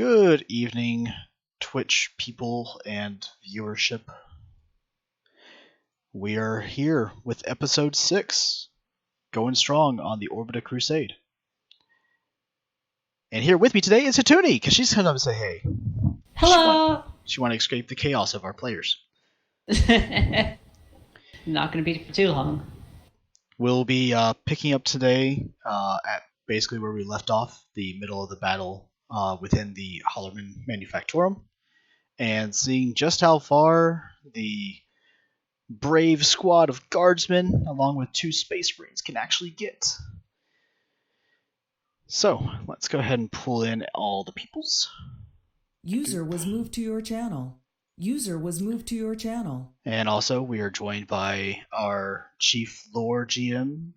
Good evening, Twitch people and viewership. We are here with episode 6, going strong on the Orbita Crusade. And here with me today is Hatuni, because she's come up to say hey. Hello! She want to escape the chaos of our players. Not going to be for too long. We'll be picking up today at basically where we left off, the middle of the battle within the Hollerman Manufactorum, and seeing just how far the brave squad of guardsmen, along with 2 space marines, can actually get. So, let's go ahead and pull in all the peoples. User was moved to your channel. User was moved to your channel. And also, we are joined by our chief lore GM,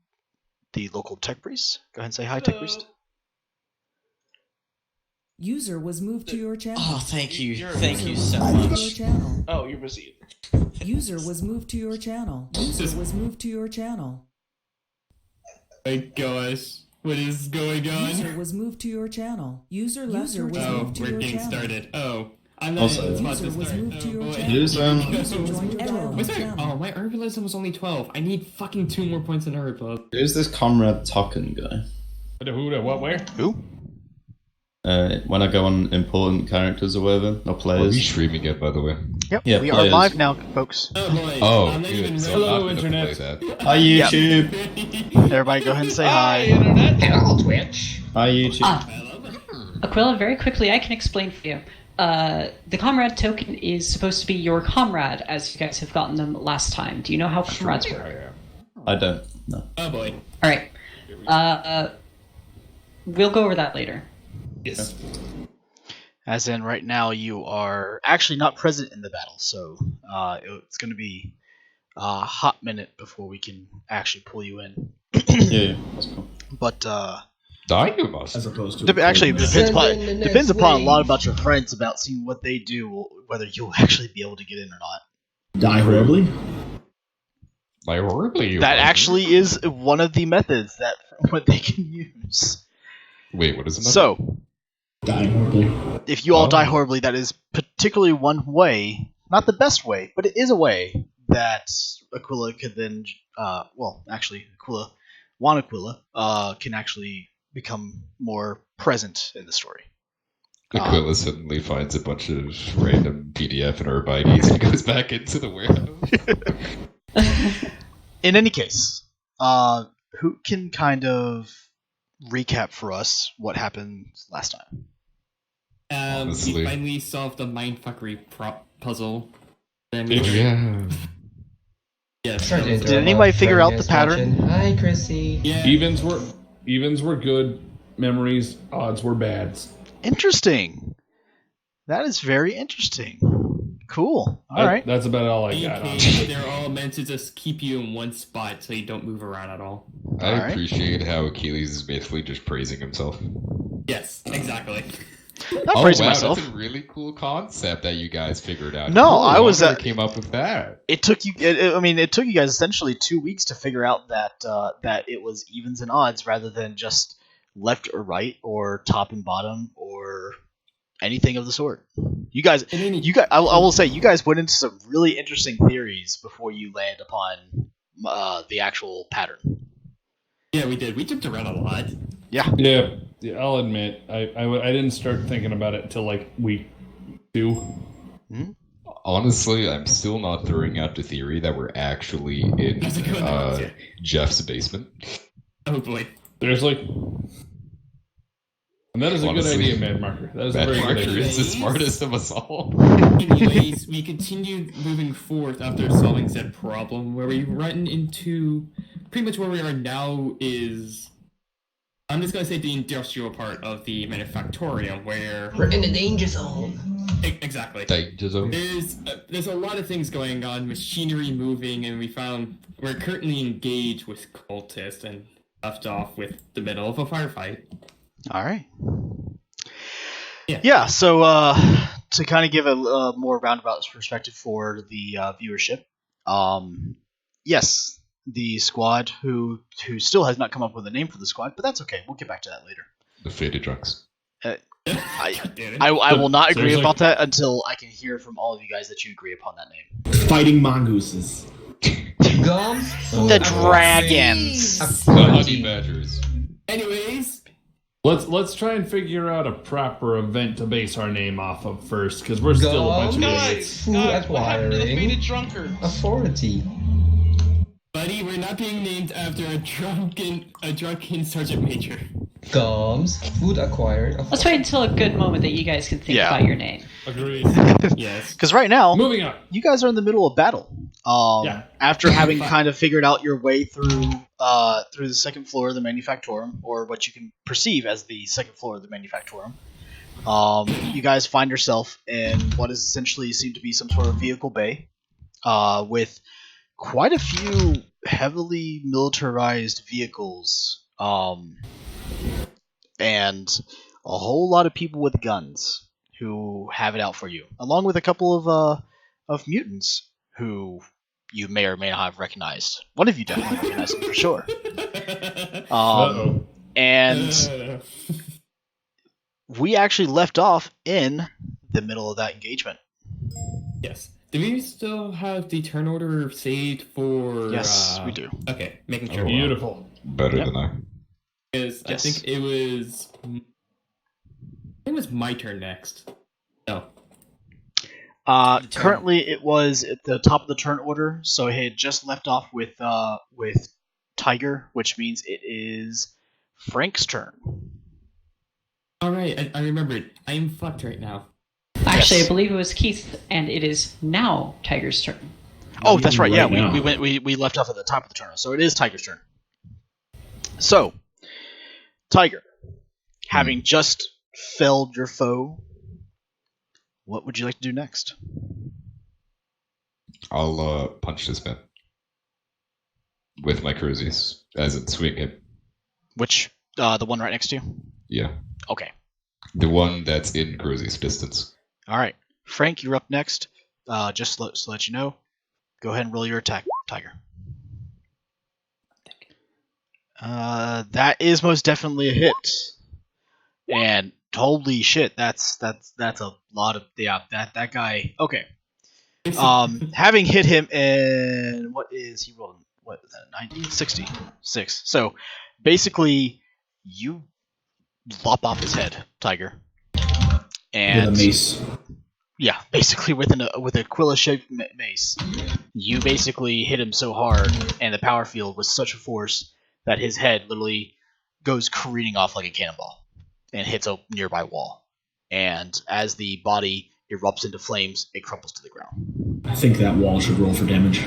the local tech priest. Go ahead and say hi, tech priest. User was moved to your channel. Oh, thank you. User Thank you was so moved to much. your channel. Oh, you received. User was moved to your channel. User was moved to your channel. Hey guys, what is going on? User was moved to your channel. User was moved to We're your getting channel. started. Oh, I'm not Also, even about to User was start. moved to Oh, your boy. channel. User. User joined your What's that? channel. Oh, my herbalism was only 12. I need fucking 2 more points in herbalism. Who's this Comrade Token guy? Who, what, where? Who? When I go on important characters or whatever, or Are players. we streaming it, by the way? Yep, Yeah, we are players. live now, folks. Oh boy. Oh, I'm not even good. So ready. I'm Hello, not gonna internet. play that. Hi YouTube! Everybody go ahead and say hi. internet. Hello, Twitch. Hi YouTube! Aquila, very quickly, I can explain for you. The comrade token is supposed to be your comrade, as you guys have gotten them last time. Do you know how comrades work? I don't know. Oh boy. Alright. We'll go over that later. Yes. As in, right now, you are actually not present in the battle, so it's going to be a hot minute before we can actually pull you in. Yeah, that's cool. But You must. As opposed to actually, it depends upon a lot about your friends, about seeing what they do, whether you'll actually be able to get in or not. Die horribly? Like, horribly. That actually is one of the methods that what they can use. Wait, what is it? So, Die horribly. if you all Oh. die horribly, that is particularly one way, not the best way, but it is a way that Aquila could then, Juan Aquila, can actually become more present in the story. Aquila suddenly finds a bunch of random PDF and Orbites and goes back into the warehouse. In any case, who can kind of recap for us what happened last time? Honestly. We finally solved the mindfuckery puzzle. Then we Yeah. yes. Sorry to Did interrupt anybody my figure out the friend pattern? mentioned. Hi, Chrissy. Yeah. Evens were good. Memories, odds were bads. Interesting. That is very interesting. Cool. All right. That's about all I got on Okay, it. they're all meant to just keep you in one spot so you don't move around at all. I Alright. appreciate how Achilles is basically just praising himself. Yes, exactly. Not Oh, praising wow, myself. that's a really cool concept that you guys figured out. No, Cool, I was, whoever came up with that. It took you. It took you guys essentially 2 weeks to figure out that that it was evens and odds rather than just left or right or top and bottom or anything of the sort. You guys, I will say, you guys went into some really interesting theories before you land upon the actual pattern. Yeah, we did. We jumped around a lot. Yeah, I'll admit, I didn't start thinking about it until like week 2. Honestly, I'm still not throwing out the theory that we're actually in That's a good one. Jeff's basement. Oh boy. Seriously? And that is a Honestly, good idea, Mad Marker. That is a That very good Marker idea. is the smartest of us all. Anyways, we continued moving forth after solving said problem, where we run into pretty much where we are now is. I'm just gonna say the industrial part of the manufactorium, where We're in the danger zone. exactly. Danger zone. There's a lot of things going on, machinery moving, and we're currently engaged with cultists and left off with the middle of a firefight. All right. Yeah. Yeah. So to kind of give a more roundabout perspective for the viewership, yes, the squad who still has not come up with a name for the squad, but that's okay. We'll get back to that later. The faded drunks. God damn it. I will not agree Seriously? about that until I can hear from all of you guys that you agree upon that name. Fighting mongooses. Gums. The dragons. The honey badgers. Anyways, Let's try and figure out a proper event to base our name off of first, because we're still a bunch of idiots. Food acquiring. drunkard? Authority. buddy, we're not being named after a drunken sergeant major. Gums. Food acquired. Let's wait until a good moment that you guys can think about your name. Agreed. Yes. Because right now, Moving on. you guys are in the middle of battle. Yeah. After having kind of figured out your way through the second floor of the Manufactorum, or what you can perceive as the second floor of the Manufactorum, you guys find yourself in what is essentially seemed to be some sort of vehicle bay, with quite a few heavily militarized vehicles, and a whole lot of people with guns who have it out for you, along with a couple of mutants who you may or may not have recognized. One of you definitely recognized him for sure. Uh-oh. And we actually left off in the middle of that engagement. Yes. Do we still have the turn order saved for? Yes, we do. Okay, making sure. Beautiful. Better Yep. than I. Because I Yes. think it was. I think it was my turn next. No. Currently, it was at the top of the turn order, so it had just left off with Tiger, which means it is Frank's turn. All right, I remembered. I am fucked right now. Actually, Yes. I believe it was Keith, and it is now Tiger's turn. Oh, that's right. Yeah, Right now. we left off at the top of the turn, so it is Tiger's turn. So, Tiger, having just felled your foe, what would you like to do next? I'll punch this man with my cruisies, as in swing him. Which the one right next to you? Yeah, Okay. the one that's in cruisies distance. All right, Frank, you're up next. Just to let you know, go ahead and roll your attack, Tiger. That is most definitely a hit. And holy shit, that's a lot of that guy. Okay. Having hit him in what is he rolling? What is that? 90, 66. So basically, you lop off his head, Tiger. And With a mace. yeah, basically with a Quilla-shaped mace, you basically hit him so hard, and the power field was such a force that his head literally goes careening off like a cannonball and hits a nearby wall. And as the body erupts into flames, it crumples to the ground. I think that wall should roll for damage.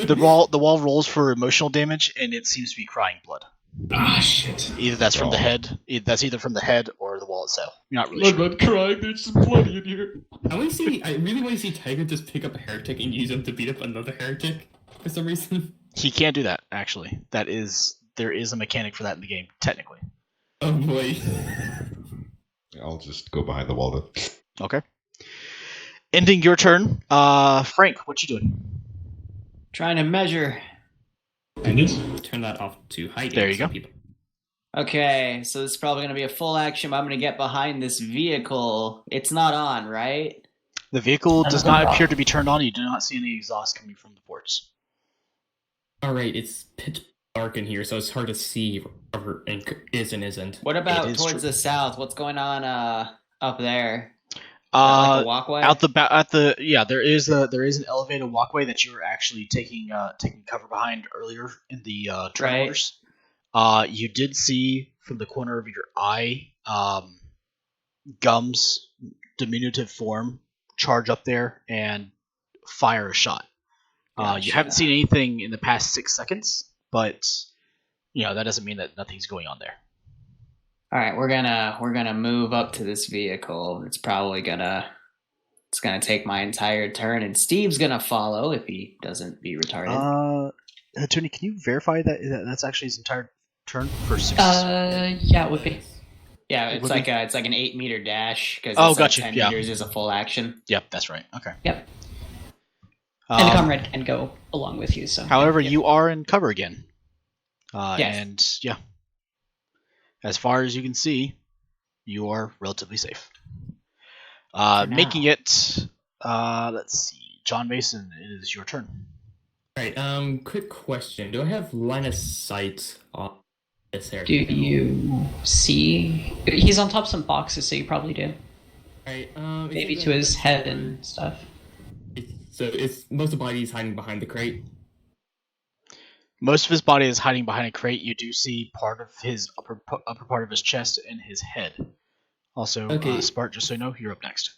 The wall rolls for emotional damage, and it seems to be crying blood. Ah, shit. Either that's from the head, that's either from the head or the wall itself. You're not really I'm sure. not crying. There's some blood in here. I really want to see Tiger just pick up a heretic and use him to beat up another heretic for some reason. He can't do that, actually. There is a mechanic for that in the game, technically. Oh boy. I'll just go behind the wall then. Okay. Ending your turn, Frank, what you doing? Trying to measure. And it? Turn that off to hiding. There you so go. people- Okay, so this is probably going to be a full action. But I'm going to get behind this vehicle. It's not on, right? The vehicle does not appear to be turned on. You do not see any exhaust coming from the ports. All right, it's pitch dark in here, so it's hard to see whatever is and isn't. What about It is towards true. the south? What's going on up there? Like a walkway? There is an elevated walkway that you were actually taking cover behind earlier in the turn Right. orders. You did see from the corner of your eye, Gum's diminutive form charge up there and fire a shot. You Gotcha. haven't seen anything in the past 6 seconds, but that doesn't mean that nothing's going on there. All right, we're gonna move up to this vehicle. It's gonna take my entire turn, and Steve's gonna follow if he doesn't be retarded. Tony, can you verify that's actually his entire turn for 6? Yeah, it would be. Yeah, Would it's like an 8-meter dash because Oh, gotcha, 10 yeah. meters is a full action. Yep, that's right. Okay. Yep. And the comrade can go along with you. So. However, yeah. you are in cover again. Yes. And yeah, as far as you can see, you are relatively safe. For Making now. it, let's see, John Mason, it is your turn. Alright, quick question. Do I have line of sight on this area? Do you see? He's on top of some boxes, so you probably do. Alright, Maybe to his head and stuff. So it's most of the body is hiding behind the crate. Most of his body is hiding behind a crate. You do see part of his upper part of his chest and his head. Also, Okay. Spart, just so you know, you're up next.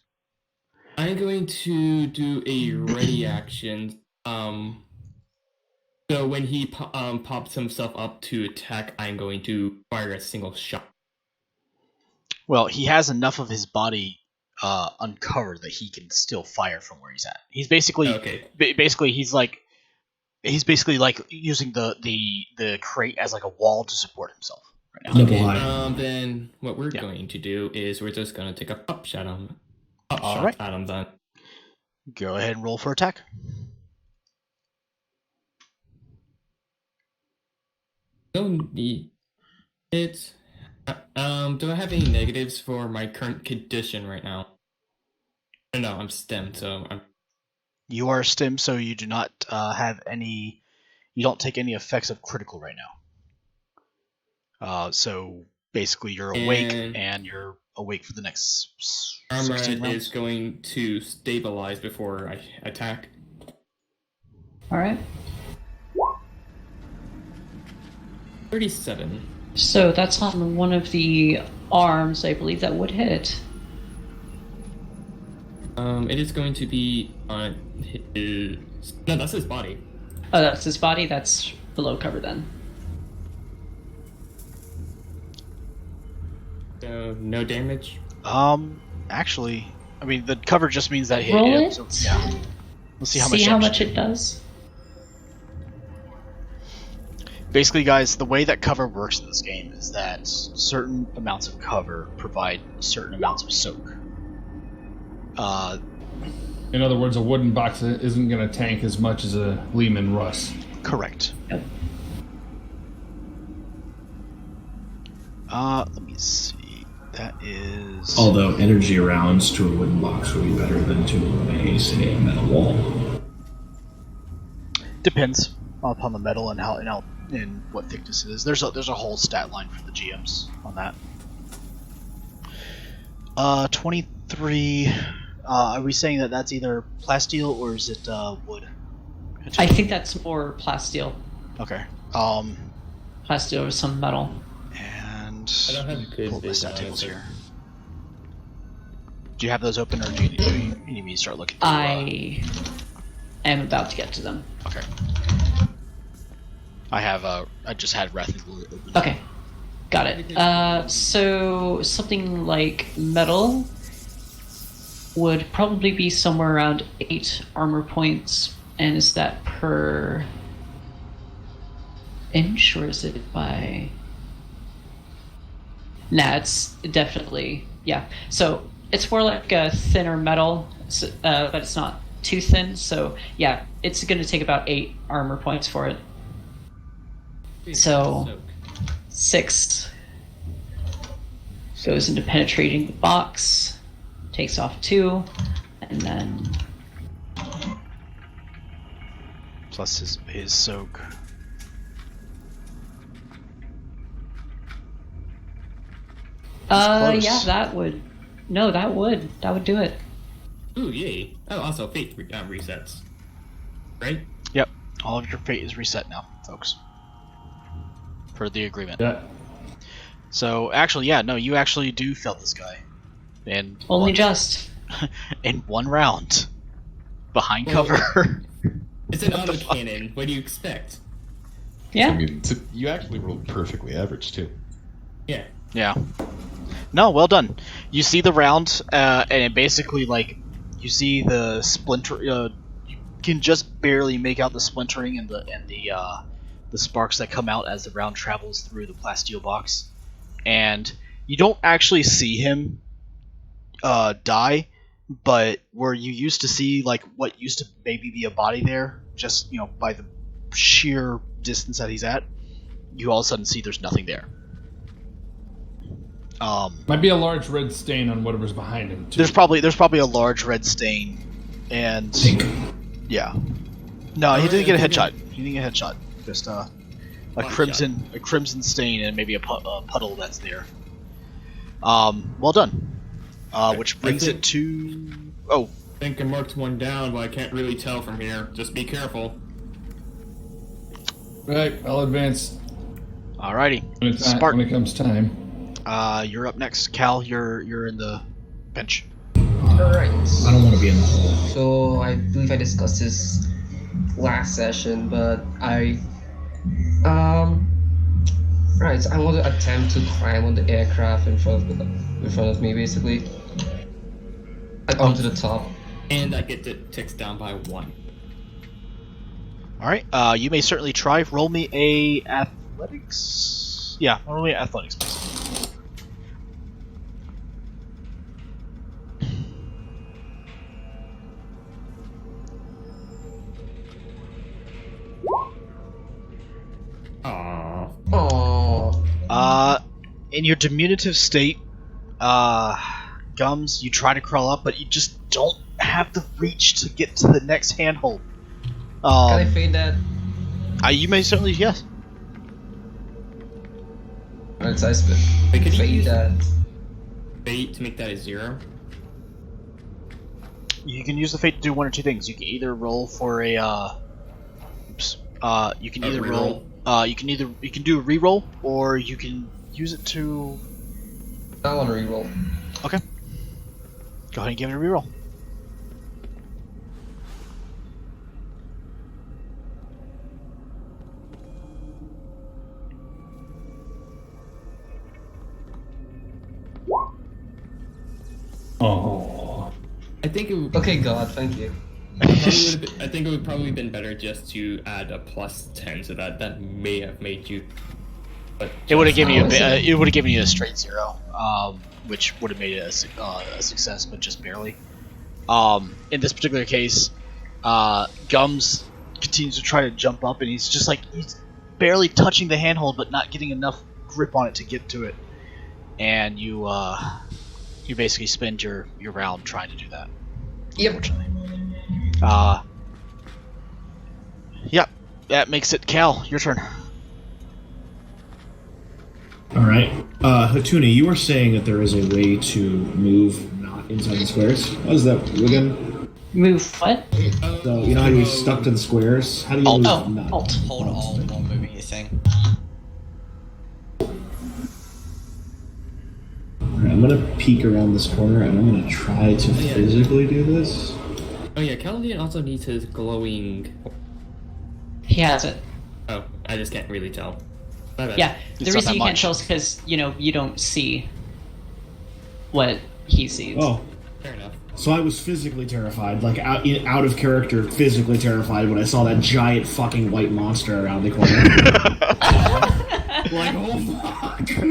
I'm going to do a ready action. So when he pops himself up to attack, I'm going to fire a single shot. Well, he has enough of his body uncovered that he can still fire from where he's at. He's basically, Okay. basically he's basically like using the crate as like a wall to support himself right now. Double high. Then what we're going to do is we're just going to take a pop shot at him then. Go ahead and roll for attack. Don't need it. Do I have any negatives for my current condition right now? No, I'm STEM, so I'm. You are stim, so you do not have any. You don't take any effects of critical right now. So basically, you're awake, and you're awake for the next 16 Armrad rounds. is going to stabilize before I attack. All right. 37. So that's on one of the arms. I believe that would hit. It is going to be on his. No, that's his body. Oh, that's his body. That's below cover then. So no damage. Actually, I mean the cover just means that hit. Roll Yeah, it. so, yeah. Let's see how much. See how damage much it does. Basically, guys, the way that cover works in this game is that certain amounts of cover provide certain amounts of soak. In other words, a wooden box isn't going to tank as much as a Lehman Russ. Correct. Yep. Let me see. That is. Although energy rounds to a wooden box would be better than to a, say, a metal wall. Depends upon the metal and how and what thickness it is. There's a whole stat line for the GMs on that. 23. Are we saying that that's either plasteel or is it wood? I think that's more plasteel. Okay. Plasteel or some metal. And I don't have good pull the vision stat on tables it, here. Do you have those open, or do you need me to start looking? I am about to get to them. Okay. I have I just had Wrath and Glory open. Okay, got it. So something like metal would probably be somewhere around 8 armor points, and is that per inch or is it by? Nah, it's definitely So it's more like a thinner metal, but it's not too thin. So yeah, it's going to take about 8 armor points for it. So 6 goes into penetrating the box, takes off 2, and then Plus his soak. Close. yeah, that would do it. Ooh, yay. Oh, also fate resets. Right? Yep. All of your fate is reset now, folks. Per the agreement. Yeah. So actually, yeah, no, you actually do feel this guy. In Only just. in 1 round. Behind Well, cover. It's an autocannon. What do you expect? Yeah. I mean, you actually rolled perfectly average too. Yeah. Yeah. No, well done. You see the round, and it basically, like, you see the splinter. You can just barely make out the splintering and the sparks that come out as the round travels through the plasteel box, and you don't actually see him die, but where you used to see like what used to maybe be a body there, just by the sheer distance that he's at, you all of a sudden see there's nothing there. Might be a large red stain on whatever's behind him too. There's probably a large red stain, and yeah. No, he didn't get a headshot. He didn't get a headshot. Just a crimson stain, and maybe a puddle that's there. Well done. Which brings it to. Oh. I think I marked one down, but I can't really tell from here. Just be careful. Right, I'll advance. Alrighty. When it comes time. You're up next, Cal. You're in the bench. Alright. I don't want to be in the hole. So I believe I discussed this last session, but right, so I want to attempt to climb on the aircraft in front of me, basically. Onto the top. And I get it ticks down by 1. Alright, you may certainly try. Roll me a athletics. Yeah, roll me athletics, please. Aww. In your diminutive state, Gums, you try to crawl up, but you just don't have the reach to get to the next handhold. Can I fade that? You may certainly, yes. Alright, so I spit. Wait, could you Fade use that. fate to make that a 0? You can use the fate to do one or two things. You can either roll for a, you can either roll, you can do a reroll, or you can use it to. I want to reroll. Okay. Go ahead and give it a reroll. Oh. I think it would. Okay, God, thank you. I think it would probably been better just to add a +10, so that may have made you. But It would have given you it would have given you a straight 0, which would have made it a success, but just barely. In this particular case, Gums continues to try to jump up, and he's just like he's barely touching the handhold, but not getting enough grip on it to get to it. And you basically spend your round trying to do that. Yep. Unfortunately. Yep. That makes it Cal. Your turn. Alright. Hatuna, you were saying that there is a way to move not inside the squares. What does that do again? Move what? So, you know how you're stuck to the squares? How do you move not? Alt. Hold Alt while moving your thing. Alright, I'm gonna peek around this corner and I'm gonna try to physically do this. Oh yeah, Caladian also needs his glowing. He has it. Oh, I just can't really tell. My bad. Yeah, the It's not reason that you can't much. tell is because, you don't see what he sees. Oh, Fair enough. so I was physically terrified, like out of character, physically terrified when I saw that giant fucking white monster around the corner. Like, oh fuck! Are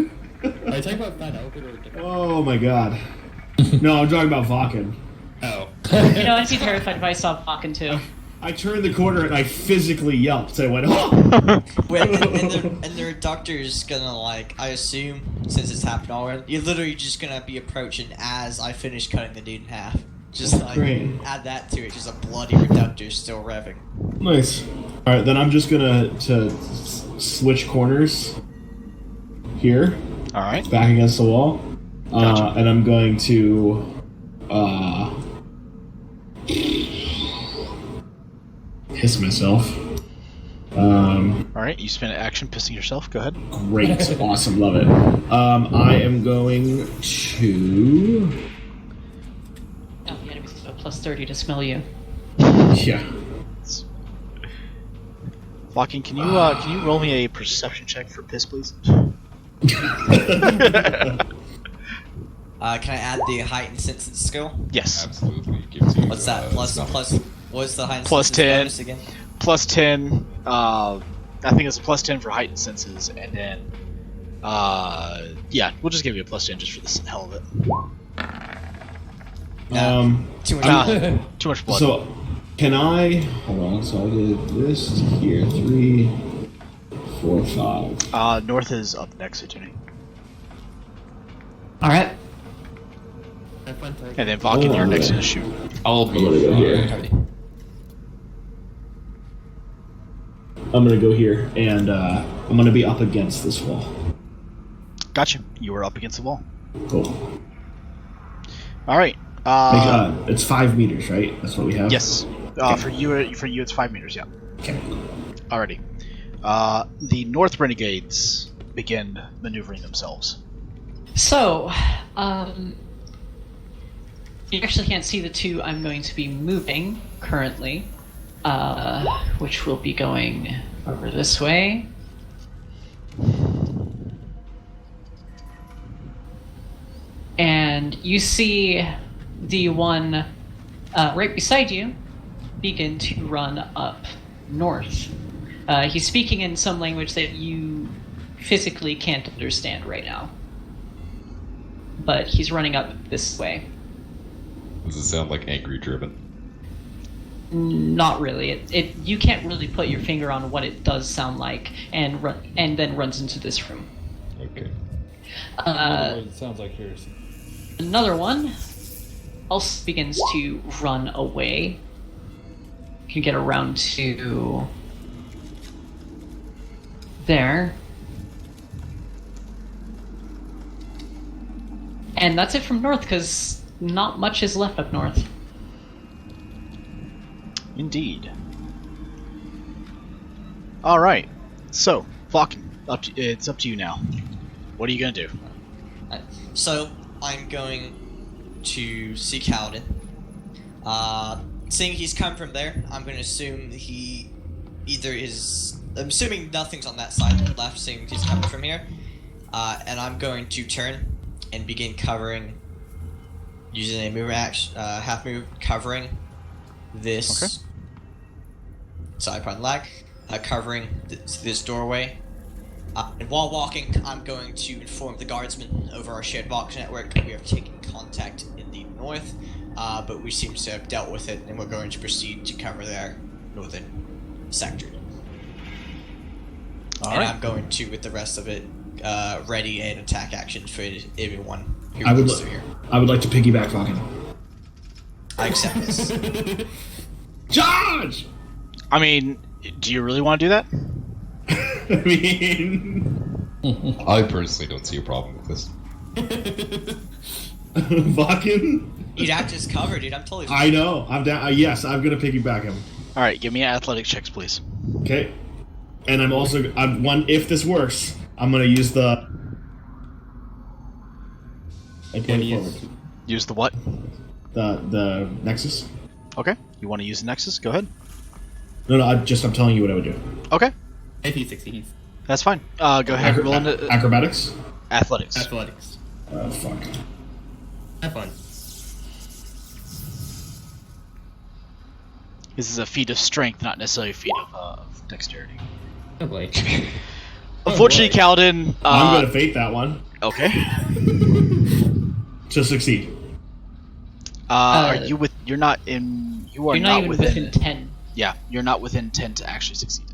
you talking about Fat Elephant or different? Oh my god. No, I'm talking about Vakken. Oh. I'd be terrified if I saw Bakken too. I turned the corner and I physically yelped. I went, oh! Wait, and the doctor's gonna, like, I assume, since it's happened already, you're literally just gonna be approaching as I finish cutting the dude in half. Just, like, Great. add that to it, just a bloody reductor still revving. Nice. Alright, then I'm just gonna switch corners here, Alright. back against the wall. Gotcha. And I'm going to piss myself. Alright, you spend an action pissing yourself. Go ahead. Great. Awesome. Love it. I am going to... Oh, the enemy's got a +30 to smell you. Yeah. Walking, can you roll me a perception check for piss, please? Can I add the heightened senses skill? Yes. Absolutely. Gives you, What's that? Plus, what's the heightened Plus senses 10. bonus again? Plus 10. I think it's a plus 10 for heightened senses, and then yeah, we'll just give you a plus 10 just for the hell of it. Too much. Too much blood. So, can I... Hold on, so I did this here. 3, 4, 5. North is up next, Attorney. All right. Have fun, Tiger. And then Vulcan, you're next to shoot. I'll I'm gonna go here. Alright. I'm gonna go here, and I'm gonna be up against this wall. Gotcha. You were up against the wall. Cool. All right. It's 5 meters, right? That's what we have. Yes. Okay. For you, it's 5 meters. Yeah. Okay. Alrighty. The North Renegades begin maneuvering themselves. So, you actually can't see the two I'm going to be moving currently, which will be going over this way. And you see the one right beside you begin to run up north. He's speaking in some language that you physically can't understand right now. But he's running up this way. Does it sound like angry driven? Not really. It you can't really put your finger on what it does sound like, and then runs into this room. Okay. It sounds like yours. Another one also begins to run away. You can get around to there. And that's it from north, because not much is left up north. Indeed. All right. So, Vulcan, it's up to you now. What are you gonna do? So I'm going to see Kaladin. Seeing he's come from there, I'm going to assume he either is. I'm assuming nothing's on that side left, seeing he's coming from here. And I'm going to turn and begin covering, using a move action, half move, covering this. Okay. Sorry, pardon lag. Covering this doorway. And while walking, I'm going to inform the guardsmen over our shared box network that we are taking contact in the north, but we seem to have dealt with it, and we're going to proceed to cover their northern sector. I'm going to, with the rest of it, ready an attack action for everyone who comes through here. I would like to piggyback Vulcan. I accept this. Charge! I mean, do you really want to do that? I mean... I personally don't see a problem with this. Vulcan? You'd act as cover, dude. I'm totally. I know. I'm down. Yes, I'm gonna piggyback him. All right, give me athletic checks, please. Okay. And I'm also if this works, I'm gonna use the. Use the what? The Nexus. Okay. You want to use the Nexus? Go ahead. No, I'm telling you what I would do. Okay. If he succeeds. That's fine. Go ahead. Roll into acrobatics. Athletics. Athletics. Oh fuck. Have fun. This is a feat of strength, not necessarily a feat of dexterity. Oh boy. Unfortunately, Kaladin. I'm gonna fate that one. Okay. To succeed. Are you with? You're not in. You are You're not even within 10. Yeah, you're not within 10 to actually succeed.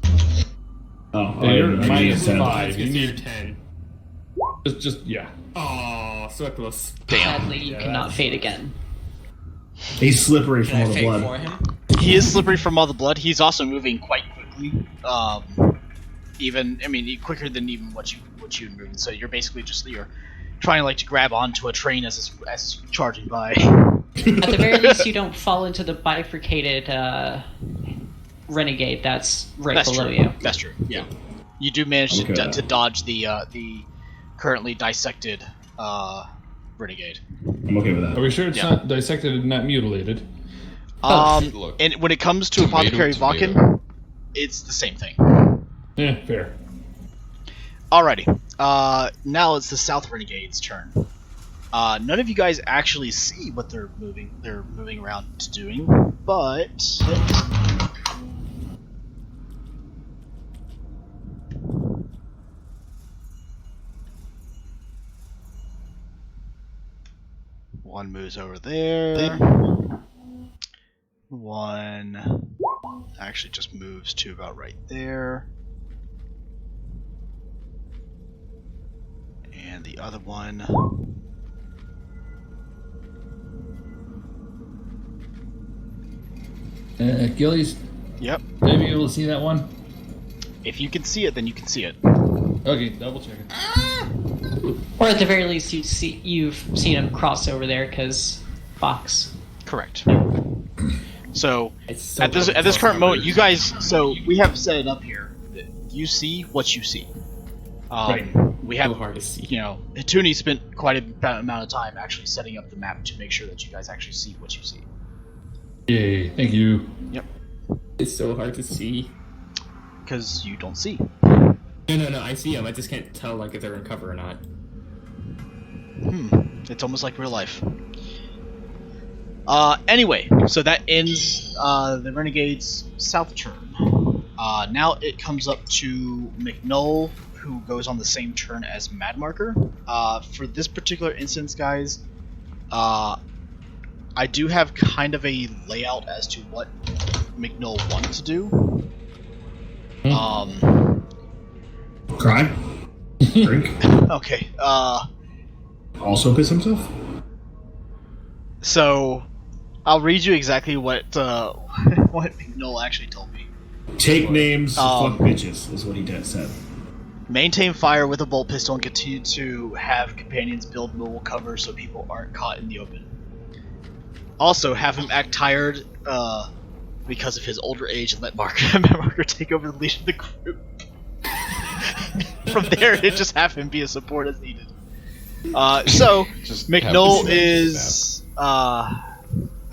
Oh, You're I'm minus -10. 5. You You need need 10. just yeah. Oh, so close. Sadly, you Yeah, cannot that's- fade again. He's slippery from Can I all the fake blood. for him? He is slippery from all the blood. He's also moving quite quickly. Quicker than even what you would move. So you're basically you're trying to grab onto a train as it's charging by. At the very least, you don't fall into the bifurcated renegade that's right below true. you. That's true. Yeah, you do manage Okay. to dodge the currently dissected renegade. I'm okay with that. Are we sure it's Yeah. not dissected and not mutilated? Look, And when it comes to tomato, Apothecary tomato. Vulcan, it's the same thing. Yeah, fair. Alrighty. Now it's the South Renegade's turn. None of you guys actually see what they're moving around to doing, but one moves over there. One actually just moves to about right there. And the other one Gillies, Yep. are you able to see that one? If you can see it, then you can see it. Okay, double check it. Or at the very least, you've seen him cross over there because box. Correct. So, So at this current moment, you guys. So we have set it up here. That you see what you see. Right. We have, So hard to see. you know, Hituni spent quite a amount of time actually setting up the map to make sure that you guys actually see what you see. Yay, thank you. Yep. It's so hard to see. Because you don't see. No, I see them. I just can't tell like if they're in cover or not. It's almost like real life. Anyway, so that ends the Renegade's south turn. Now it comes up to McNull, who goes on the same turn as Madmarker. For this particular instance, guys, I do have kind of a layout as to what McNull wanted to do. Cry? Drink? Okay, Also piss himself? so I'll read you exactly what what McNull actually told me. Take names, fuck bitches, is what he said. Maintain fire with a bolt pistol and continue to have companions build mobile cover so people aren't caught in the open. Also, have him act tired because of his older age and let Marker take over the lead of the group. From there, just have him be a support as needed. So, Just McNull have the is... I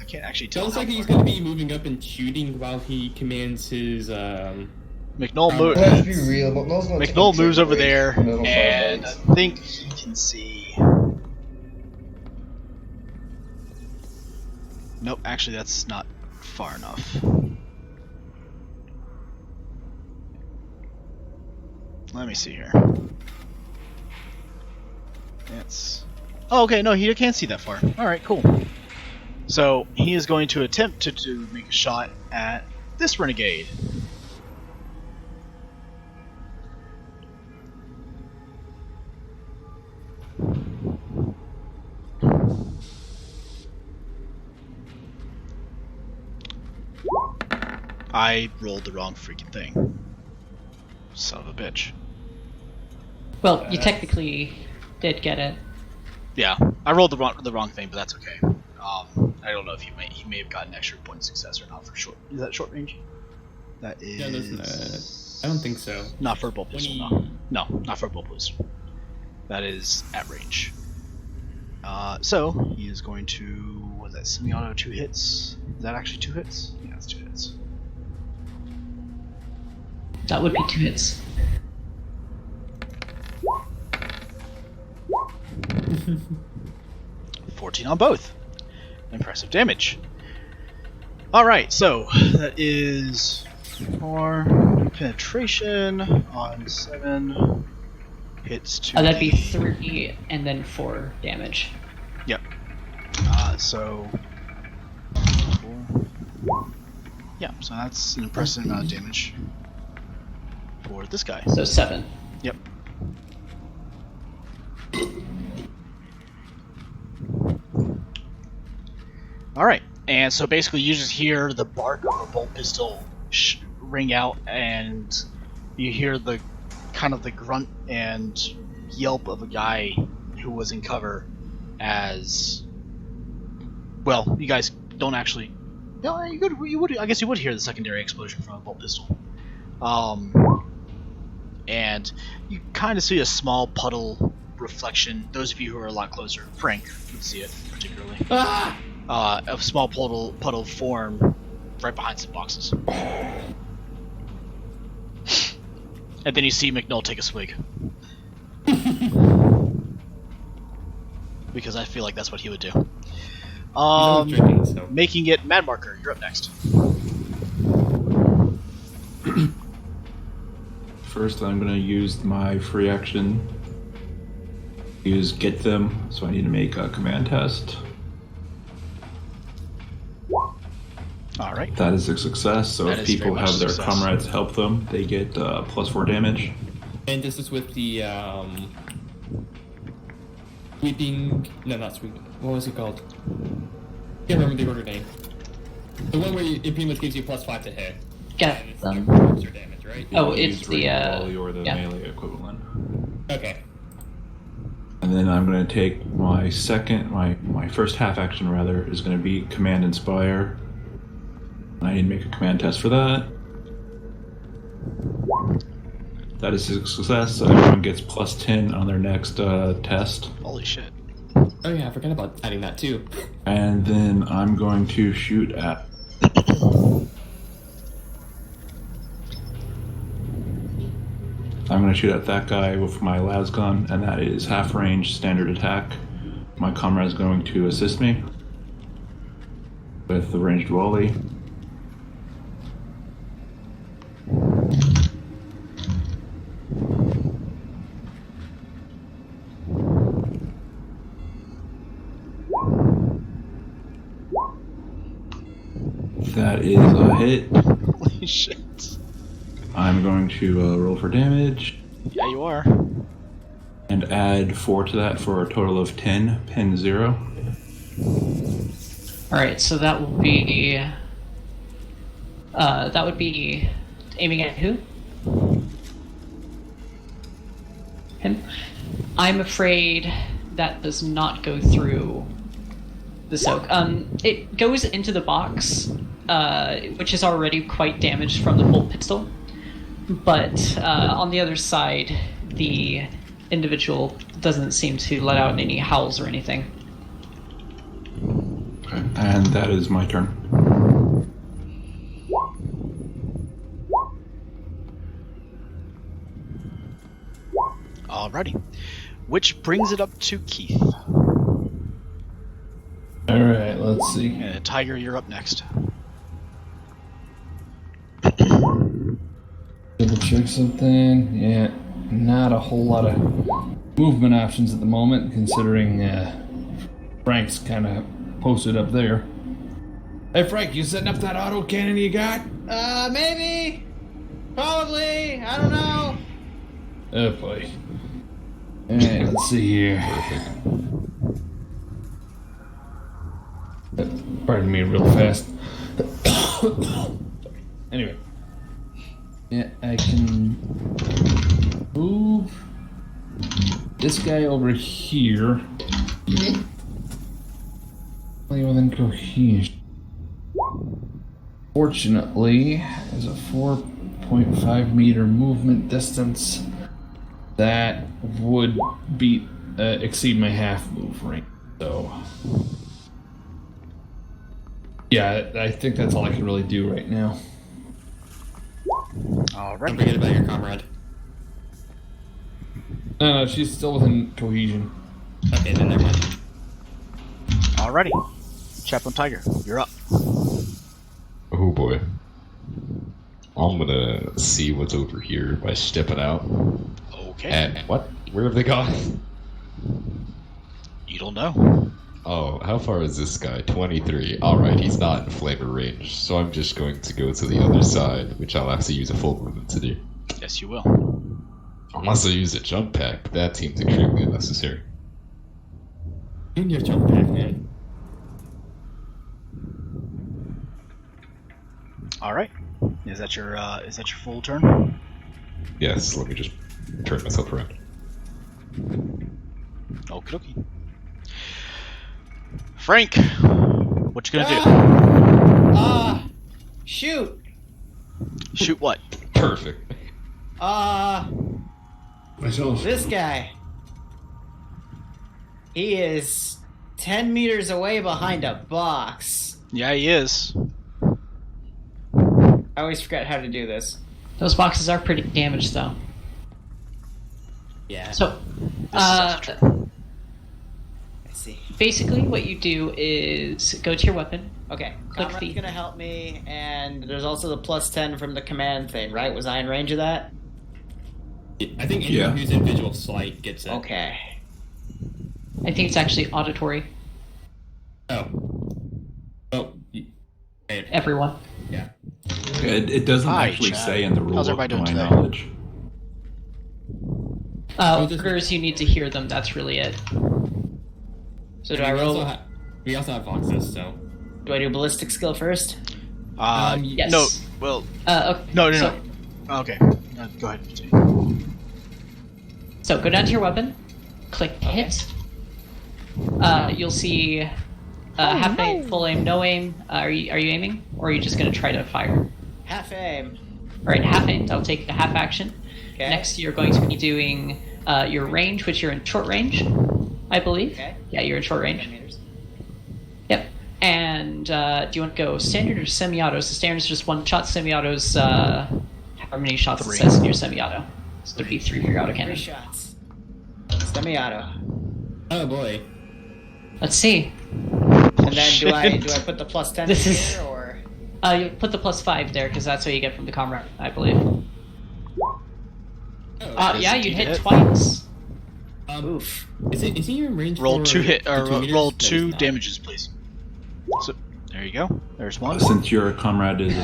can't actually tell. Sounds how like he's far. going to be moving up and shooting while he commands his. McNull, Let's be real, but McNull moves over there, Middle and I fire think he can see... Nope, actually that's not far enough. Let me see here. It's... Oh, okay, no, he can't see that far. Alright, cool. So, he is going to attempt to make a shot at this Renegade. I rolled the wrong freaking thing. Son of a bitch. Well, you technically did get it. Yeah, I rolled the wrong thing, but that's okay. I don't know if he may have gotten extra point of success or not for short. Is that short range? That is. Yeah, there's I don't think so. Not for a bolt pistol. No, not for a bolt pistol. That is at range. So he is going to. Was that semi-auto 2 hits? Is that actually 2 hits? Yeah, it's 2 hits. That would be 2 hits. $14 on both. Impressive damage. Alright, so that is 4 penetration on 7 hits 2. That'd be 3 and then 4 damage. Yep. So 4. Yeah, so that's an impressive amount of damage for this guy. So 7. Yep. Alright, and so basically you just hear the bark of a bolt pistol ring out, and you hear the kind of the grunt and yelp of a guy who was in cover as... Well, you guys don't actually... No, you would. I guess you would hear the secondary explosion from a bolt pistol. And you kind of see a small puddle reflection. Those of you who are a lot closer, Frank would see it particularly. A small puddle form right behind some boxes. And then you see McNull take a swig. Because I feel like that's what he would do. Drinking, so. Making it Mad Marker, you're up next. First, I'm going to use my free action. Use Get Them, so I need to make a command test. Alright. That is a success, so That if is people very much have their success. comrades help them, they get +4 damage. And this is with the sweeping. No, not sweeping. What was it called? Can't remember the order name. The one where it pretty much gives you +5 to hit. Get And it's them. your extra damage, right? Oh, You it's use the ranged volley or the yeah. melee equivalent. Okay. And then I'm going to take my first half action rather is going to be Command Inspire. I need to make a command test for that. That is a success. So everyone gets +10 on their next test. Holy shit. Oh yeah, I forgot about adding that too. And then I'm going to shoot at. I'm going to shoot at that guy with my las gun, and that is half range standard attack. My comrade is going to assist me with the ranged volley. That is a hit. Holy shit. I'm going to roll for damage. Yeah, you are. And add 4 to that for a total of 10. Pin 0. Alright, so that will be... that would be aiming at who? Him? I'm afraid that does not go through the soak. It goes into the box, which is already quite damaged from the bolt pistol. But on the other side, the individual doesn't seem to let out any howls or anything. Okay. And that is my turn. Alrighty. Which brings it up to Keith. Alright, let's see. And Tiger, you're up next. Double check something. Yeah, not a whole lot of movement options at the moment, considering Frank's kind of posted up there. Hey Frank, you setting up that auto cannon you got? Maybe. Probably. I don't know. Oh boy. Alright, let's see here. Pardon me real fast. Anyway. Yeah, I can move this guy over here. Play within cohesion. Fortunately, there's a 4.5 meter movement distance that would exceed my half move range. So, yeah, I think that's all I can really do right now. Alright. Don't forget about your comrade. No, she's still within cohesion. Okay, then never mind. Alrighty. Chaplain Tiger, you're up. Oh boy. I'm gonna see what's over here by stepping out. Okay. And what? Where have they gone? You don't know. Oh, how far is this guy? 23. Alright, he's not in flavor range, so I'm just going to go to the other side, which I'll have to use a full movement to do. Yes, you will. Unless I use a jump pack, but that seems extremely unnecessary. You can just jump back, man. Alright. Is that your full turn? Yes, let me just turn myself around. Okie dokie. Frank, what you gonna do? Shoot. Shoot what? Perfect. Myself. This guy. He is 10 meters away behind a box. Yeah, he is. I always forget how to do this. Those boxes are pretty damaged, though. Yeah. So, I see. basically, what you do is go to your weapon. Okay, Click Comrade's the- gonna help me, and there's also the +10 from the command thing, right? Was I in range of that? I think anyone who's in visual sight gets it. Okay. I think it's actually auditory. Oh. Everyone. Yeah. It doesn't Hi, actually Chad. say in the rule How's book, everybody to doing my today? knowledge. Orders, you need to hear them. That's really it. So do I we roll? We also have boxes, so. Do I do ballistic skill first? Yes. No. Well. Okay. No. So, Okay. Go ahead. so go down to your weapon, click hit. You'll see half aim, full aim, no aim. Are you aiming, or are you just gonna try to fire? Half aim. All right, half aim. That'll take a half action. Okay. Next, you're going to be doing your range, which you're in short range, I believe. Okay. Yeah, you're in short range. 10 meters. Yep. And do you want to go standard or semi-auto? So standard is just one shot. Semi-auto's how many shots it says in your semi-auto. So there'd be 3 for your auto 3 cannon. shots. Semi-auto. Oh boy. Let's see. And then do I put the plus 10 This in is- here, or? You put the plus 5 there because that's what you get from the comrade, I believe. Yeah, you hit twice. Oof. Is he in range? Roll for 2 hit or the 2 meters? roll No, 2 he's not. damages, please. So there you go. There's one. Since your comrade is, you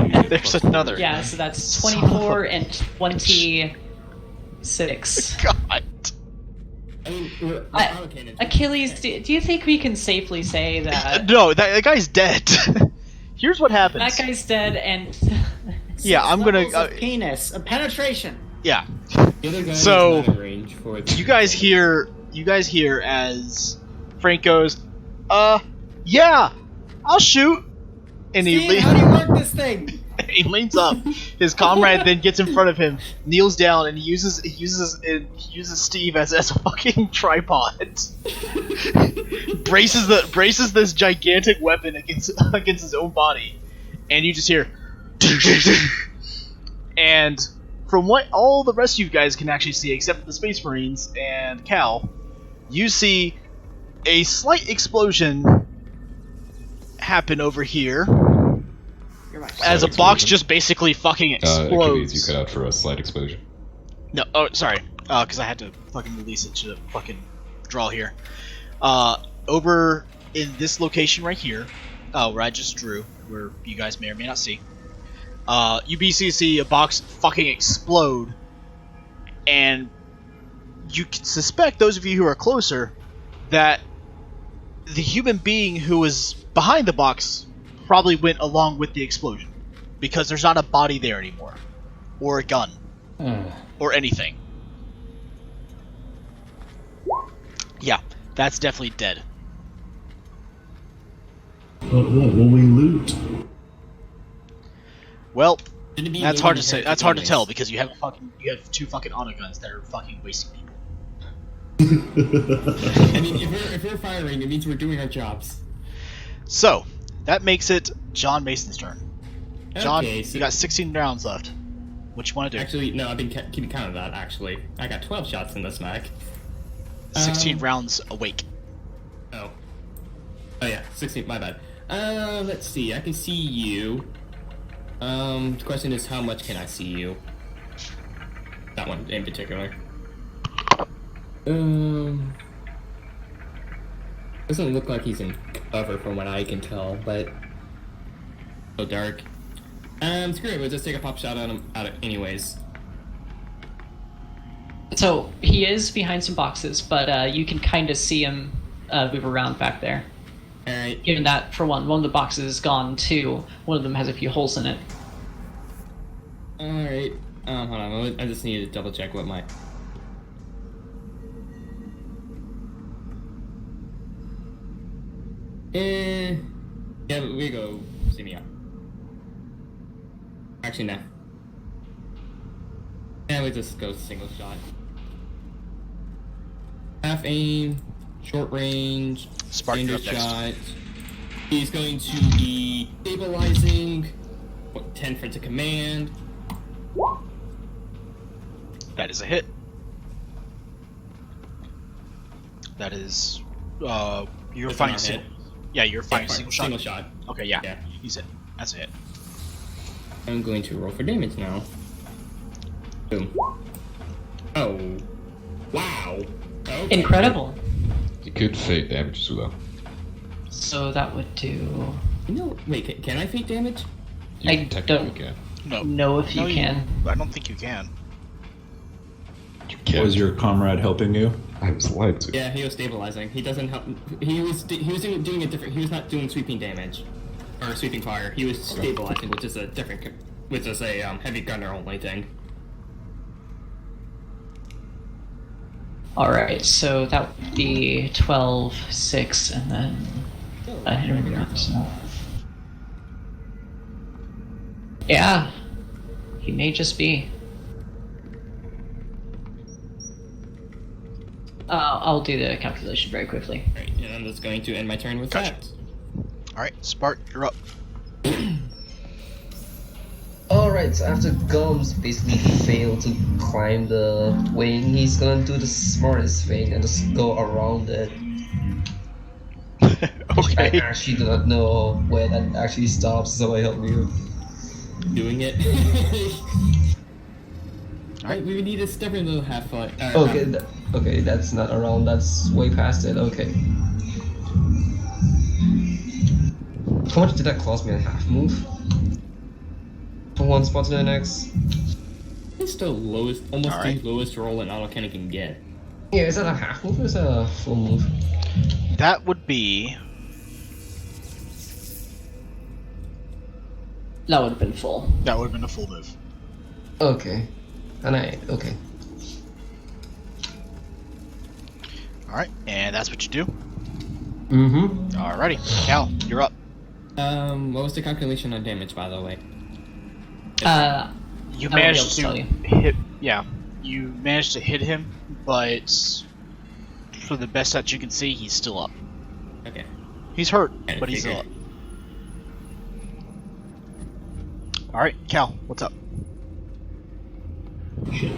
get There's plus another. Yeah, so that's 24 and 26. God. I mean, we're I- autocannon. Achilles, do you think we can safely say that No, that guy's dead. Here's what happens. that guy's dead and Yeah, I'm gonna. Levels of penis. A penetration. Yeah. The other guy So, is not in range for the You guys hear as Frank goes, yeah, I'll shoot. And Steve, how do you work this thing? he leans up. His comrade then gets in front of him, kneels down, and he uses Steve as a fucking tripod. braces this gigantic weapon against his own body, and you just hear, and from what all the rest of you guys can actually see, except for the Space Marines and Cal, you see a slight explosion happen over here as a box just basically fucking explodes. Achilles, you cut out for a slight explosion. No, oh, sorry. Because I had to fucking release it to fucking draw here. Over in this location right here, where I just drew, where you guys may or may not see, you basically see a box fucking explode, and you can suspect, those of you who are closer, that the human being who was behind the box probably went along with the explosion, because there's not a body there anymore, or a gun, or anything. Yeah, that's definitely dead. What will we loot? Well, Didn't it be that's hard to moving say. ahead That's hard to anyways? tell because you have 2 fucking autoguns that are fucking wasting people. I mean, if we're firing, it means we're doing our jobs. So that makes it John Mason's turn. John, Okay, so- you got 16 rounds left. What you want to do? Actually, no, I've been keeping count of that. Actually, I got 12 shots in this mag. 16 rounds awake. Oh yeah, 16. My bad. Let's see. I can see you. The question is, how much can I see you? That one in particular. Doesn't look like he's in cover from what I can tell, but so dark. Screw it. We'll just take a pop shot on him anyways. so he is behind some boxes, but you can kind of see him move around back there. All right. Given that, for one of the boxes is gone too. One of them has a few holes in it. All right. Hold on. I just need to double check what my. Yeah, we go. See me out. Actually, no. Yeah, we just go single shot. Half aim, short range, Spark, you're standard up shot. He's going to be stabilizing. 10 for to command. That is a hit. That is, you're That's firing not a single. hit. Yeah, you're firing single shot. Single shot. Okay, yeah. Yeah. He's it. That's a hit. I'm going to roll for damage now. Boom. Oh. Wow. Okay. Incredible. You could fate damage as well. So that would do. No, wait, can I fate damage? You I technically don't can. No. know if you No, can. I don't think you can. You Was your comrade helping you? I was lied to. Yeah, he was stabilizing. He doesn't help. He was doing a different. He was not doing sweeping damage or sweeping fire. He was stabilizing, which is a different, which is a heavy gunner only thing. Alright, so that would be 12, 6, and then I don't remember. So. Yeah, he may just be. I'll do the calculation very quickly. Right, and I'm just going to end my turn with that. Alright, Spark, you're up. Alright, so after Gums basically failed to climb the wing, he's gonna do the smartest thing and just go around it. Okay. I actually do not know where that actually stops, so I help you. Doing it. Alright, we need a stubborn little half light. Okay, okay, that's not around, that's way past it, okay. How much did that cost me a half move? From one spot to the next? It's the lowest, almost the lowest roll an auto cannon can get. Yeah, is that a half move or is that a full move? That would be... That would have been full. That would have been a full move. Okay. Okay. Alright, and that's what you do? Mm-hmm. Alrighty, Cal, you're up. What was the calculation on damage, by the way? You managed to hit... Yeah, you managed to hit him, but for the best that you can see, he's still up. Okay. He's hurt, but he's still up. Alright, Cal, what's up? Shit.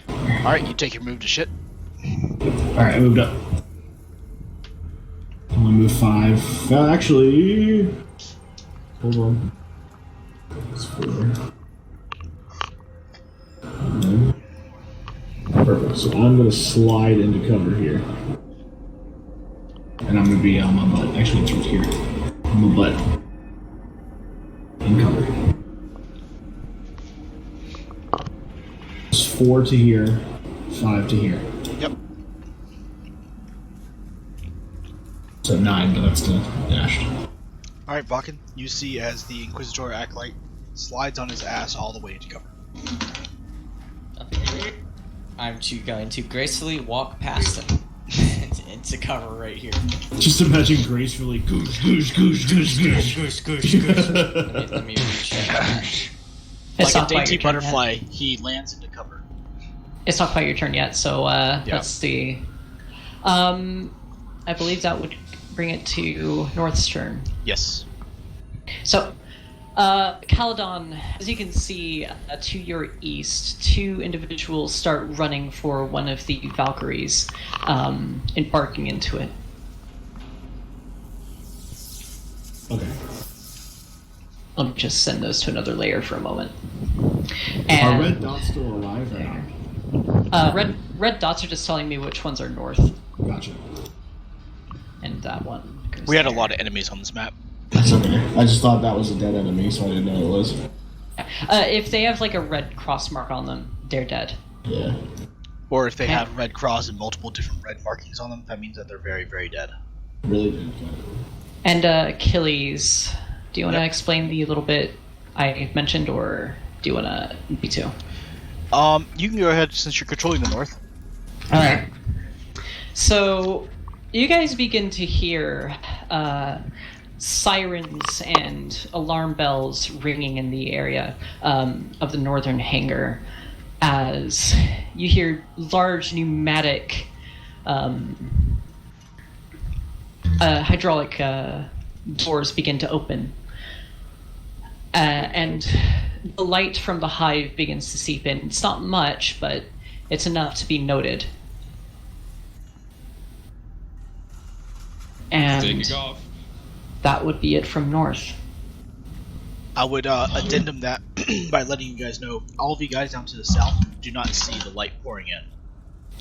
Alright, you take your move to shit. Alright, I moved up. I'm gonna move 5. Actually... Hold on. It's 4. Perfect. So I'm gonna slide into cover here. And I'm gonna be on my butt. Actually, it's right here. On my butt. In cover. It's 4 to here, 5 to here. Yep. So 9, but that's still dashed. Alright, Bakken, you see as the Inquisitor Acolyte slides on his ass all the way to cover. I'm going to gracefully walk past him into cover right here. Just imagine gracefully goosh, goosh, goosh, goosh, goosh, goosh, goosh, goosh. Let me recheck. Like a dainty butterfly, he lands into cover. It's not quite your turn yet, so let's see. I believe that would bring it to North's turn. Yes. So, Caledon, as you can see to your east, 2 individuals start running for one of the Valkyries, embarking into it. Okay. Let me just send those to another layer for a moment. Are red dots still alive or not? Red dots are just telling me which ones are north. Gotcha. And that one goes We had a there. lot of enemies on this map. That's okay. I just thought that was a dead enemy, so I didn't know it was. If they have like a red cross mark on them, they're dead. Yeah. Or if they have red cross and multiple different red markings on them, that means that they're very, very dead. Really good. And Achilles, do you want to explain the little bit I mentioned, or do you want to me too? You can go ahead since you're controlling the north. All right. So you guys begin to hear sirens and alarm bells ringing in the area of the northern hangar as you hear large pneumatic hydraulic doors begin to open. And the light from the hive begins to seep in. It's not much, but it's enough to be noted. And Taking off. that would be it from north. I would addendum that by letting you guys know, all of you guys down to the south do not see the light pouring in.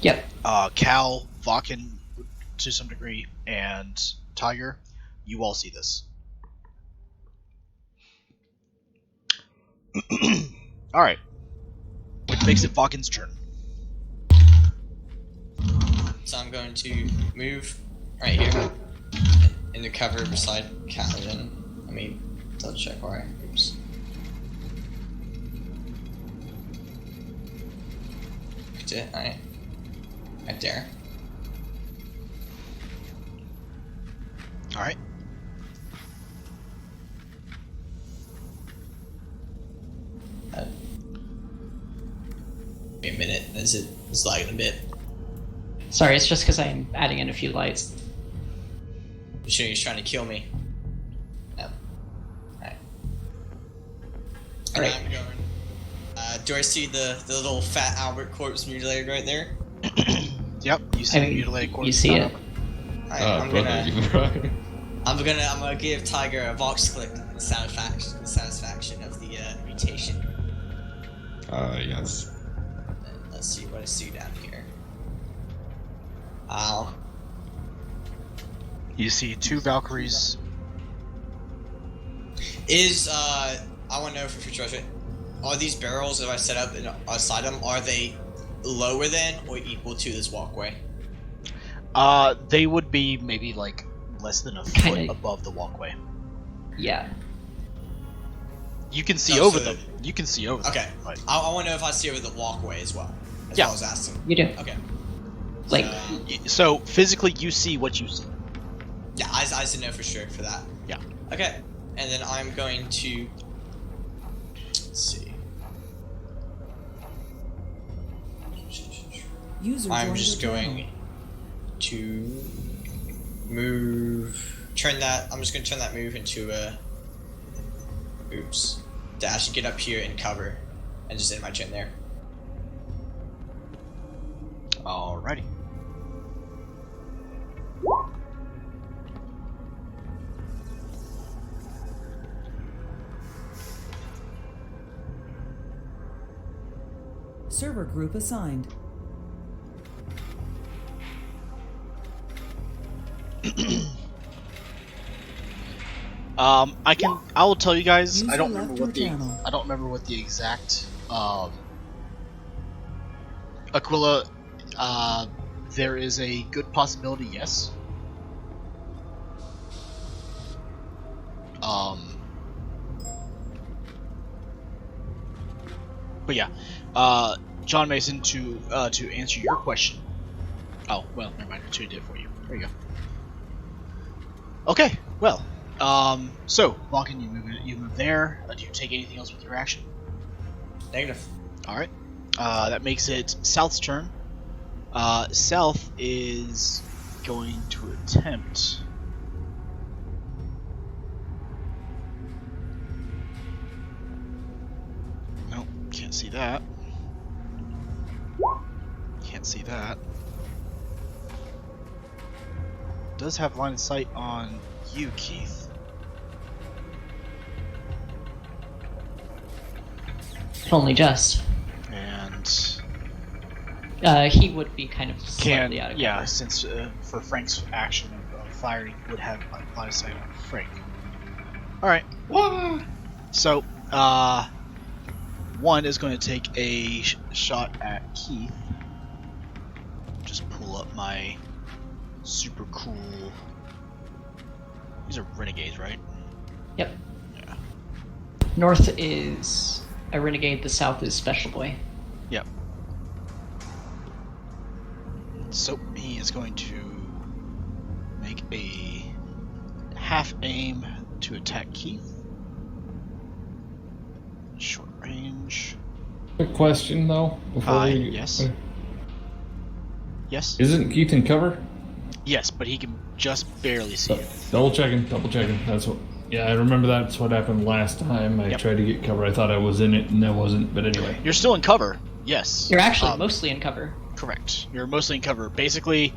Yep. Cal, Vakken, to some degree, and Tiger, you all see this. Alright. Which makes it Vakken's turn. So I'm going to move right here in the cover beside Catelyn. Let me double check where I. Oops. That's it. Alright. Right there. Alright. Wait a minute. It's lagging a bit. Sorry, it's just because I'm adding in a few lights. You sure he's trying to kill me? No. Alright. Alright. I'm going. Do I see the little fat Albert corpse mutilated right there? Yep, you see the mutilated corpse. You see it. I'm gonna give Tiger a vox click the satisfaction of the mutation. Yes. Let's see what I see down here. You see 2 Valkyries. I want to know for future. Are these barrels that I set up outside them, are they lower than or equal to this walkway? They would be maybe like less than a foot above the walkway. Yeah. You can see over them. You can see over them. Okay. But... I want to know if I see over the walkway as well. That's what I was asking. You do. Okay. Like. So physically, you see what you see. Yeah, I just know for sure for that. Yeah. Okay. And then I'm going to. Let's see. I'm just going to move. I'm just going to turn that move into a. Oops. Dash and get up here and cover, and just end my turn there. Alrighty. Server group assigned. I will tell you guys. User I don't left remember your channel. what the exact Aquila. There is a good possibility, yes. But yeah, John Mason, to answer your question. Oh well, never mind. I did it for you. There you go. Okay, well, so Vulcan, you move there. Do you take anything else with your action? Negative. All right. That makes it South's turn. South is going to attempt. Nope, can't see that. Can't see that. Does have line of sight on you, Keith. Only just. And he would be kind of slightly out of yeah, cover. since for Frank's action of firing would have line of sight on Frank. All right. So, one is going to take a shot at Keith. Just pull up my super cool. These are renegades, right? Yep. Yeah. North is a renegade. The south is special boy. Yep. So he is going to make a half aim to attack Keith. Short range. Quick question though. Before we yes. Yes. Isn't Keith in cover? Yes, but he can just barely see it. Double checking. That's what. Yeah, I remember that's what happened last time. I tried to get cover. I thought I was in it, and I wasn't. But anyway, you're still in cover. Yes. You're actually mostly in cover. Correct. You're mostly in cover. Basically,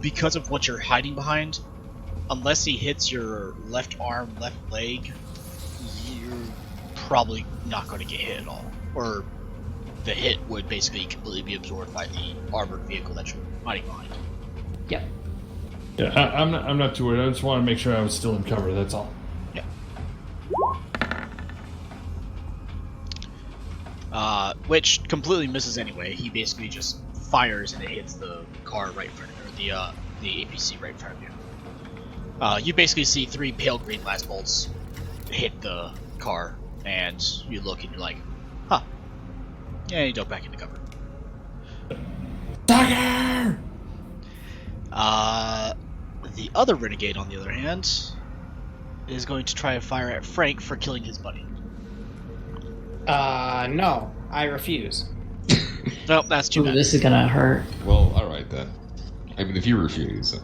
because of what you're hiding behind, unless he hits your left arm, left leg, you're probably not going to get hit at all. Or the hit would basically completely be absorbed by the armored vehicle that you're hiding behind. Yep. Yeah, I'm not too worried. I just want to make sure I was still in cover. That's all. Yeah. Which completely misses anyway. He basically just fires and it hits the car right in front of you, or the APC right in front of you. You basically see 3 pale green blast bolts hit the car, and you look and you're like, huh. Yeah, you jump back into cover. Dagger! The other renegade, on the other hand, is going to try and fire at Frank for killing his buddy. No, I refuse. Nope, that's too bad. This is gonna hurt. Well, alright then. I mean, if you refuse.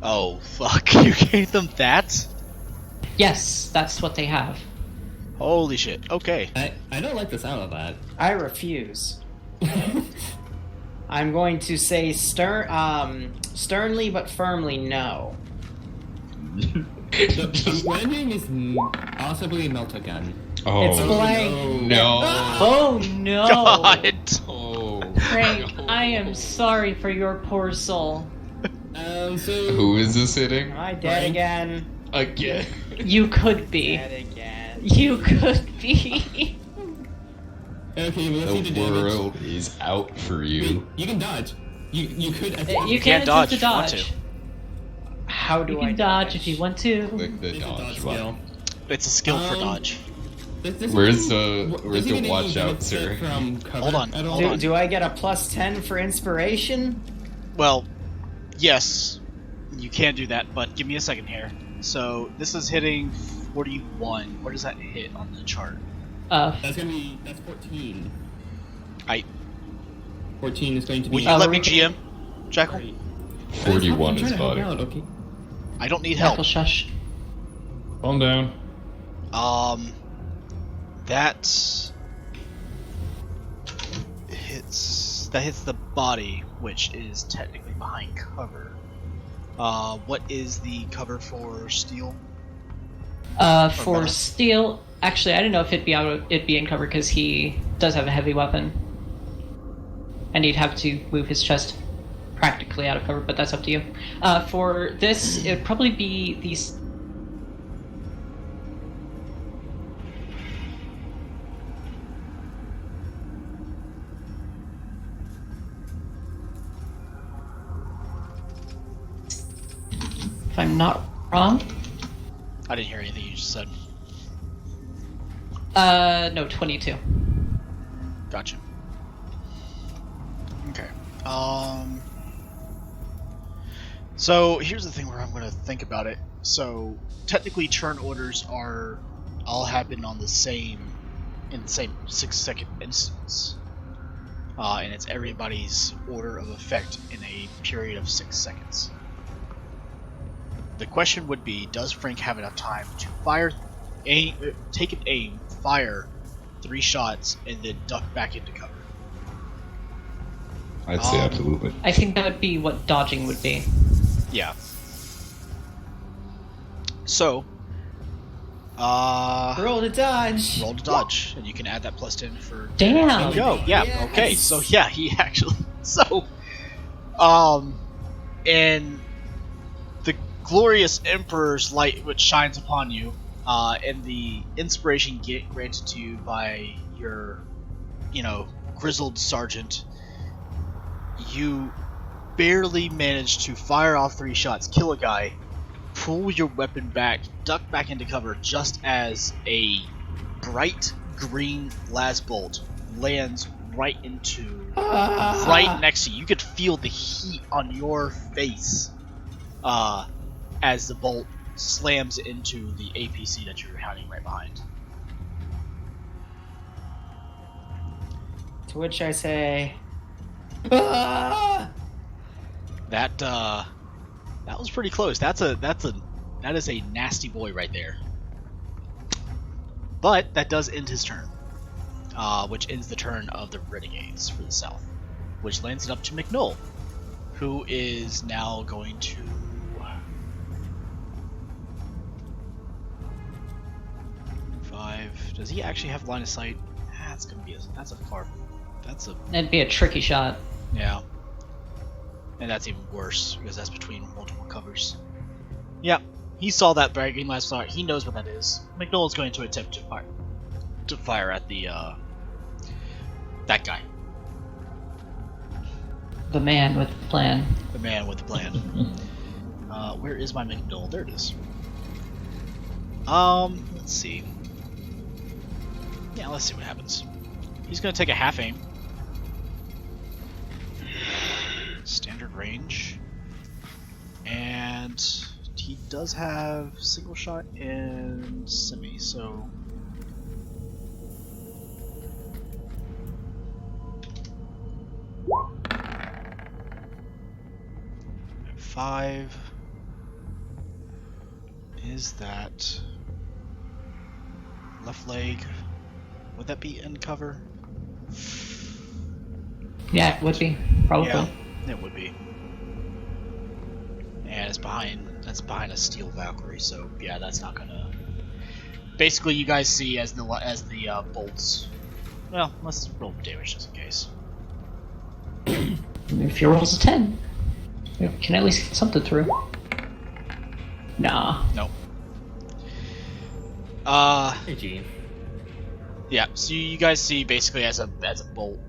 Oh, fuck. You gave them that? Yes, that's what they have. Holy shit. Okay. I don't like the sound of that. I refuse. I'm going to say sternly but firmly no. The landing is possibly melt again. Oh, It's blank. no. Oh no! God. Oh, Frank, no. I am sorry for your poor soul. So Who is this hitting? Am I dead again? Again. You could be. Dead again. You could be. okay, well, let's see The the damage. world is out for you. You can dodge. You could. You can't can't dodge attempt to if you want dodge. How do You I can dodge if you want to. Click the It's a dodge dodge button. skill. It's a skill for dodge. Where's the watch out, sir? From cover Hold on, at all? hold on. Do I get a +10 for inspiration? Well, yes, you can do that, but give me a second here. So, this is hitting 41. Where does that hit on the chart? That's 14. 14 is going to be. Will you let me GM, Jackal? 41 I'm is trying to help body. you out, okay. I don't need help. Jackal, shush. Calm down. That hits the body, which is technically behind cover. What is the cover for steel? For metal? steel, actually, I don't know if it'd be in cover because he does have a heavy weapon, and he'd have to move his chest practically out of cover. But that's up to you. For this, it'd probably be these. If I'm not wrong. I didn't hear anything you just said. No, 22. Gotcha. Okay. So here's the thing where I'm going to think about it. So technically, turn orders are all happen on the same 6-second instance, and it's everybody's order of effect in a period of 6 seconds. The question would be, does Frank have enough time to take an aim, fire 3 shots, and then duck back into cover? I'd say absolutely. I think that would be what dodging would be. Yeah. So, roll to dodge. Roll to dodge, and you can add that +10 for. Damn. Go. Yeah. Yes. Okay. So yeah, he actually. So, in the glorious Emperor's light which shines upon you, and the inspiration granted to you by your, grizzled sergeant, you barely managed to fire off 3 shots, kill a guy, pull your weapon back, duck back into cover just as a bright green blast bolt lands right next to you. You could feel the heat on your face as the bolt slams into the APC that you're hiding right behind. To which I say, That was pretty close. That is a nasty boy right there. But that does end his turn, which ends the turn of the Renegades for the south, which lands it up to McNull, who is now going to. Does he actually have line of sight? That's gonna be That'd be a tricky shot. Yeah. And that's even worse, because that's between multiple covers. Yeah, he saw that bragging last night. He knows what that is. McNull is going to attempt to fire at the That guy. The man with the plan. The man with the plan. Where is my McDowell? There it is. Let's see. Yeah, let's see what happens. He's gonna take a half aim. Standard range. And he does have single shot and semi, so... Five. Is that left leg? Would that be in cover? Yeah, it would be, probably. Yeah, it would be. And it's behind. That's behind a steel Valkyrie, so yeah, that's not gonna. Basically, you guys see as the bolts. Well, let's roll damage just in case. If your roll's a 10, you can at least get something through. Nah. Nope. GG. Yeah. So you guys see basically as a bolt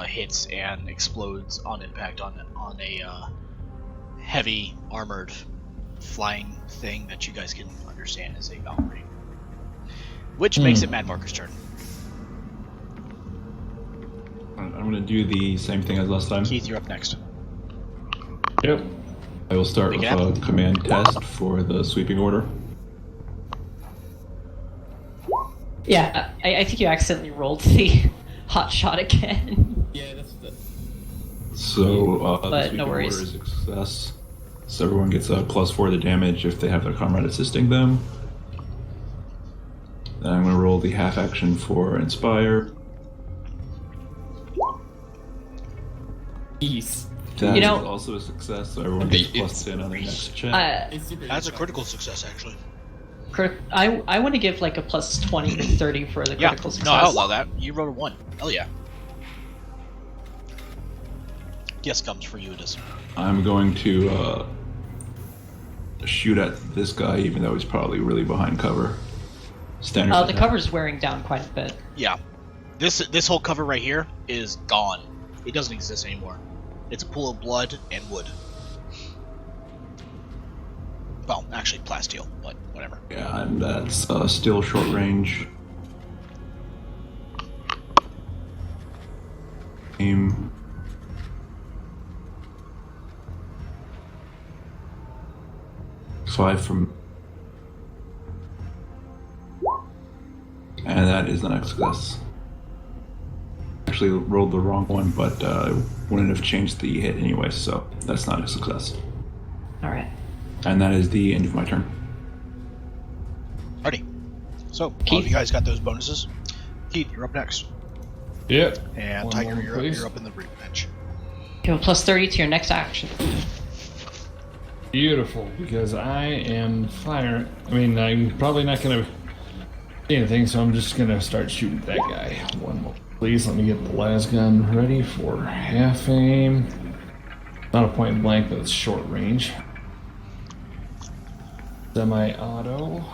hits and explodes on impact on a heavy armored flying thing that you guys can understand as a Valkyrie, which makes it Mad Marker's turn. I'm going to do the same thing as last time. Keith, you're up next. Yep. I will start with a command test for the sweeping order. Yeah, I think you accidentally rolled the hot shot again. Yeah, that's the. So the But sweeping no order worries. is a success. So everyone gets a +4 to damage if they have their comrade assisting them. Then I'm going to roll the half action for Inspire. Ease. That You know- is also a success, so everyone gets +10 on their next check. That's a critical success, actually. I want to give like a plus 20 to 30 for the Yeah. critical success. No, I'll allow that. You rolled a 1. Hell yeah. Yes, comes for you. It is. I'm going to shoot at this guy, even though he's probably really behind cover. Standard. The attack. cover's wearing down quite a bit. Yeah. This whole cover right here is gone. It doesn't exist anymore. It's a pool of blood and wood. Well, actually plasteel, but whatever. Yeah, and that's still short range. Aim. Five from. And that is the next success. Actually rolled the wrong one, but wouldn't have changed the hit anyway, so that's not a success. Alright. And that is the end of my turn. Alrighty. So, all Keith? of you guys got those bonuses. Keith, you're up next. Yep. And One Tiger, moment, please. you're up in the rear bench. Give a plus 30 to your next action. Beautiful, because I am fire. I mean, I'm probably not going to see anything, so I'm just going to start shooting that guy. One more, please. Let me get the las gun ready for half aim. Not a point blank, but it's short range. Semi-auto.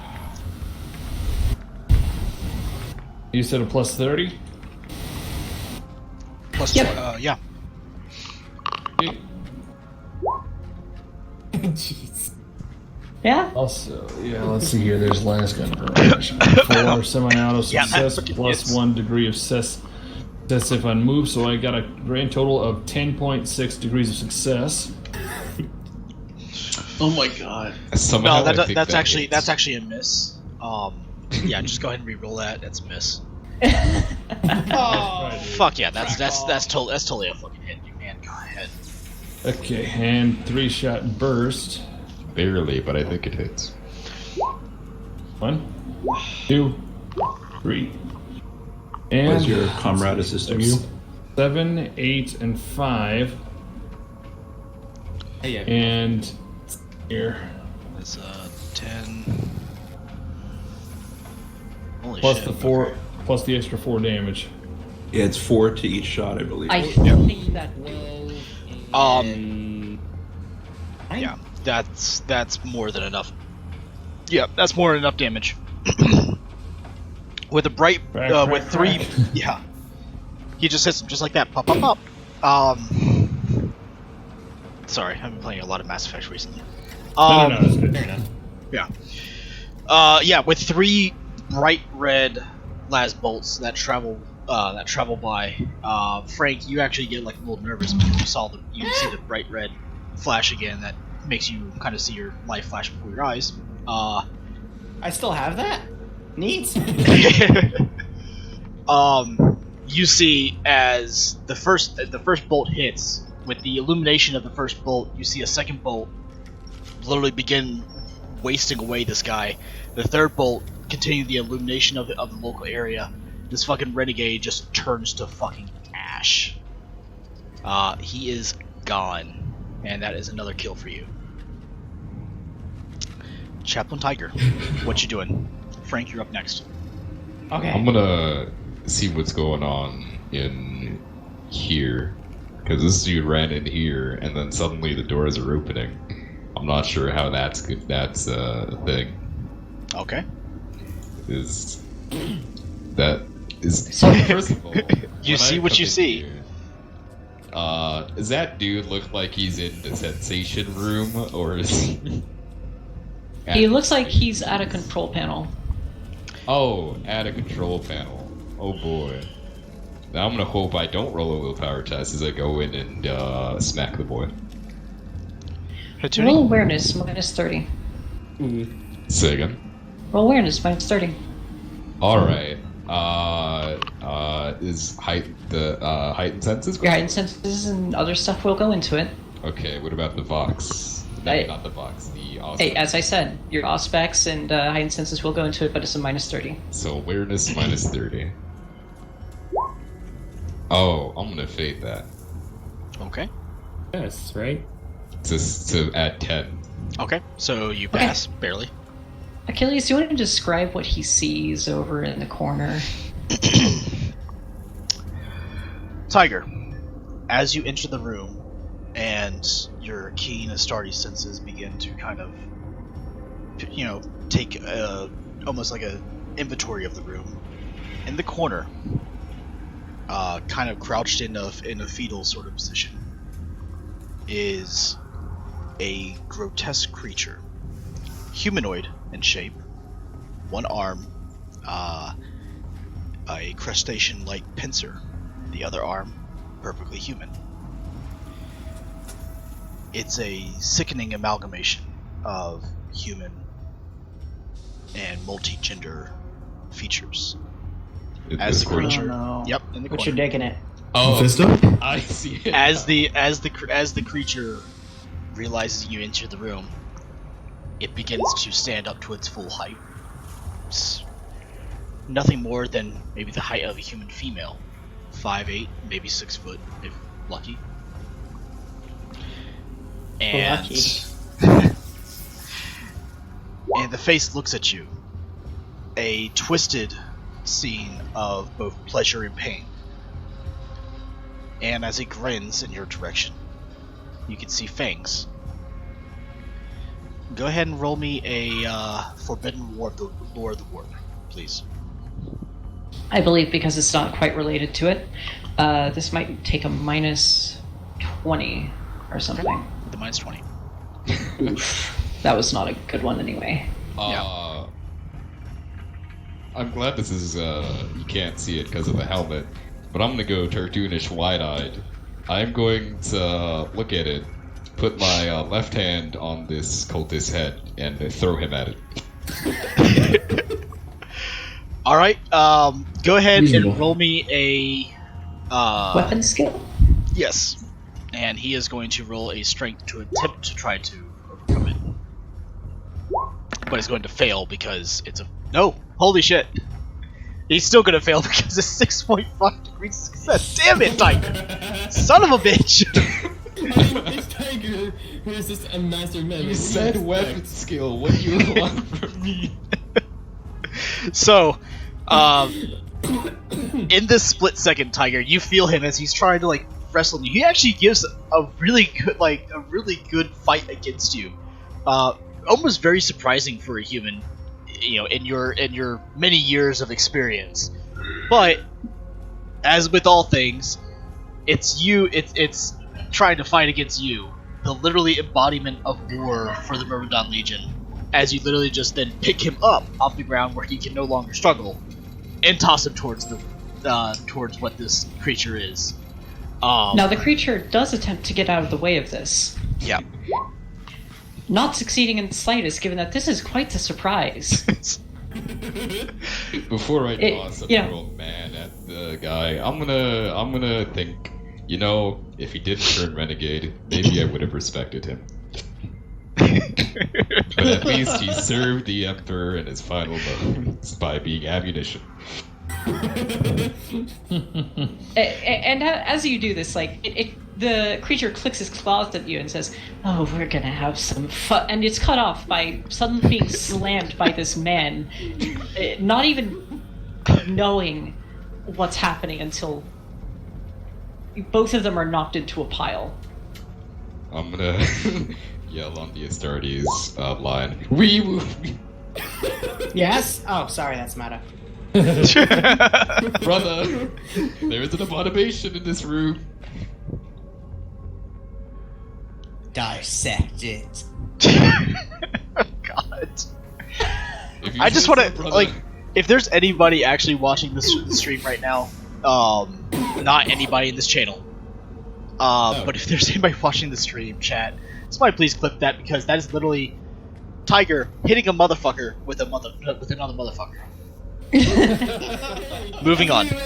You said a plus 30? Plus, Yep. yeah. Jeez. Yeah? Also, yeah, let's see here. There's las gun barrage. 4 semi-auto Yeah, that success freaking plus hits. 1 degree of success if I move, so I got a grand total of 10.6 degrees of success. Oh my god. No, that's actually a miss. Yeah, just go ahead and re-roll that. That's a miss. Oh, fuck yeah! That's totally a fucking hit, man. Go ahead. Okay, and 3-shot burst. Barely, but I think it hits. 1, 2, 3. And Was your comrade assisting you? 7, 8, and 5. Hey, yeah. And here. That's 10. Holy Plus shit. the 4, plus the extra 4 damage. Yeah, it's 4 to each shot, I believe. I think that. Yeah, that's more than enough. Yeah, that's more than enough damage. With a bright, Crack, with crack, 3, crack. yeah. He just hits him just like that. Pop, pop, pop. Sorry, I've been playing a lot of Mass Effect recently. No, that's good. Fair enough. Yeah, with 3 bright red las bolts that travel by. Frank, you actually get like a little nervous because you see the bright red flash again. That makes you kind of see your life flash before your eyes. I still have that? Neat. You see as the first bolt hits, with the illumination of the first bolt, you see a second bolt literally begin wasting away this guy. The third bolt continuing the illumination of the local area. This fucking renegade just turns to fucking ash. He is gone, and that is another kill for you. Chaplain Tiger, what you doing? Frank, you're up next. Okay. I'm gonna see what's going on in here, because this dude ran in here, and then suddenly the doors are opening. I'm not sure how that's good. That's a thing. Okay. Is So first of all, you see what you see. Here, does that dude look like he's in the sensation room, or is he? he looks like he's at a control panel. Oh, at a control panel. Oh boy. Now I'm gonna hope I don't roll a willpower test as I go in and smack the boy. Roll awareness, minus 30. Say again. Roll awareness, minus 30. Alright. Is heightened senses? Your heightened senses and other stuff will go into it. Okay, what about the Vox? No, not the Vox, the Auspex. Hey, as I said, your Auspex and heightened senses will go into it, but it's a minus 30. So awareness minus 30. Oh, I'm gonna fade that. Okay. Yes, right? To add 10. Okay, so you pass, barely. Achilles, do you want to describe what he sees over in the corner? Tiger, as you enter the room and your keen Astartes senses begin to kind of, take almost like a inventory of the room, in the corner, kind of crouched in a fetal sort of position, is a grotesque creature, humanoid in shape, one arm, a crustacean-like pincer, the other arm, perfectly human. It's a sickening amalgamation of human and multi-gender features. As the creature, yep, in the What corner. you digging it? Oh, Mephisto? I see it. As the creature realizes you enter the room, it begins to stand up to its full height. It's nothing more than maybe the height of a human female, 5'8", maybe 6 foot if lucky. And and the face looks at you, a twisted scene of both pleasure and pain. And as it grins in your direction, you can see fangs. Go ahead and roll me a Forbidden Lore of the Warp, please. I believe because it's not quite related to it, this might take a minus 20 or something. The minus 20. That was not a good one anyway. Yeah. I'm glad this is, you can't see it because of the helmet, but I'm gonna go cartoonish wide-eyed. I'm going to look at it, put my left hand on this cultist's head, and throw him at it. Alright, go ahead Reasonable. and roll me a... Weapon skill? Yes. And he is going to roll a strength to attempt to try to overcome it. But he's going to fail because it's a... No! Holy shit! He's still going to fail because it's 6.5 degrees success. Damn it, Tiger! Son of a bitch! This tiger who is just a master man. You said weapon skill, what do you want from me? So, in this split second, Tiger, you feel him as he's trying to wrestle you. He actually gives a really good fight against you. Almost very surprising for a human, in your many years of experience. But as with all things, it's you. It's trying to fight against you, the literally embodiment of war for the Myrmidon Legion. As you literally just then pick him up off the ground where he can no longer struggle, and toss him towards what this creature is. Now the creature does attempt to get out of the way of this. Yeah. Not succeeding in the slightest, given that this is quite the surprise. Before I toss a old man at the guy, I'm gonna think, if he didn't turn renegade, maybe I would have respected him. But at least he served the Emperor in his final moments by being ammunition. And as you do this, the creature clicks his claws at you and says, "Oh, we're gonna have some fun," and it's cut off by suddenly being slammed by this man, not even knowing what's happening until both of them are knocked into a pile. I'm gonna yell on the Astartes line. Wee. Yes? Oh, sorry, that's meta. Brother, there's an abomination in this room. Dissect it. God. I just want to, if there's anybody actually watching this stream right now, not anybody in this channel, but if there's anybody watching the stream, chat, somebody please clip that, because that is literally Tiger hitting a motherfucker with another motherfucker. Moving on. What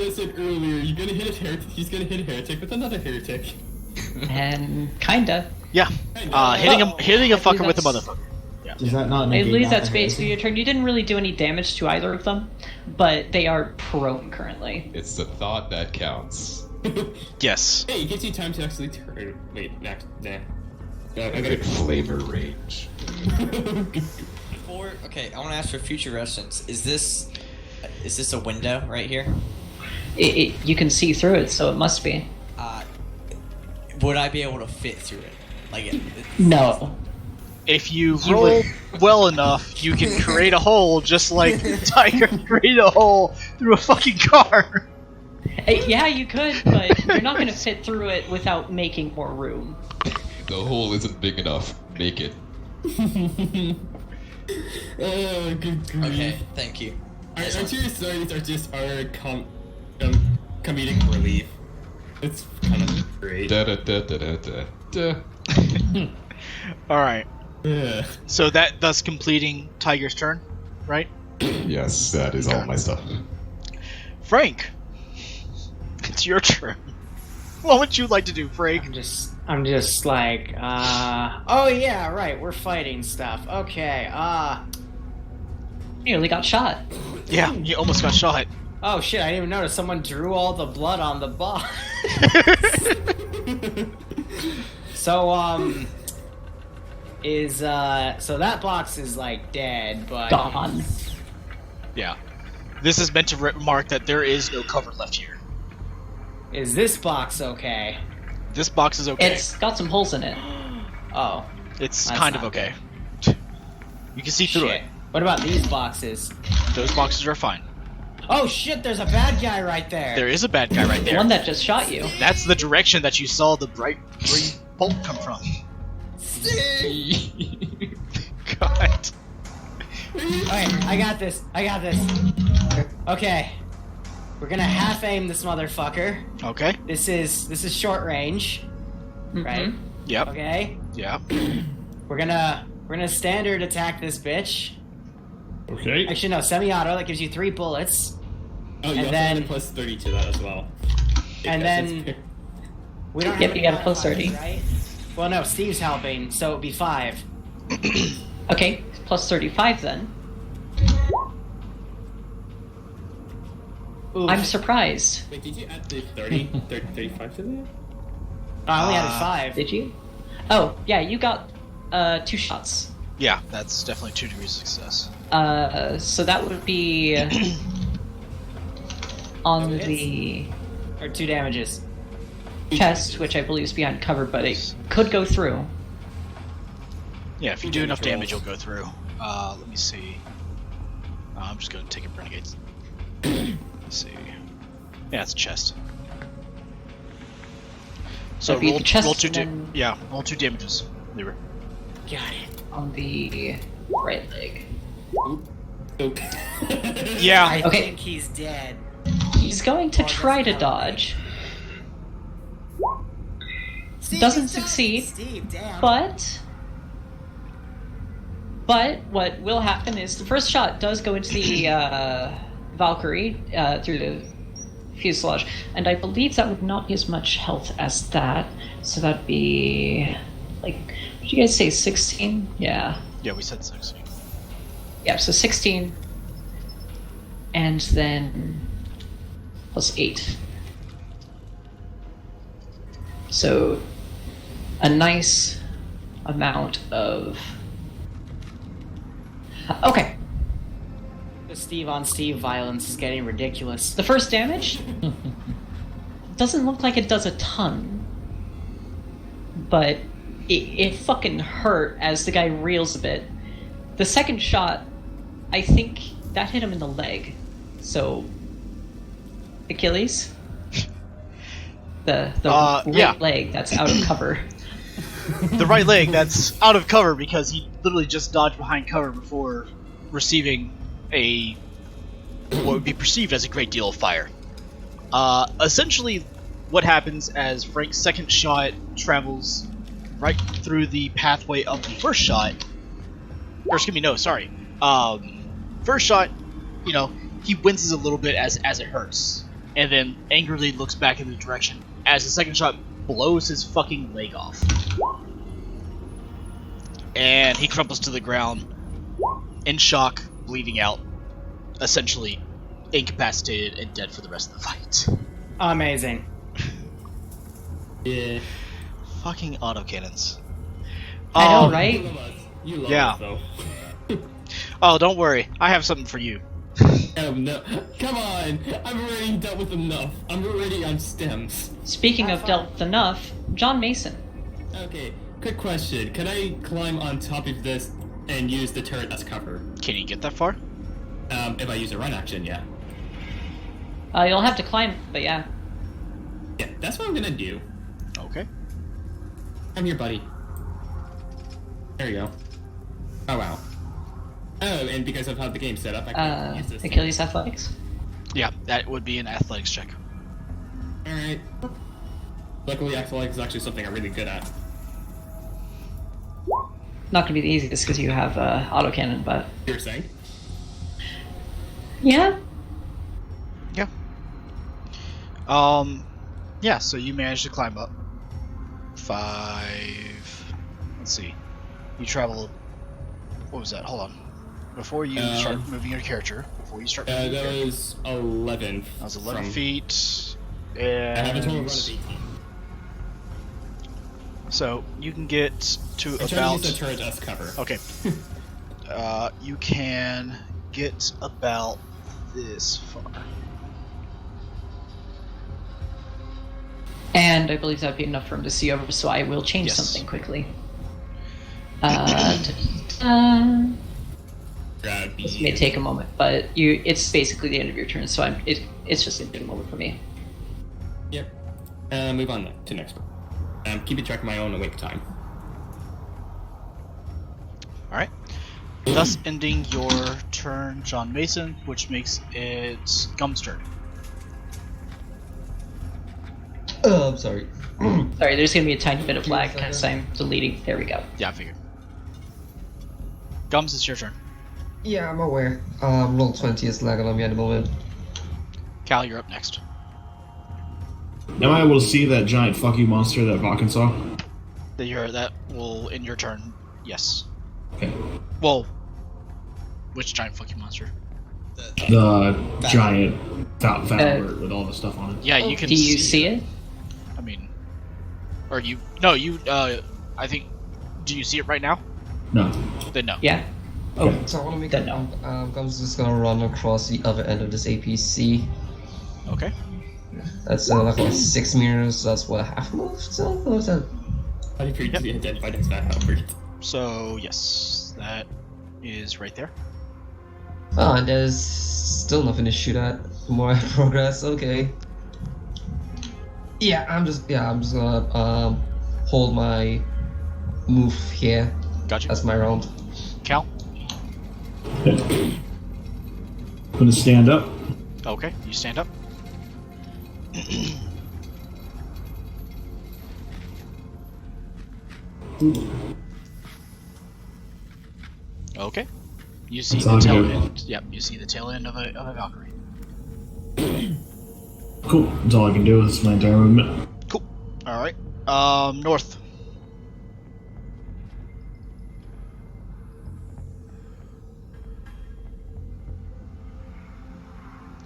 I said earlier, he's gonna hit a heretic with another heretic. And kinda. Yeah. Hitting a fucker with a motherfucker. Yeah. Does that not I negate believe that that's basically your turn. You didn't really do any damage to either of them, but they are prone currently. It's the thought that counts. Yes. Hey, it gives you time to actually turn. Wait, nah. I got flavor range. Okay, I want to ask for future reference. Is this a window right here? You can see through it, so it must be. Would I be able to fit through it? No. If you roll well enough, you can create a hole just like Tiger created a hole through a fucking car. Yeah, you could, but you're not going to fit through it without making more room. The hole isn't big enough. Make it. Oh, good grief. Okay, thank you. Our two stories are just our comedic relief. It's kind of great. Alright. Yeah. So that thus completing Tiger's turn, right? Yes, that is all my stuff. Frank, it's your turn. What would you like to do, Frank? I'm just like, oh yeah, right, we're fighting stuff. Okay, You nearly got shot. Yeah, you almost got shot. Oh shit, I didn't even notice someone drew all the blood on the box. So, so that box is like dead, but... Gone. Yeah. This is meant to remark that there is no cover left here. Is this box okay? This box is okay. It's got some holes in it. Oh. It's kind of okay. You can see through it. What about these boxes? Those boxes are fine. Oh shit, there's a bad guy right there. There is a bad guy right there. The one that just shot you. That's the direction that you saw the bright green bolt come from. God. Alright, I got this. Okay. We're gonna half aim this motherfucker. Okay. This is short range. Right? Yep. Okay. Yeah. We're gonna standard attack this bitch. Okay. Actually no, semi-auto, that gives you 3 bullets. Oh, you also have a plus 30 to that as well. And then we don't Yep, you got a plus 30. Right? Well no, Steve's helping, so it'd be 5. Okay, plus 35 then. Oof. I'm surprised. Wait, did you add the 30, 35 to that? I only added 5. Did you? Oh, yeah, you got 2 shots. Yeah, that's definitely 2 degrees of success. So that would be on the Or 2 damages. chest, which I believe is behind cover, but it could go through. Yeah, if you do enough damage, you'll go through. Let me see. I'm just gonna take a renegade. Let's see. Yeah, it's chest. So That'd be the chest roll two. and then- Yeah, roll 2 damages. Lever. Got it. On the right leg. Yeah. I Okay. think he's dead. He's going to Oh, try to doesn't help me. dodge, Steve, doesn't he's done. succeed, Steve, damn. but what will happen is the first shot does go into the Valkyrie through the fuselage, and I believe that would not be as much health as that, so that'd be like, did you guys say 16? Yeah. Yeah, we said 16. Yeah, so 16, and then plus 8. So a nice amount of... Okay, The Steve on Steve violence is getting ridiculous. the first damage doesn't look like it does a ton, but it fucking hurt as the guy reels a bit. The second shot, I think that hit him in the leg. So, Achilles, the right yeah. leg that's out of cover. The right leg that's out of cover because he literally just dodged behind cover before receiving a what would be perceived as a great deal of fire. Essentially, what happens as Frank's second shot travels right through the pathway of the first shot. Or excuse me, no, sorry. First shot, you know, he winces a little bit as it hurts, and then angrily looks back in the direction as the second shot blows his fucking leg off. And he crumples to the ground, in shock, bleeding out, essentially incapacitated and dead for the rest of the fight. Amazing. Yeah. Fucking autocannons. I know, right? You love Yeah. us, though. Oh, don't worry. I have something for you. Oh, no. Come on! I've already dealt with enough. I'm already on stems. Speaking of dealt enough, John Mason. Okay, quick question. Can I climb on top of this and use the turret as cover? Can you get that far? If I use a run action, yeah. You'll have to climb, but yeah. Yeah, that's what I'm gonna do. Okay. I'm here, buddy. There you go. Oh, wow. Oh, and because of how the game's set up, I can use this. Achilles Athletics. Yeah, that would be an athletics check. Alright. Luckily, athletics is actually something I'm really good at. Not gonna be the easiest because you have autocannon, but You're saying? yeah. Yeah. Yeah, so you managed to climb up. 5... Let's see. You travel... What was that? Hold on. Before you start moving your character, That was 11. That was 11 feet. I have a total run And... of 18. So, you can get to I'm trying to about... use the turret as cover. Okay. You can get about this far. And I believe that'd be enough for him to see over, so I will change Yes. something quickly. This may take a moment, but it's basically the end of your turn, so it's just gonna take a moment for me. Yep. Move on to next one. Keeping track of my own awake time. Alright. Thus ending your turn, John Mason, which makes it Gum's turn. I'm sorry. Sorry, there's gonna be a tiny bit of lag because I'm deleting. There we go. Yeah, I figured. Gums, it's your turn. Yeah, I'm aware. Roll 20 is lagging on me at the moment. Cal, you're up next. Am I able to see that giant fuck you monster that Vakken saw? That will end your turn, yes. Okay. Well, which giant fucking monster? The giant Valor with all the stuff on it. Yeah, you can Do you see it? I mean, or you... No, you, I think... Do you see it right now? No. Then no. Yeah. Oh, So I want to make then no. Gum's just gonna run across the other end of this APC. Okay. That's like what, 6 meters, so that's what, half move? So, what was that? How do you previously identified as that, Albert? So, yes, that is right there. Oh, and there's still nothing to shoot at. The more I progress, okay. Yeah, I'm just gonna hold my move here. Gotcha. As my round. Cal? I'm gonna stand up. Okay, you stand up. Okay. You see That's the all I tail can do. end. Yep, you see the tail end of a Valkyrie. Cool. That's all I can do. That's my entire movement. Cool. Alright. North.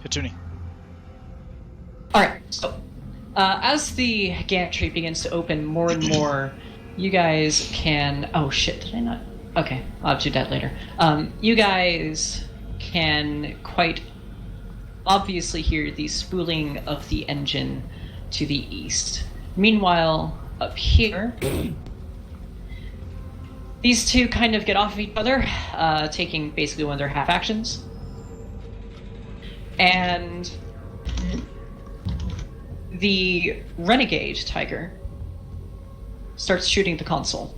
Hatuni. Alright, so as the gantry begins to open more and more, you guys can. Oh shit, did I not? Okay, I'll do that later. You guys can quite obviously hear the spooling of the engine to the east. Meanwhile, up here, these two kind of get off of each other, taking basically one of their half actions. And the Renegade Tiger starts shooting the console.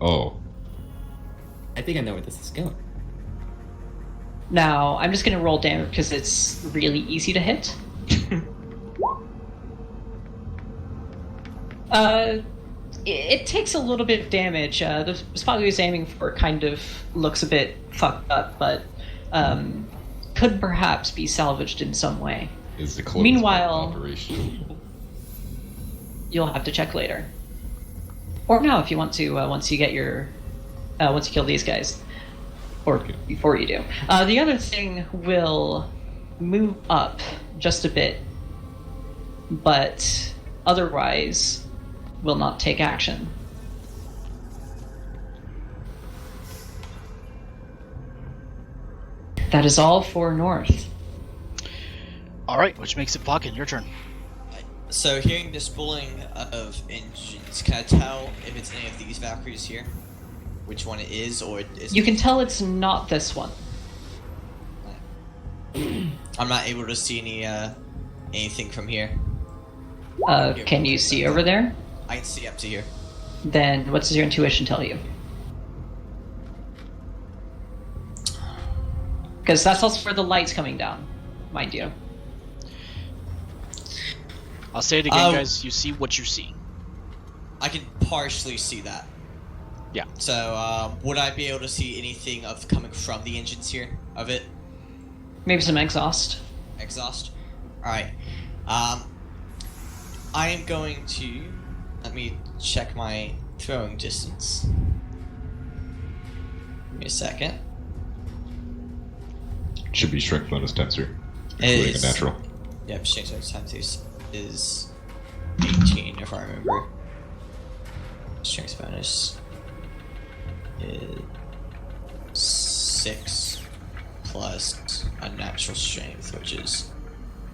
Oh. I think I know where this is going. Now, I'm just going to roll damage because it's really easy to hit. It takes a little bit of damage. The spot he was aiming for kind of looks a bit fucked up, but could perhaps be salvaged in some way. Is the close Meanwhile, operational? You'll have to check later, or now if you want to. Once you get your, once you kill these guys, or before you do. The other thing will move up just a bit, but otherwise will not take action. That is all for North. Alright, which makes it Vakken, your turn. So, hearing the spooling of engines, can I tell if it's any of these Valkyries here? Which one it is, or is You can tell it's not this one. I'm not able to see anything from here. Can you see over there? I can see up to here. Then what does your intuition tell you? Because that's also where the light's coming down, mind you. I'll say it again, guys. You see what you see. I can partially see that. Yeah. So, would I be able to see anything of coming from the engines here of it? Maybe some exhaust. Exhaust. All right. I am going to let me check my throwing distance. Give me a second. Should be strength bonus tensor. It Including is. a natural. Yep, strength bonus times is 18 if I remember. Strength bonus is 6 plus a natural strength, which is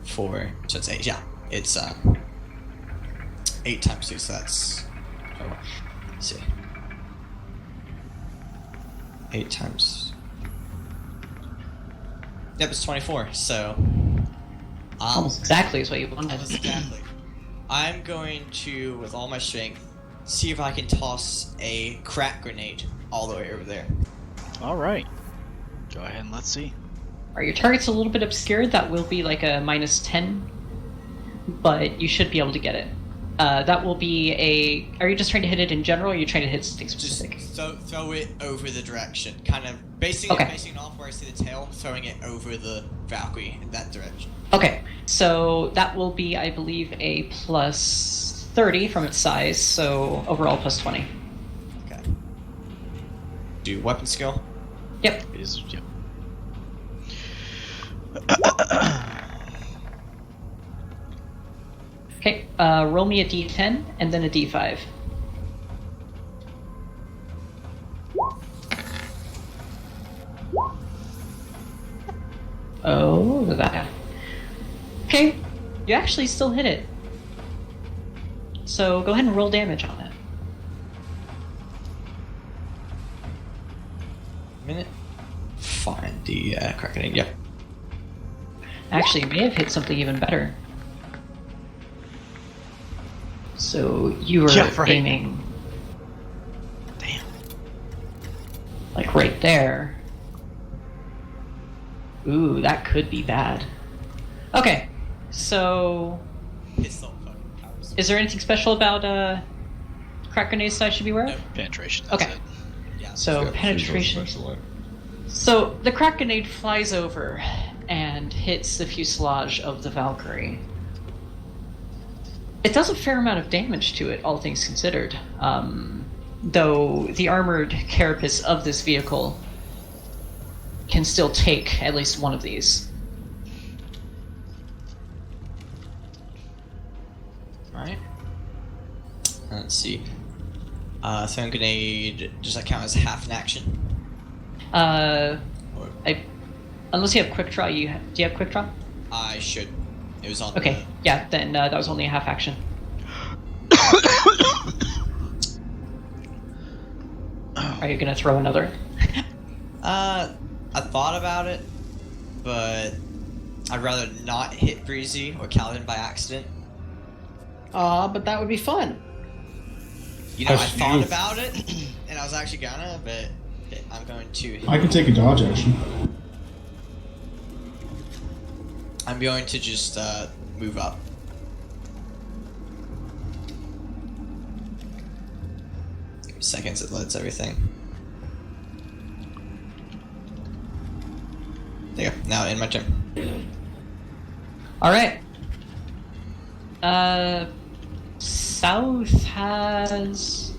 4. So it's 8. Yeah, it's 8 times 2. So that's. Oh, let's see. 8 times. Yep, it's 24. So. Almost exactly is what you wanted. Almost exactly. I'm going to, with all my strength, see if I can toss a crack grenade all the way over there. Alright. Go ahead and let's see. Alright, your target's a little bit obscured. That will be like a -10. But you should be able to get it. That will be a... Are you just trying to hit it in general, or are you trying to hit something specific? Just throw it over the direction. Kind of basing it off where I see the tail, throwing it over the Valkyrie in that direction. Okay, so that will be, I believe, a +30 from its size, so overall +20. Okay. Do weapon skill? Yep. It is, yep. Okay, roll me a d10 and then a d5. Oh, that. Okay, you actually still hit it. So go ahead and roll damage on it. Minute. Find the crack grenade. Yep. Actually, you may have hit something even better. So you were Yeah, right. aiming. Damn. Like right there. Ooh, that could be bad. Okay, so is there anything special about crack grenades that I should be aware of? Penetration. Okay. It. So penetration. So the crack grenade flies over and hits the fuselage of the Valkyrie. It does a fair amount of damage to it, all things considered. Though the armored carapace of this vehicle can still take at least one of these. Alright. Let's see. Throwing grenade, does that count as half an action? Unless you have quick draw, do you have quick draw? I should. It was on. Okay, yeah, then that was only a half action. Are you gonna throw another? I thought about it, but I'd rather not hit Breezy or Calvin by accident. But that would be fun. You know, I thought about it, and I was actually gonna, but I'm going to. I can take a dodge action. I'm going to just move up. Give me seconds, it loads everything. There you go. Now in my turn. Alright. South has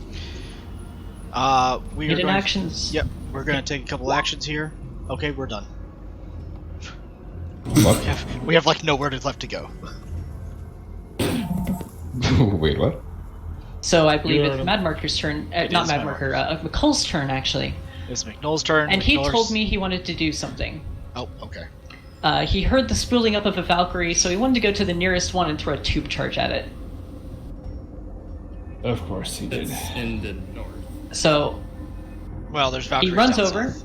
We are hidden going. actions. Yep, we're gonna take a couple actions here. Okay, we're done. We have like nowhere left to go. Wait, what? So I believe it's Mad Marker's turn. Not Mad Marker. McColl's turn actually. It's McNull's turn. And he McNuller's- told me he wanted to do something. Oh, okay. He heard the spooling up of a Valkyrie, so he wanted to go to the nearest one and throw a tube charge at it. Of course he did. It's in the north. So Well, there's Valkyries he runs down over, south.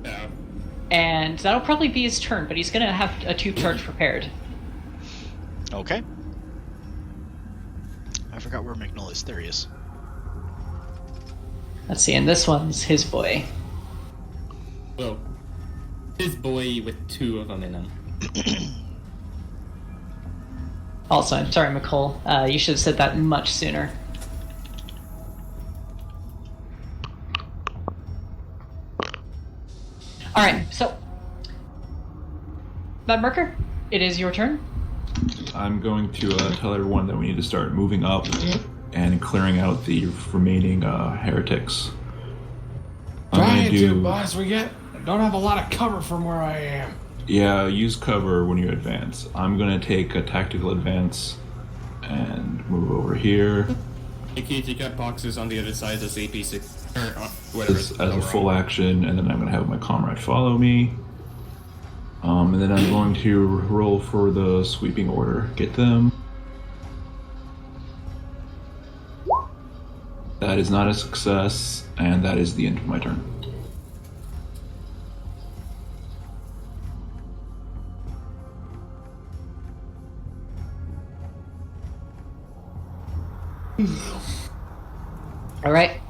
Yeah. and that'll probably be his turn, but he's gonna have a tube charge prepared. Okay. I forgot where McNull is. There he is. Let's see, and this one's his boy. Well, his boy with two of them in him. Also, I'm sorry, McColl. You should have said that much sooner. Alright, so Mad Marker, it is your turn. I'm going to tell everyone that we need to start moving up and clearing out the remaining heretics. Trying to, boss. We don't have a lot of cover from where I am. Yeah, use cover when you advance. I'm going to take a tactical advance and move over here. In case you got boxes on the other side as AP6 or whatever. As a full action, and then I'm going to have my comrade follow me. And then I'm going to roll for the sweeping order. Get them. That is not a success, and that is the end of my turn. Alright.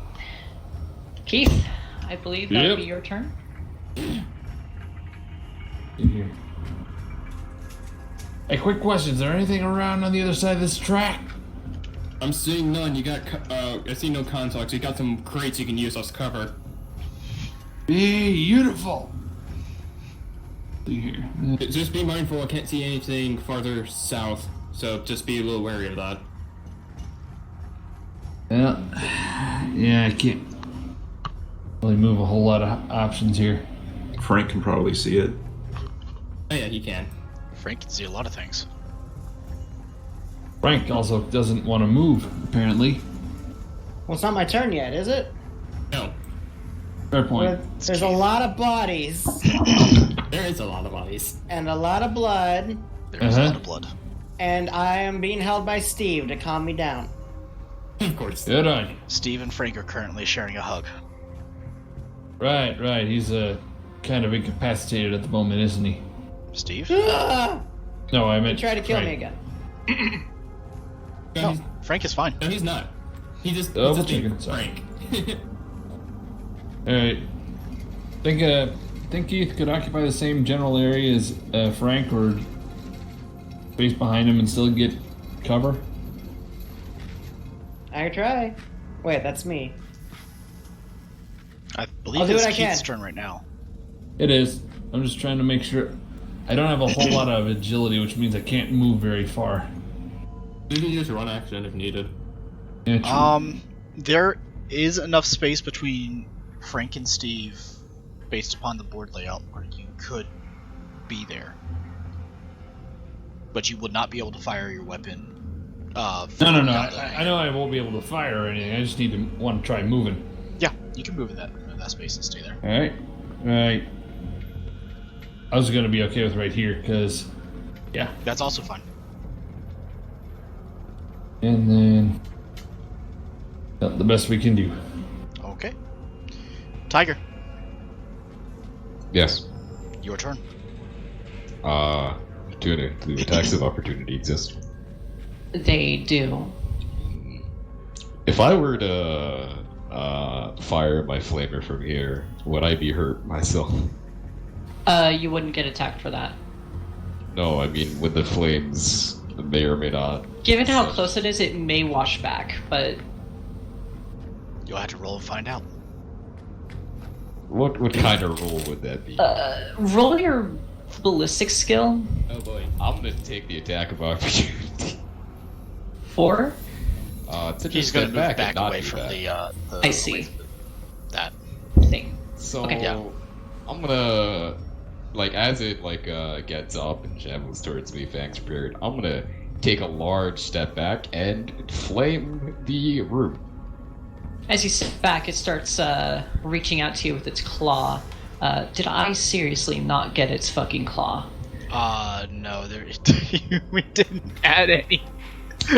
Keith, I believe that would Yep. be your turn. In here. Hey, quick question. Is there anything around on the other side of this track? I'm seeing none. You got, I see no contacts. You got some crates you can use as cover. Beautiful. See here. Just be mindful. I can't see anything farther south, so just be a little wary of that. Yeah, I can't really move a whole lot of options here. Frank can probably see it. Oh yeah, he can. Frank can see a lot of things. Frank also doesn't want to move, apparently. Well, it's not my turn yet, is it? No. Fair point. There's a lot of bodies There is a lot of bodies. and a lot of blood, There's a lot of blood. and I am being held by Steve to calm me down. Of course. Good on you. Steve and Frank are currently sharing a hug. Right. He's kind of incapacitated at the moment, isn't he? Steve? Ah! No, I He meant tried to kill me Frank. again. No, Frank is fine. No, he's not. He just. Double he's just chicken, being sorry. Frank. Alright. Think Keith could occupy the same general area as Frank, or space behind him and still get cover? I try. Wait, that's me. I believe I'll do it's what I Keith's can. turn right now. It is. I'm just trying to make sure. I don't have a whole lot of agility, which means I can't move very far. You can use run action if needed. Yeah, true. There is enough space between Frank and Steve, based upon the board layout, where you could be there. But you would not be able to fire your weapon. No. I know I won't be able to fire or anything. I just need to want to try moving. Yeah, you can move in that space and stay there. Alright. I was gonna be okay with right here, because, yeah. That's also fine. And then, the best we can do. Okay. Tiger, Yes. your turn. Do attacks of opportunity exist? They do. If I were to fire my flamer from here, would I be hurt myself? You wouldn't get attacked for that. No, I mean, with the flames may or may not. Given how close it is, it may wash back, but You'll have to roll and find out. What kind of roll would that be? roll your ballistic skill. Oh boy. I'm gonna take the attack of opportunity. 4? To He's just going to step move back, back and not away do from that. I see. That thing. So Okay. Yeah. I'm gonna, like, as it gets up and shambles towards me, fangs prepared, I'm gonna take a large step back and flame the room. As you step back, it starts reaching out to you with its claw. Did I seriously not get its fucking claw? No, we didn't add any.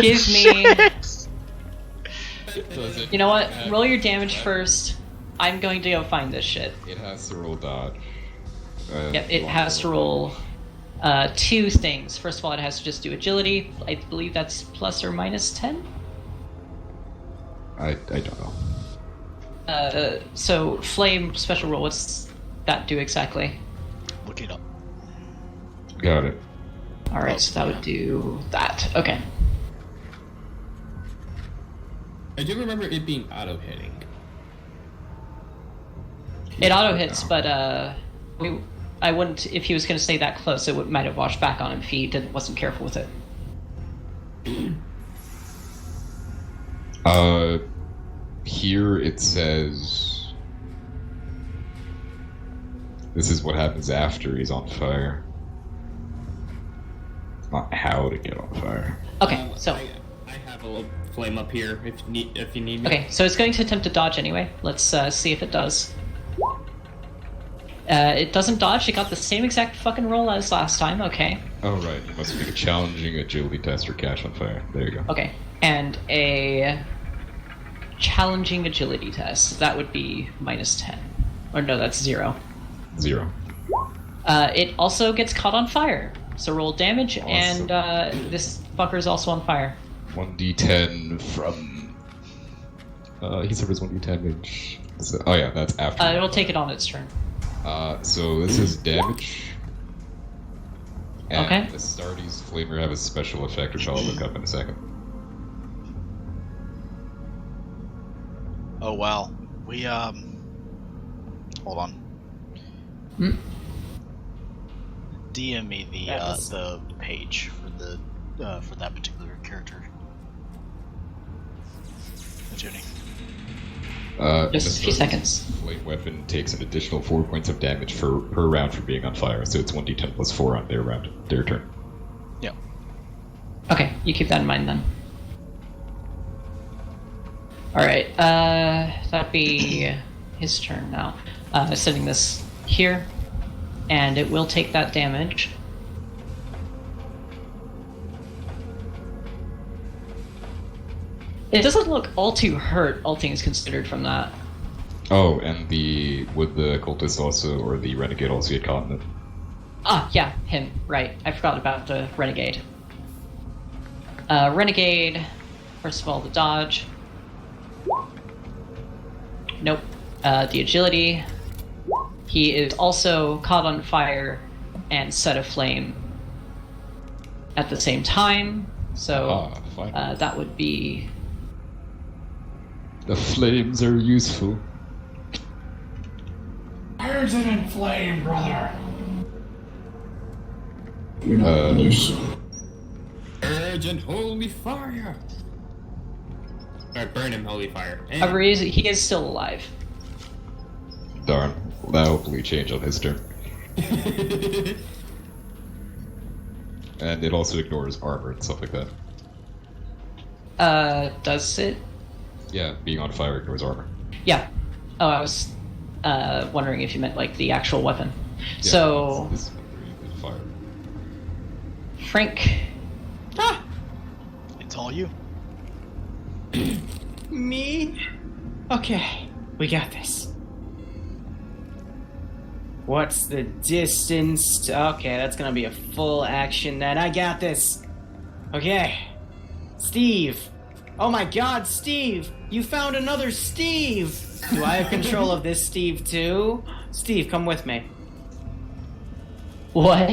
Give me... Does You know what? Roll your damage first. I'm going to go find this shit. It has to roll dodge. Yep, it has to roll 2 things. First of all, it has to just do agility. I believe that's plus or minus 10? I don't know. So, flame special roll, what's that do exactly? Look it up. Got it. Alright, so that would do that. Okay. I do remember it being auto-hitting. It auto hits, but I wouldn't. If he was going to stay that close, it might have washed back on him if he wasn't careful with it. Here it says this is what happens after he's on fire. Not how to get on fire. Okay, so I have a little flame up here if you need me. okay, so it's going to attempt to dodge anyway. Let's see if it does. It doesn't dodge. It got the same exact fucking roll as last time. Okay. Oh right, you must make a challenging agility test or catch on fire. There you go. Okay, and a challenging agility test. That would be minus 10. Or no, that's 0. 0. It also gets caught on fire. So roll damage, Awesome. and this fucker is also on fire. 1d10 from. He suffers 1d10 damage. Oh yeah, that's after. It'll take it on its turn. So this is damage. And Okay. the Astartes flamer have a special effect, which I'll look up in a second. Oh wow. We hold on. Hmm? DM me That's- the page for that particular character. Tuning. Just a few Astartes seconds. Flame weapon takes an additional 4 points of damage per round for being on fire, so it's 1d10 plus 4 on their turn. Yeah. Okay, you keep that in mind then. Alright, that'd be his turn now. Setting this here, and it will take that damage. It doesn't look all too hurt, all things considered, from that. Oh, and would the cultist also, or the renegade also get caught in it? Ah, yeah, him, right. I forgot about the Renegade. Renegade First of all, the dodge. Nope. The agility. He is also caught on fire and set aflame at the same time. So that would be... The flames are useful. Fires it in flame, brother. You're not brothers. Urgent holy fire! Alright, burn him, holy fire. And... However, he is still alive. Darn. That'll hopefully change on his turn. And it also ignores armor and stuff like that. Does it? Yeah, being on fire ignores armor. Yeah. Oh, I was wondering if you meant like the actual weapon. Yeah, So, this is fire. Frank. It's all you. Me? Okay, we got this. What's the distance? Okay, that's gonna be a full action then. I got this. Okay. Steve. Oh my god, Steve! You found another Steve! Do I have control of this Steve too? Steve, come with me. What?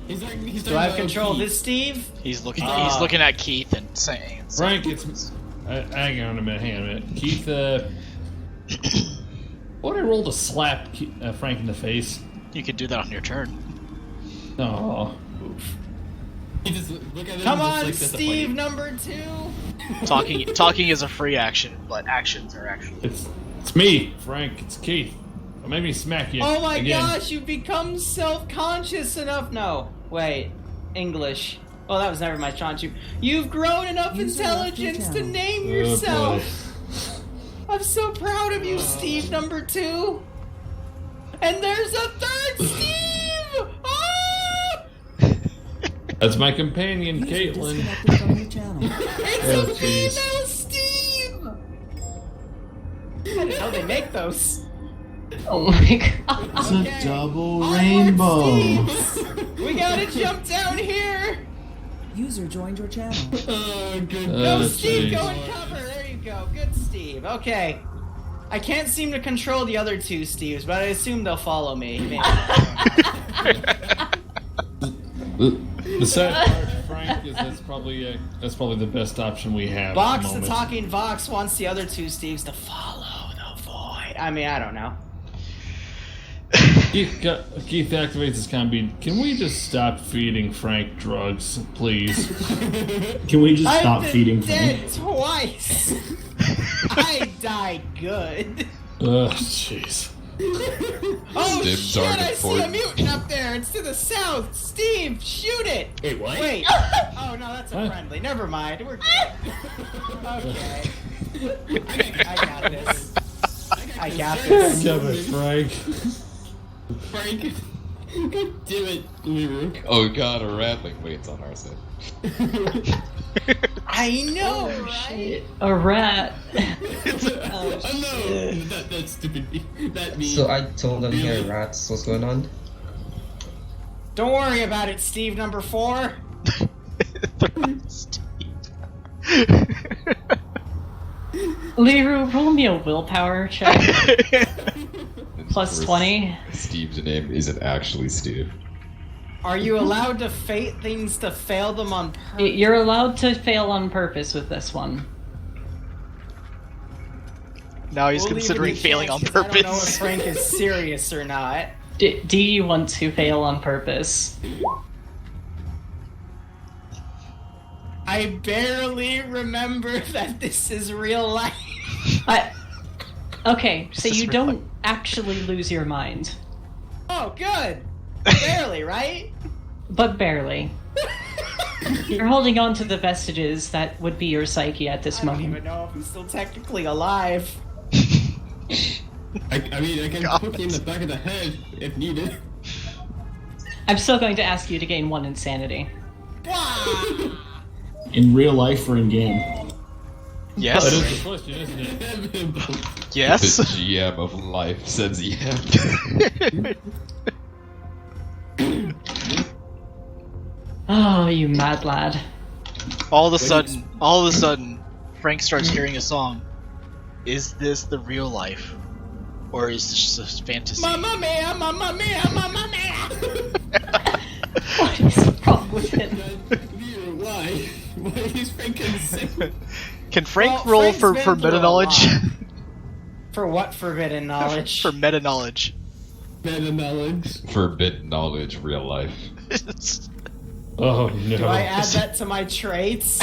Do I have control of this Steve? He's looking. He's looking at Keith and saying, Frank, it's... hang on a minute, Keith, what I roll to slap Frank in the face? You can do that on your turn. Oh. Come on, Steve, number 2! Talking is a free action, but actions are actually... It's me, Frank, it's Keith. Don't make me smack you Oh my again. gosh, you've become self-conscious enough. No, wait, English. Oh, that was never my strong suit. You've grown enough intelligence to name yourself. I'm so proud of you, Steve number 2. And there's a third Steve! Oh! That's my companion, Caitlin. It's a female Steve! I didn't know they make those. Oh my god. It's a double rainbow. We gotta jump down here! User joined your channel. Oh, good. No, Steve, go and cover. There you go. Good, Steve. Okay. I can't seem to control the other 2 Steves, but I assume they'll follow me. The sad part, Frank, is that's probably the best option we have. Vox, at the the moment. talking Vox, wants the other 2 Steves to follow the void. I mean, I don't know. Keith activates his combi. Can we just stop feeding Frank drugs, please? Can we just stop I've feeding been Frank? dead twice. I died good. Ugh, jeez. Oh Dibs shit, are I see a important. mutant up there. It's to the south. Steve, shoot it. Wait, what? Wait. Oh no, that's a What? friendly. Never mind. We're good. Okay. I got this. I got this. Damn it, Frank. Frank. God damn it, Liru. Oh god, a rattling waits on our side. I know, Oh, right? shit. A rat. Oh no! That's stupid. That means. So I told them here, rats, what's going on? Don't worry about it, Steve number 4. Liru, roll me a willpower check. Plus 20. Steve's name isn't actually Steve. Are you allowed to fate things to fail them on purpose? You're allowed to fail on purpose with this one. Now he's We'll leave it considering to failing on chance, 'cause I don't know if purpose. Frank is serious or not. Do you want to fail on purpose? I barely remember that this is real life. Okay, so This is you real don't actually lose your mind. Oh, good. Barely, right? But barely. You're holding on to the vestiges that would be your psyche at this I don't moment. even know if I'm still technically alive. I mean, I can poke you in the back of the head if needed. I'm still going to ask you to gain 1 insanity. In real life or in game? Yes. That is the question, isn't it? Yes. The GM of life says yeah. Oh, you mad lad. All of a sudden, Frank starts hearing a song. Is this the real life? Or is this just fantasy? Mamma mia, mamma mia, mamma mia! What is wrong with him? Why? Why is Frank gonna sing? Can Frank Well, roll Frank's for been through meta a knowledge? lot. For what forbidden knowledge? For meta knowledge. Meta knowledge. Forbidden knowledge, real life. Oh no. Do I add that to my traits?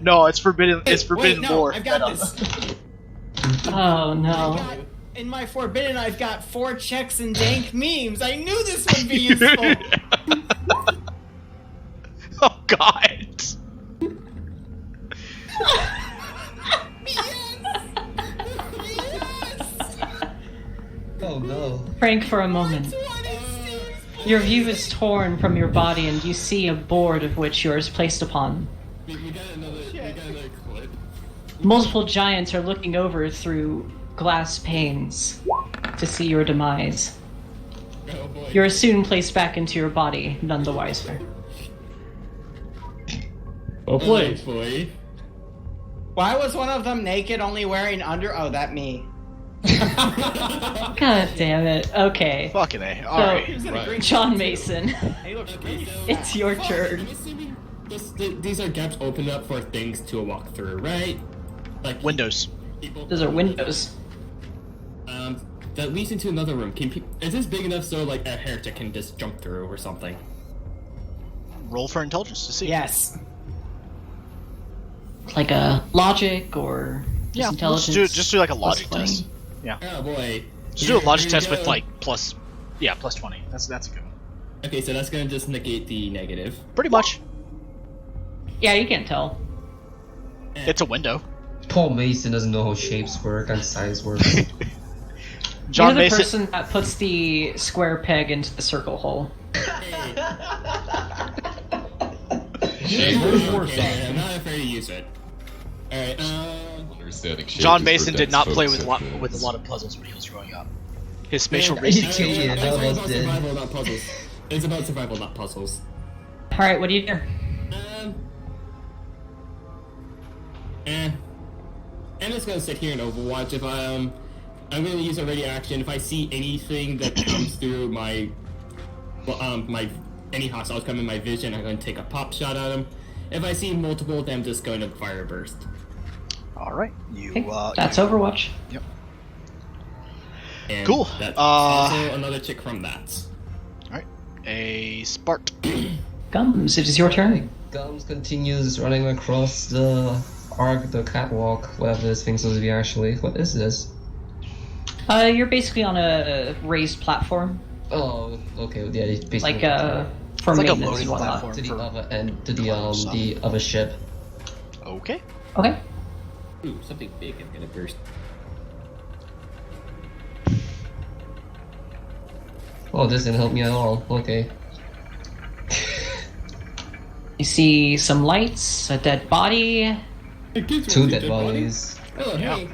No, it's forbidden. It's Wait, forbidden no, lore. I've got this. Oh no. In my forbidden, I've got 4 checks and dank memes. I knew this would be useful. Oh God. Oh no. Frank, for a moment. Your view is torn from your body and you see a board of which yours placed upon. We got another clip. Multiple giants are looking over through glass panes to see your demise. Oh boy. You're soon placed back into your body, none the wiser. Oh, please. Oh boy. Why was one of them naked, only wearing under? Oh, that me. God damn it. Okay. Fucking A. So, Alright. Right. John Mason, He looks great. it's your I'm turn. assuming these are gaps opened up for things to walk through, right? Like Windows. people. Those are windows. That leads into another room. Is this big enough so like a heretic can just jump through or something? Roll for intelligence to see. Yes. Like a logic or just Yeah. intelligence. Just do like a plus logic 20. test. Oh boy. Just do a logic Here we test with go. like plus 20. That's a good one. Okay, so that's gonna just negate the negative. Pretty much. Yeah, you can't tell. It's a window. Paul Mason doesn't know how shapes work and size works. John You're the Mason. person that puts the square peg into the circle hole. Hey, okay, I'm not afraid to use it. Alright, Understanding shapes John is Mason for did dense not play folks with such with a as- lot of puzzles when he was growing up. His spatial Man, reasoning. Are you kidding? it's That about was dead. survival, not puzzles. It's about survival, not puzzles. Alright, what do you do? I'm just gonna sit here and Overwatch. If I'm gonna use a ready action. If I see anything that comes through my, any hostiles come in my vision, I'm gonna take a pop shot at them. If I see multiple, then I'm just going to fire burst. Alright. You Okay, that's Overwatch. Yep. And Cool. That's also another chick from that. Alright. A Spark. Gums, it is your turn. Gums continues running across the the catwalk, whatever this thing's supposed to be actually. What is this? You're basically on a raised platform. Oh, okay. Yeah, it's basically Like for It's like a maintenance loading and whatnot. platform. to the for other end, to stuff. the other ship. Okay. Okay. Ooh, something big is gonna burst. Oh, this didn't help me at all. Okay. You see some lights, a dead body, Two dead bodies. Oh, Yeah. hey.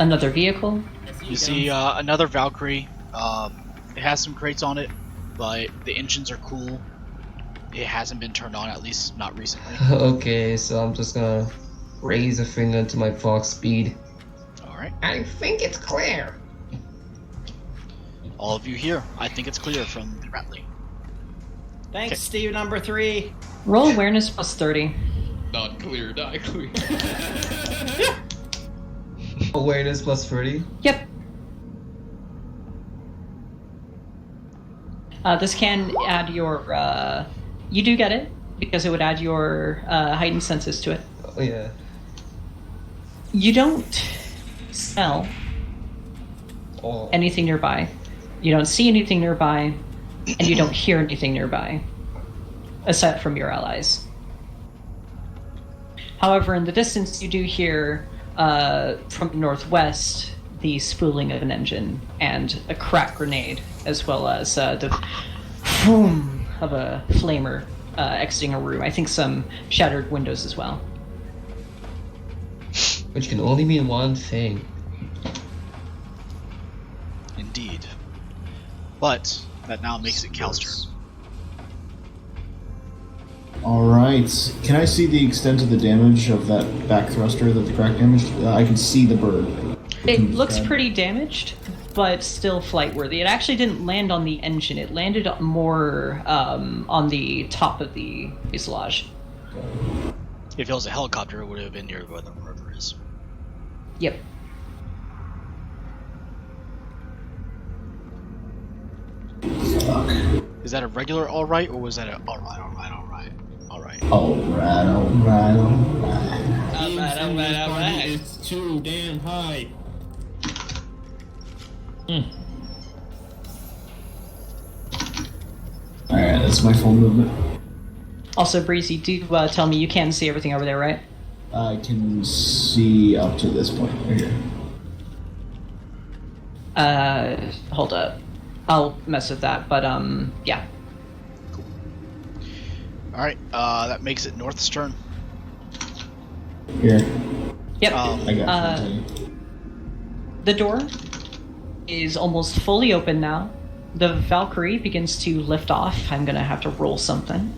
another vehicle. You see another Valkyrie. It has some crates on it, but the engines are cool. It hasn't been turned on, at least not recently. Okay, so I'm just gonna raise a finger to my Fox speed. Alright. I think it's clear. All of you here. I think it's clear from the rattling. Thanks, Okay. Steve number 3. Roll awareness plus 30. Not clear, not clear. Awareness plus 30. Yep. This can add your. You do get it because it would add your heightened senses to it. Oh yeah. You don't smell Oh. anything nearby. You don't see anything nearby, and you don't hear anything nearby, aside from your allies. However, in the distance, you do hear from the northwest the spooling of an engine and a crack grenade, as well as the boom of a flamer exiting a room. I think some shattered windows as well. Which can only mean one thing. Indeed. But that now makes it Cal's turn. Alright. Can I see the extent of the damage of that back thruster that the crack damaged? I can see the bird. It looks pretty damaged, but still flight worthy. It actually didn't land on the engine. It landed more on the top of the fuselage. If it was a helicopter, it would have been near where the rover is. Yep. Fuck. Is that a regular alright, or was that a alright? Alright. It's too damn high. Alright, that's my full movement. Also, Breezy, do tell me you can see everything over there, right? I can see up to this point, right here. Hold up. I'll mess with that, but, yeah. Alright, that makes it North's turn. Here. Yep. I got you. The door is almost fully open now. The Valkyrie begins to lift off. I'm gonna have to roll something.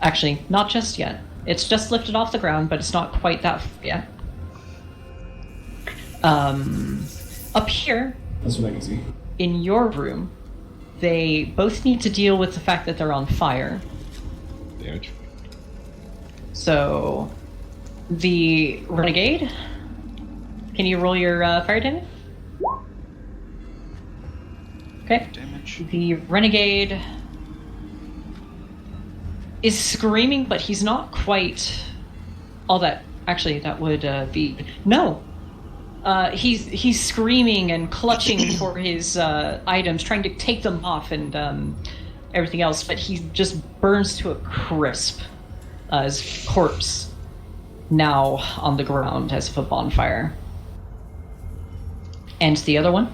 Actually, not just yet. It's just lifted off the ground, but it's not quite that yet. Up here, That's what I can see. in your room, they both need to deal with the fact that they're on fire. Damage. So, the Renegade, can you roll your fire damage? Okay. Damage. The Renegade is screaming, but he's not quite all that. Actually, that would be no. He's screaming and clutching for his items, trying to take them off and everything else, but he just burns to a crisp. His corpse now on the ground as of a bonfire. And the other one?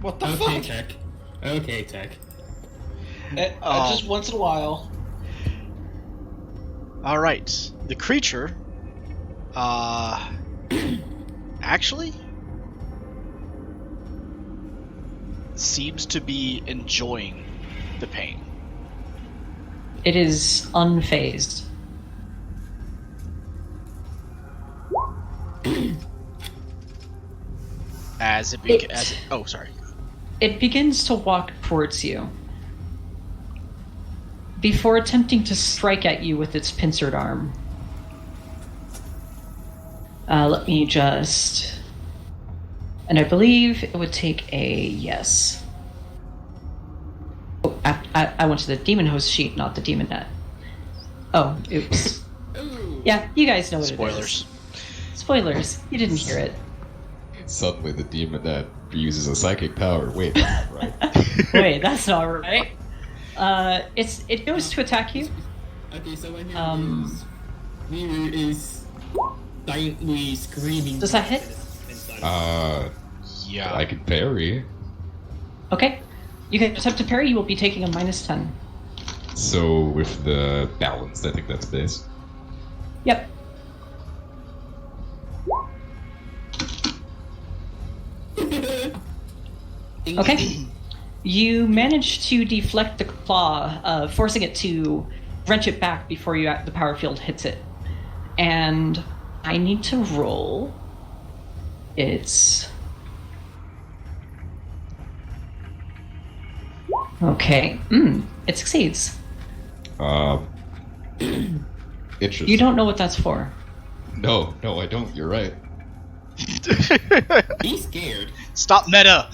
What the Okay, fuck? Tech. Okay, Tech. Just once in a while. Alright. The creature, actually seems to be enjoying the pain. It is unfazed. Oh, sorry. It begins to walk towards you. Before attempting to strike at you with its pincered arm. Let me just... And I believe it would take a yes. Oh, I went to the demon host sheet, not the demon net. Oh, oops. Yeah, you guys know what Spoilers. it is. Spoilers. You didn't hear it. Suddenly the demon that uses a psychic power. Wait, right? Wait, that's not right. It goes to attack you. Okay, so what here is Weaver is silently screaming. Does that hit? Yeah. I can parry. Okay. You can attempt to parry, you will be taking a -10. So with the balance, I think that's base. Yep. Okay. You manage to deflect the claw, forcing it to wrench it back before the power field hits it. And I need to roll. It's... Okay. It succeeds. Interesting. You don't know what that's for. No, I don't. You're right. Be scared. Stop meta!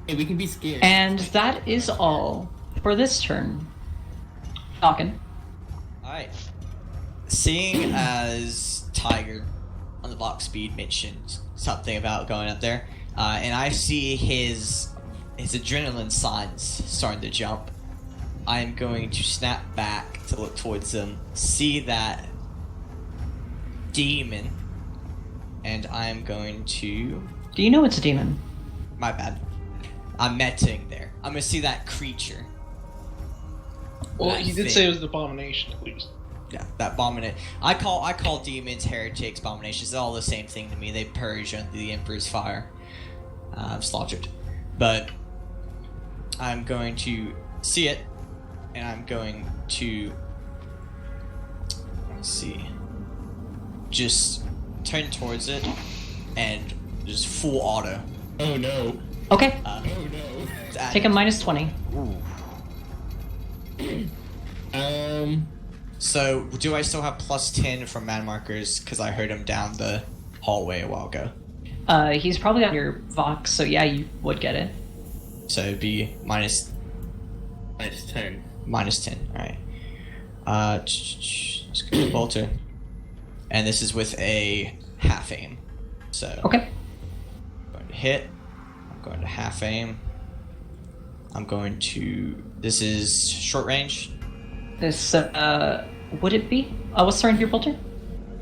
Hey, we can be scared. And that is all for this turn. Falcon. Alright. Seeing as Tiger on the block speed mentioned something about going up there, and I see his adrenaline signs starting to jump, I am going to snap back to look towards them, see that demon, and I am going to... Do you know it's a demon? My bad. I'm metaing there. I'm gonna see that creature. Well, That he did thing. say it was the abomination, at least. Yeah, that abomination. I call demons, heretics, abominations. They're all the same thing to me. They purge under the Emperor's fire. Slaughtered. But I'm going to see it, and I'm going to, let's see, just turn towards it, and just full auto. Oh no. Okay. Oh no. Take a minus 20. So, do I still have plus 10 from man markers? Because I heard him down the hallway a while ago. He's probably on your Vox, so yeah, you would get it. So it'd be minus 10. Minus 10, alright. Let's go to Bolter. And this is with a half aim. So. Okay. I'm going to hit. I'm going to half aim. I'm going to. This is short range. This, would it be? What's the range of your bolter?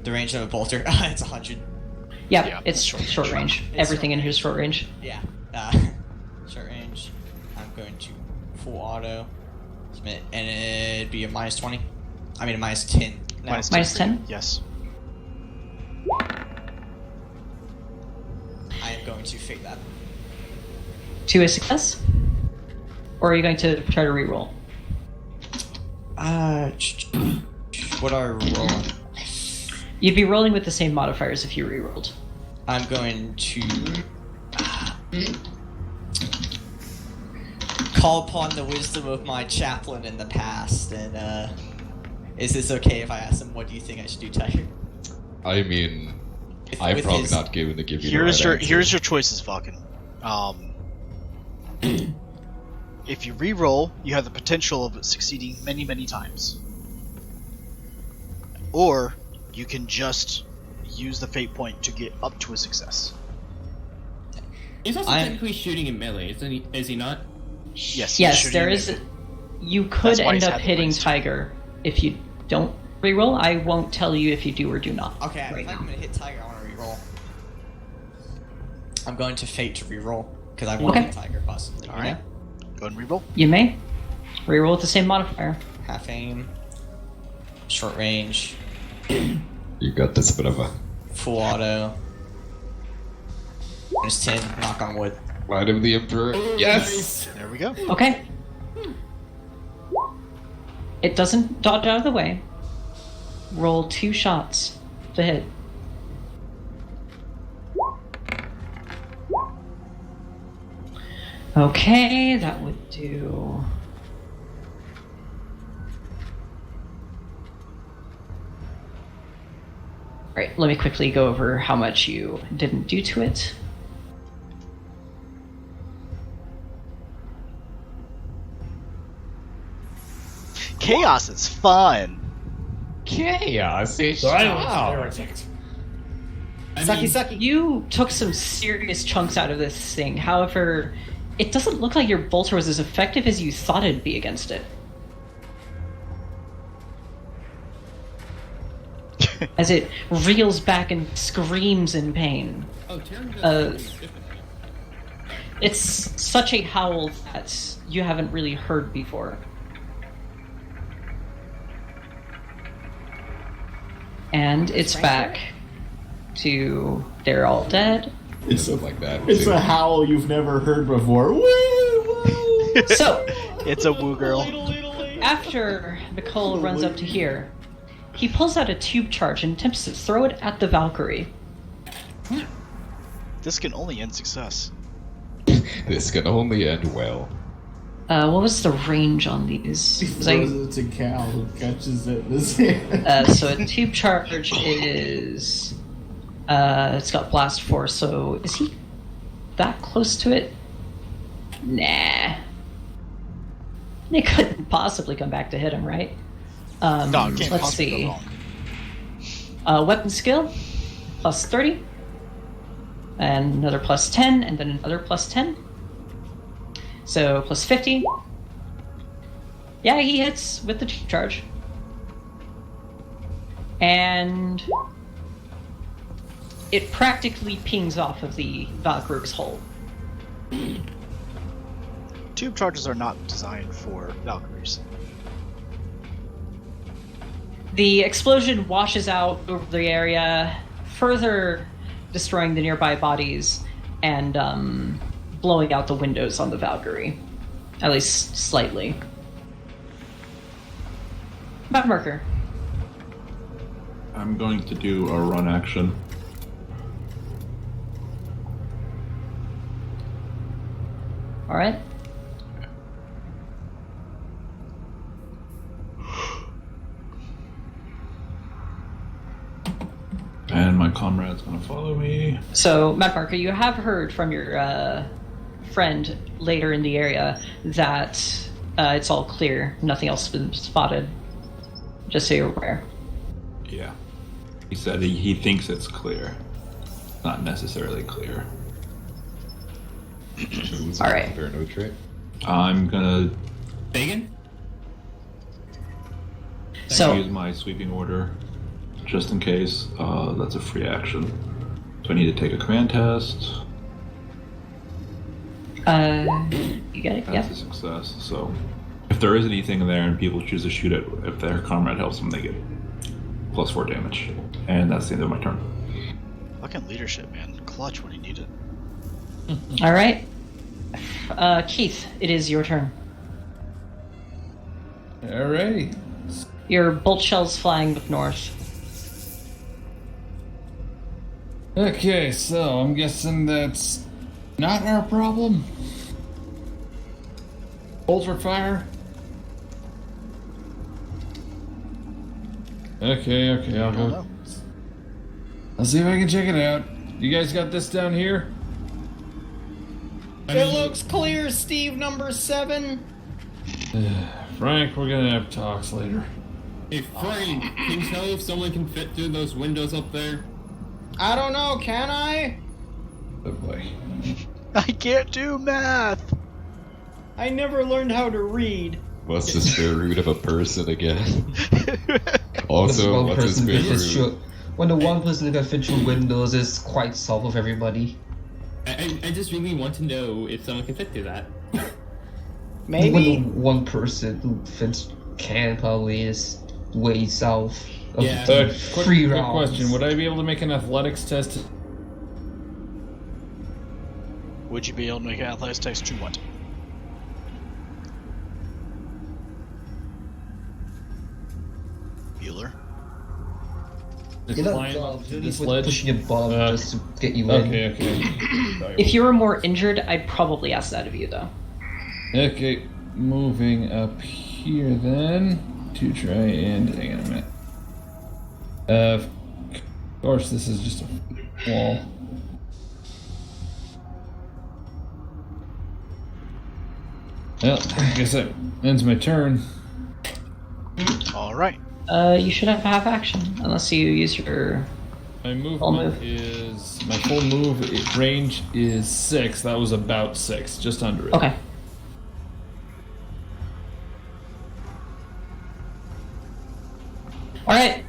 The range of a bolter, it's 100. Yeah, it's short range. Everything in here is short range. Yeah. Short range. I'm going to full auto. Submit, and it'd be a minus 20. I mean, a minus 10. No. Minus 10? Yes. I am going to fake that. To a success? Or are you going to try to reroll? What are we rolling? You'd be rolling with the same modifiers if you rerolled. I'm going to call upon the wisdom of my chaplain in the past, and is this okay if I ask him, what do you think I should do, Tiger? I mean, I'm probably not given to give you here's the right answer. Here's your choices, Falcon. If you re-roll, you have the potential of succeeding many, many times. Or you can just use the fate point to get up to a success. He's also technically shooting in melee, is he not? Yes. Yes, there is. You could end up hitting Tiger if you don't reroll. I won't tell you if you do or do not. Okay, if I'm gonna hit Tiger, I want to reroll. I'm going to fate to reroll because I want to hit Tiger possibly. All right. Go ahead and reroll. You may reroll with the same modifier. Half aim, short range. You got this, bit of a full auto. Minus 10. Knock on wood. Light of the Emperor. Yes. There we go. Okay. It doesn't dodge out of the way. Roll 2 shots to hit. Okay, that would do. Alright, let me quickly go over how much you didn't do to it. Chaos is fun. Chaos is Sucky. You took some serious chunks out of this thing. However, it doesn't look like your bolter was as effective as you thought it'd be against it. As it reels back and screams in pain. It's such a howl that you haven't really heard before. And it's back to they're all dead. It's like that. It's a howl you've never heard before. Woo, woo. So it's a woo girl. After Nicole runs up to here, he pulls out a tube charge and attempts to throw it at the Valkyrie. This can only end success. This can only end well. What was the range on these? He throws it to Cal who catches it in his hand. So a tube charge is... it's got blast force, so is he that close to it? Nah. They couldn't possibly come back to hit him, right? No, it can't let's possibly see. go wrong. Weapon skill, plus 30. And another plus 10, and then another plus 10. So, plus 50. Yeah, he hits with the charge. And it practically pings off of the Valkyrie's hull. Tube charges are not designed for Valkyries. The explosion washes out over the area, further destroying the nearby bodies and blowing out the windows on the Valkyrie. At least slightly. Map marker. I'm going to do a run action. Alright. And my comrade's gonna follow me. So, Matt Parker, you have heard from your friend later in the area that it's all clear. Nothing else has been spotted. Just so you're aware. Yeah. He said he thinks it's clear. Not necessarily clear. All right. Fair no trait. I'm gonna Bacon? So use my sweeping order just in case. That's a free action. So I need to take a command test. you get it? That's Yeah. a success. So if there is anything in there and people choose to shoot it, if their comrade helps them, they get +4 damage. And that's the end of my turn. Fucking leadership, man. Clutch when you need it. All right. Keith, it is your turn. Alrighty. Your bolt shells flying up north. Okay, so I'm guessing that's not our problem. Ultra fire. Okay, I'll go. I'll see if I can check it out. You guys got this down here? It looks clear, Steve, number 7. Frank, we're gonna have talks later. Hey, Frank, can you tell if someone can fit through those windows up there? I don't know, can I? Oh boy. I can't do math. I never learned how to read. What's the square root of a person again? Also, what's the square root? When the one person who can fit through windows is quite south of everybody. I just really want to know if someone can fit through that. Maybe. When the one person who can probably is way south of Yeah. the Quick rounds. question. Would I be able to make an athletics test? Would you be able to make an athletics test to what? Bueller? You're not Climb dumb, up to you this need ledge? pushing your bum just to get you in. Okay. Sorry. If you were more injured, I'd probably ask that of you, though. Okay, moving up here then to try and hang on a minute. Of course, this is just a wall. Well, I guess that ends my turn. All right. You should have half action, unless you use your My full movement move. is my full move range is 6. That was about 6, just under it. Okay. All right.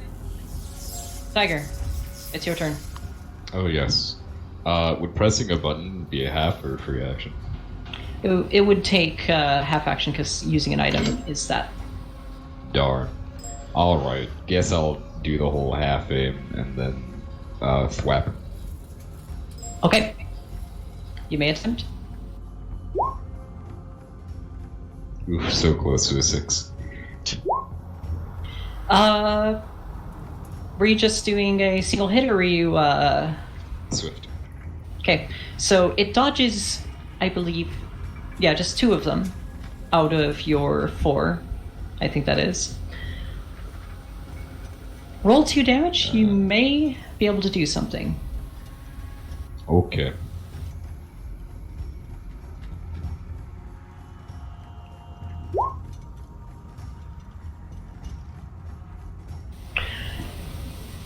Tiger, it's your turn. Oh yes. Would pressing a button be a half or free action? It would take half action because using an item is that. Darn. Alright, guess I'll do the whole half aim and then thwap. Okay. You may attempt. Ooh, so close to a 6. Were you just doing a single hit, or were you Swift. Okay, so it dodges, I believe, yeah, just 2 of them out of your 4. I think that is. Roll 2 damage. You may be able to do something. Okay.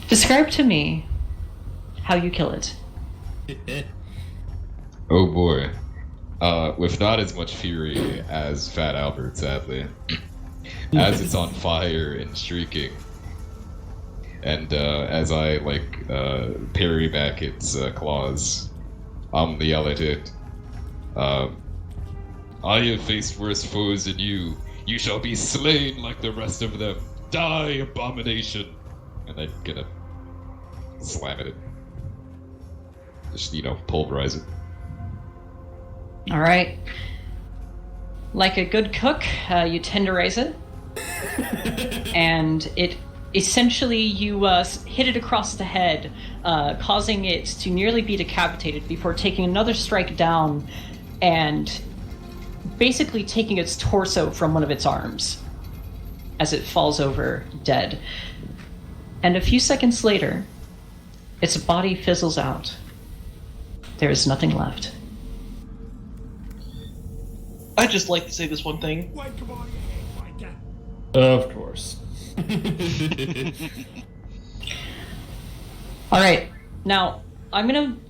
Describe to me how you kill it. Oh boy. With not as much fury as Fat Albert, sadly. As it's on fire and streaking. And as I, parry back its claws, I'm gonna yell at it. I have faced worse foes than you. You shall be slain like the rest of them. Die, abomination! And I'm gonna slam at it. Just, pulverize it. All right. Like a good cook, you tenderize it, and it essentially you hit it across the head, causing it to nearly be decapitated before taking another strike down and basically taking its torso from one of its arms as it falls over dead. And a few seconds later, its body fizzles out. There is nothing left. I'd just like to say this one thing. Of course. All right, now I'm going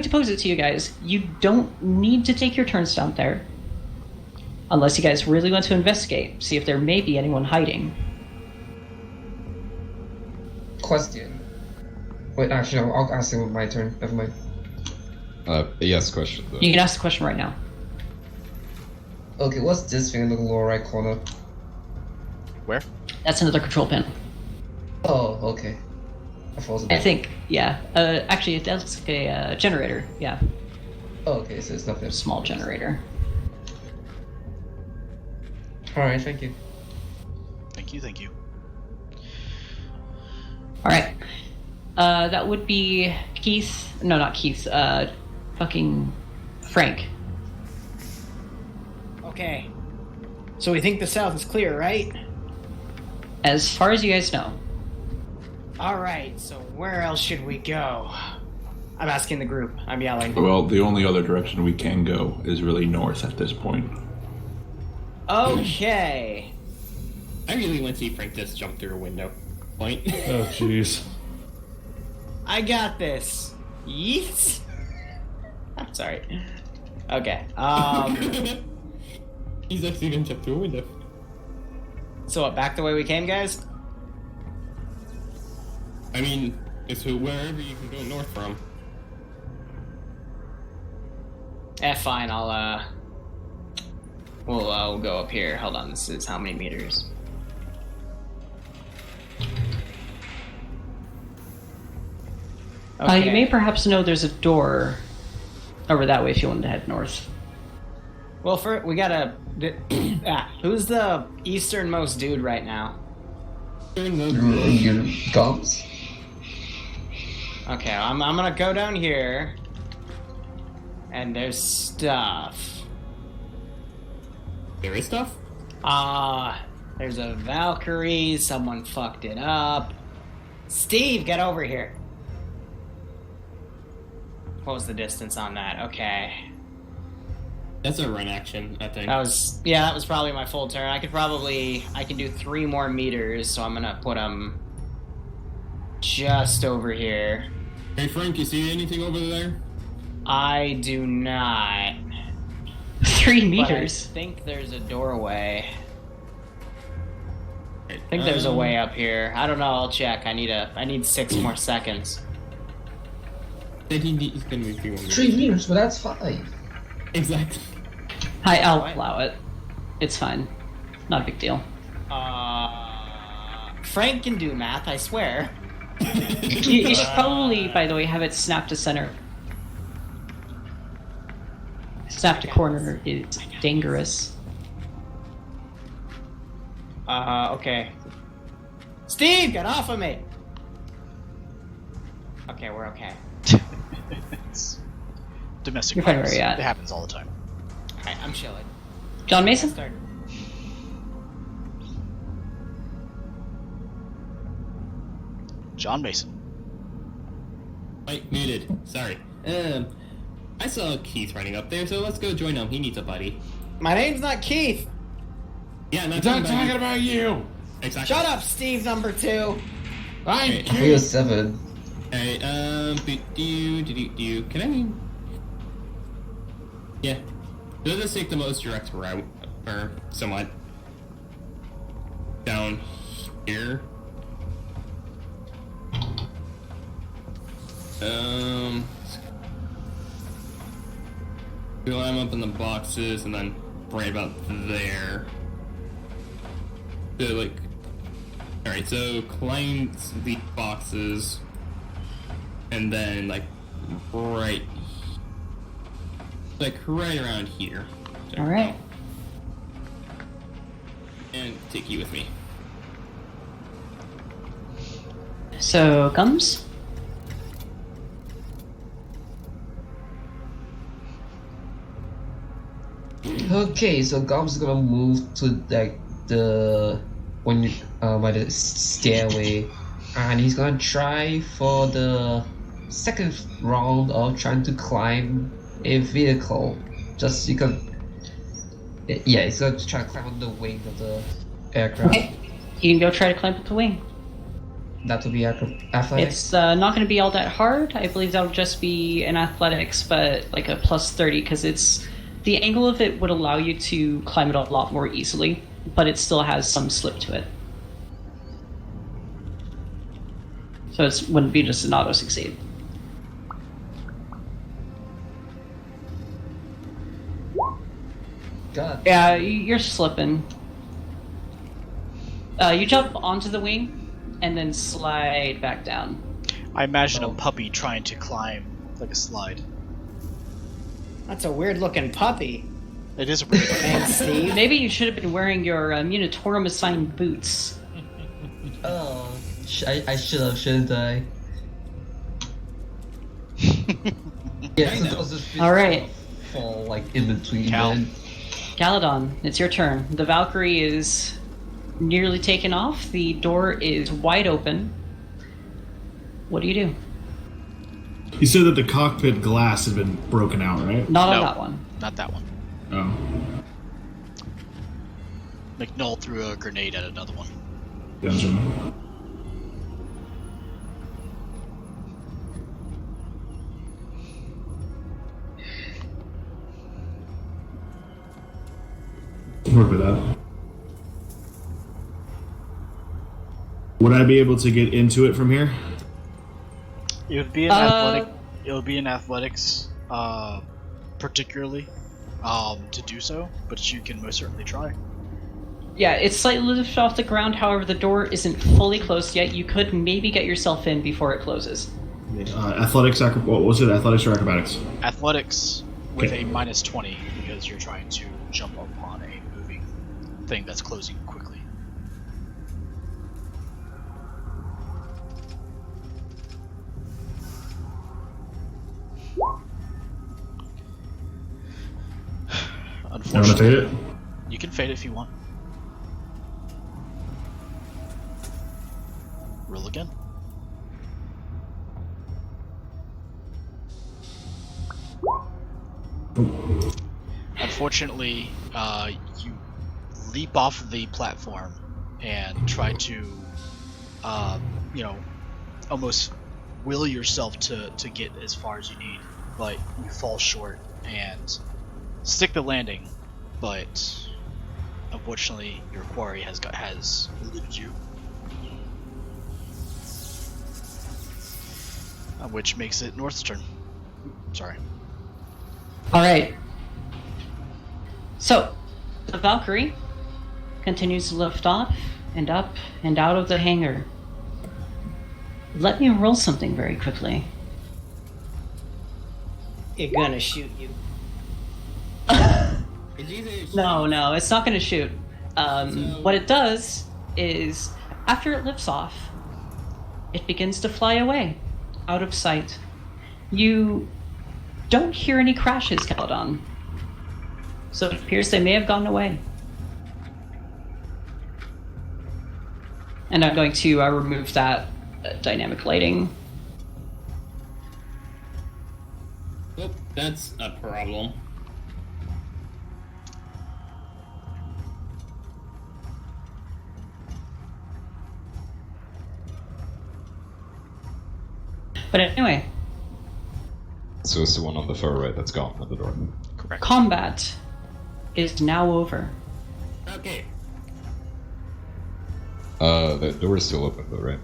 to pose it to you guys. You don't need to take your turns down there, unless you guys really want to investigate, see if there may be anyone hiding. Question. Wait, actually, no, I'll ask him my turn. Never mind. Yes, question. Though. You can ask the question right now. Okay, what's this thing in the lower right corner? Where? That's another control panel. Oh, okay. I think, yeah. Actually, that's like a generator, yeah. Oh, okay, so it's nothing. Small generator. Alright, thank you. Thank you. Alright. That would be Keith. No, not Keith. Fucking Frank. Okay. So we think the south is clear, right? As far as you guys know. Alright, so where else should we go? I'm asking the group. I'm yelling. Well, the only other direction we can go is really north at this point. Okay. I really want to see Frank just jump through a window. Point. Oh, jeez. I got this. Yeet. I'm sorry. Okay. He's actually gonna jump through a window. So what, back the way we came, guys? I mean, it's wherever you can go north from. Fine, we'll go up here. Hold on, this is how many meters? You may perhaps know there's a door over that way if you wanted to head north. Well, we gotta... who's the easternmost dude right now? Gums? Okay, I'm gonna go down here. And there's stuff. There is stuff? There's a Valkyrie, someone fucked it up. Steve, get over here. What was the distance on that? Okay. That's a run action, I think. That was probably my full turn. I can do 3 more meters, so I'm gonna put them just over here. Hey Frank, you see anything over there? I do not. 3 meters? But I think there's a doorway. I think there's a way up here. I don't know, I'll check. I need 6 more seconds. Then he's gonna move 3 more meters. 3 meters, but that's 5. Exactly. Hi, I'll allow it. It's fine. Not a big deal. Frank can do math, I swear. You should probably, by the way, have it snap to center. Snap to corner is dangerous. Okay. Steve, get off of me! Okay, we're okay. It's domestic You're fine violence. where you're at. It happens all the time. Alright, I'm chilling. John Mason? Start. John Mason. Mike muted. Sorry. I saw Keith running up there, so let's go join him. He needs a buddy. My name's not Keith! Yeah, I'm not talking about you! Exactly. Shut up, Steve number 2! I'm We are Keith! 7. Alright, can I... Yeah. Does this take the most direct route? Or somewhat? Down here? Climb up in the boxes and then right about there. So like, alright, so climb the boxes and then like right around here. All right. And take you with me. So, Gums? Okay, so Gom's gonna move to like the when you by the stairway, and he's gonna try for the second round of trying to climb a vehicle. Just because, yeah, he's gonna try to climb on the wing of the aircraft. Okay. You can go try to climb up the wing. That would be athletics. It's not going to be all that hard. I believe that'll just be an athletics, but like a plus 30, because it's the angle of it would allow you to climb it a lot more easily, but it still has some slip to it. So it wouldn't be just an auto succeed. God. Yeah, you're slipping. You jump onto the wing and then slide back down. I imagine a puppy trying to climb like a slide. That's a weird looking puppy. It is a weird looking Thanks, Steve. Maybe you should have been wearing your Munitorum assigned boots. Oh, I should have, shouldn't I? Yeah, so All right. Fall like in between. Cal. Then. Galadon, it's your turn. The Valkyrie is nearly taken off. The door is wide open. What do you do? You said that the cockpit glass had been broken out, right? Not on that one. Not that one. Oh. McNull threw a grenade at another one. Gotcha. Work with that. Would I be able to get into it from here? It would be an athletic. It would be an athletics, particularly, to do so. But you can most certainly try. Yeah, it's slightly lifted off the ground. However, the door isn't fully closed yet. You could maybe get yourself in before it closes. Athletics. What was it? Athletics or acrobatics? Athletics with Okay. a minus 20 because you're trying to jump upon a moving thing that's closing quickly. You want to Unfortunately, fade it? you can fade it if you want. Roll again. Unfortunately, you leap off the platform and try to, almost will yourself to get as far as you need, but you fall short and stick the landing. But unfortunately, your quarry has eluded you, which makes it North's turn. Sorry. All right. So, the Valkyrie continues to lift off and up and out of the hangar. Let me roll something very quickly. You're gonna shoot you. No, it's not going to shoot. What it does is, after it lifts off, it begins to fly away, out of sight. You don't hear any crashes, Caledon. So it appears they may have gone away. And I'm going to remove that dynamic lighting. Well, that's a problem. But anyway, So it's the one on the far right that's gone at the door. Correct. combat is now over. Okay. That door is still open though, right?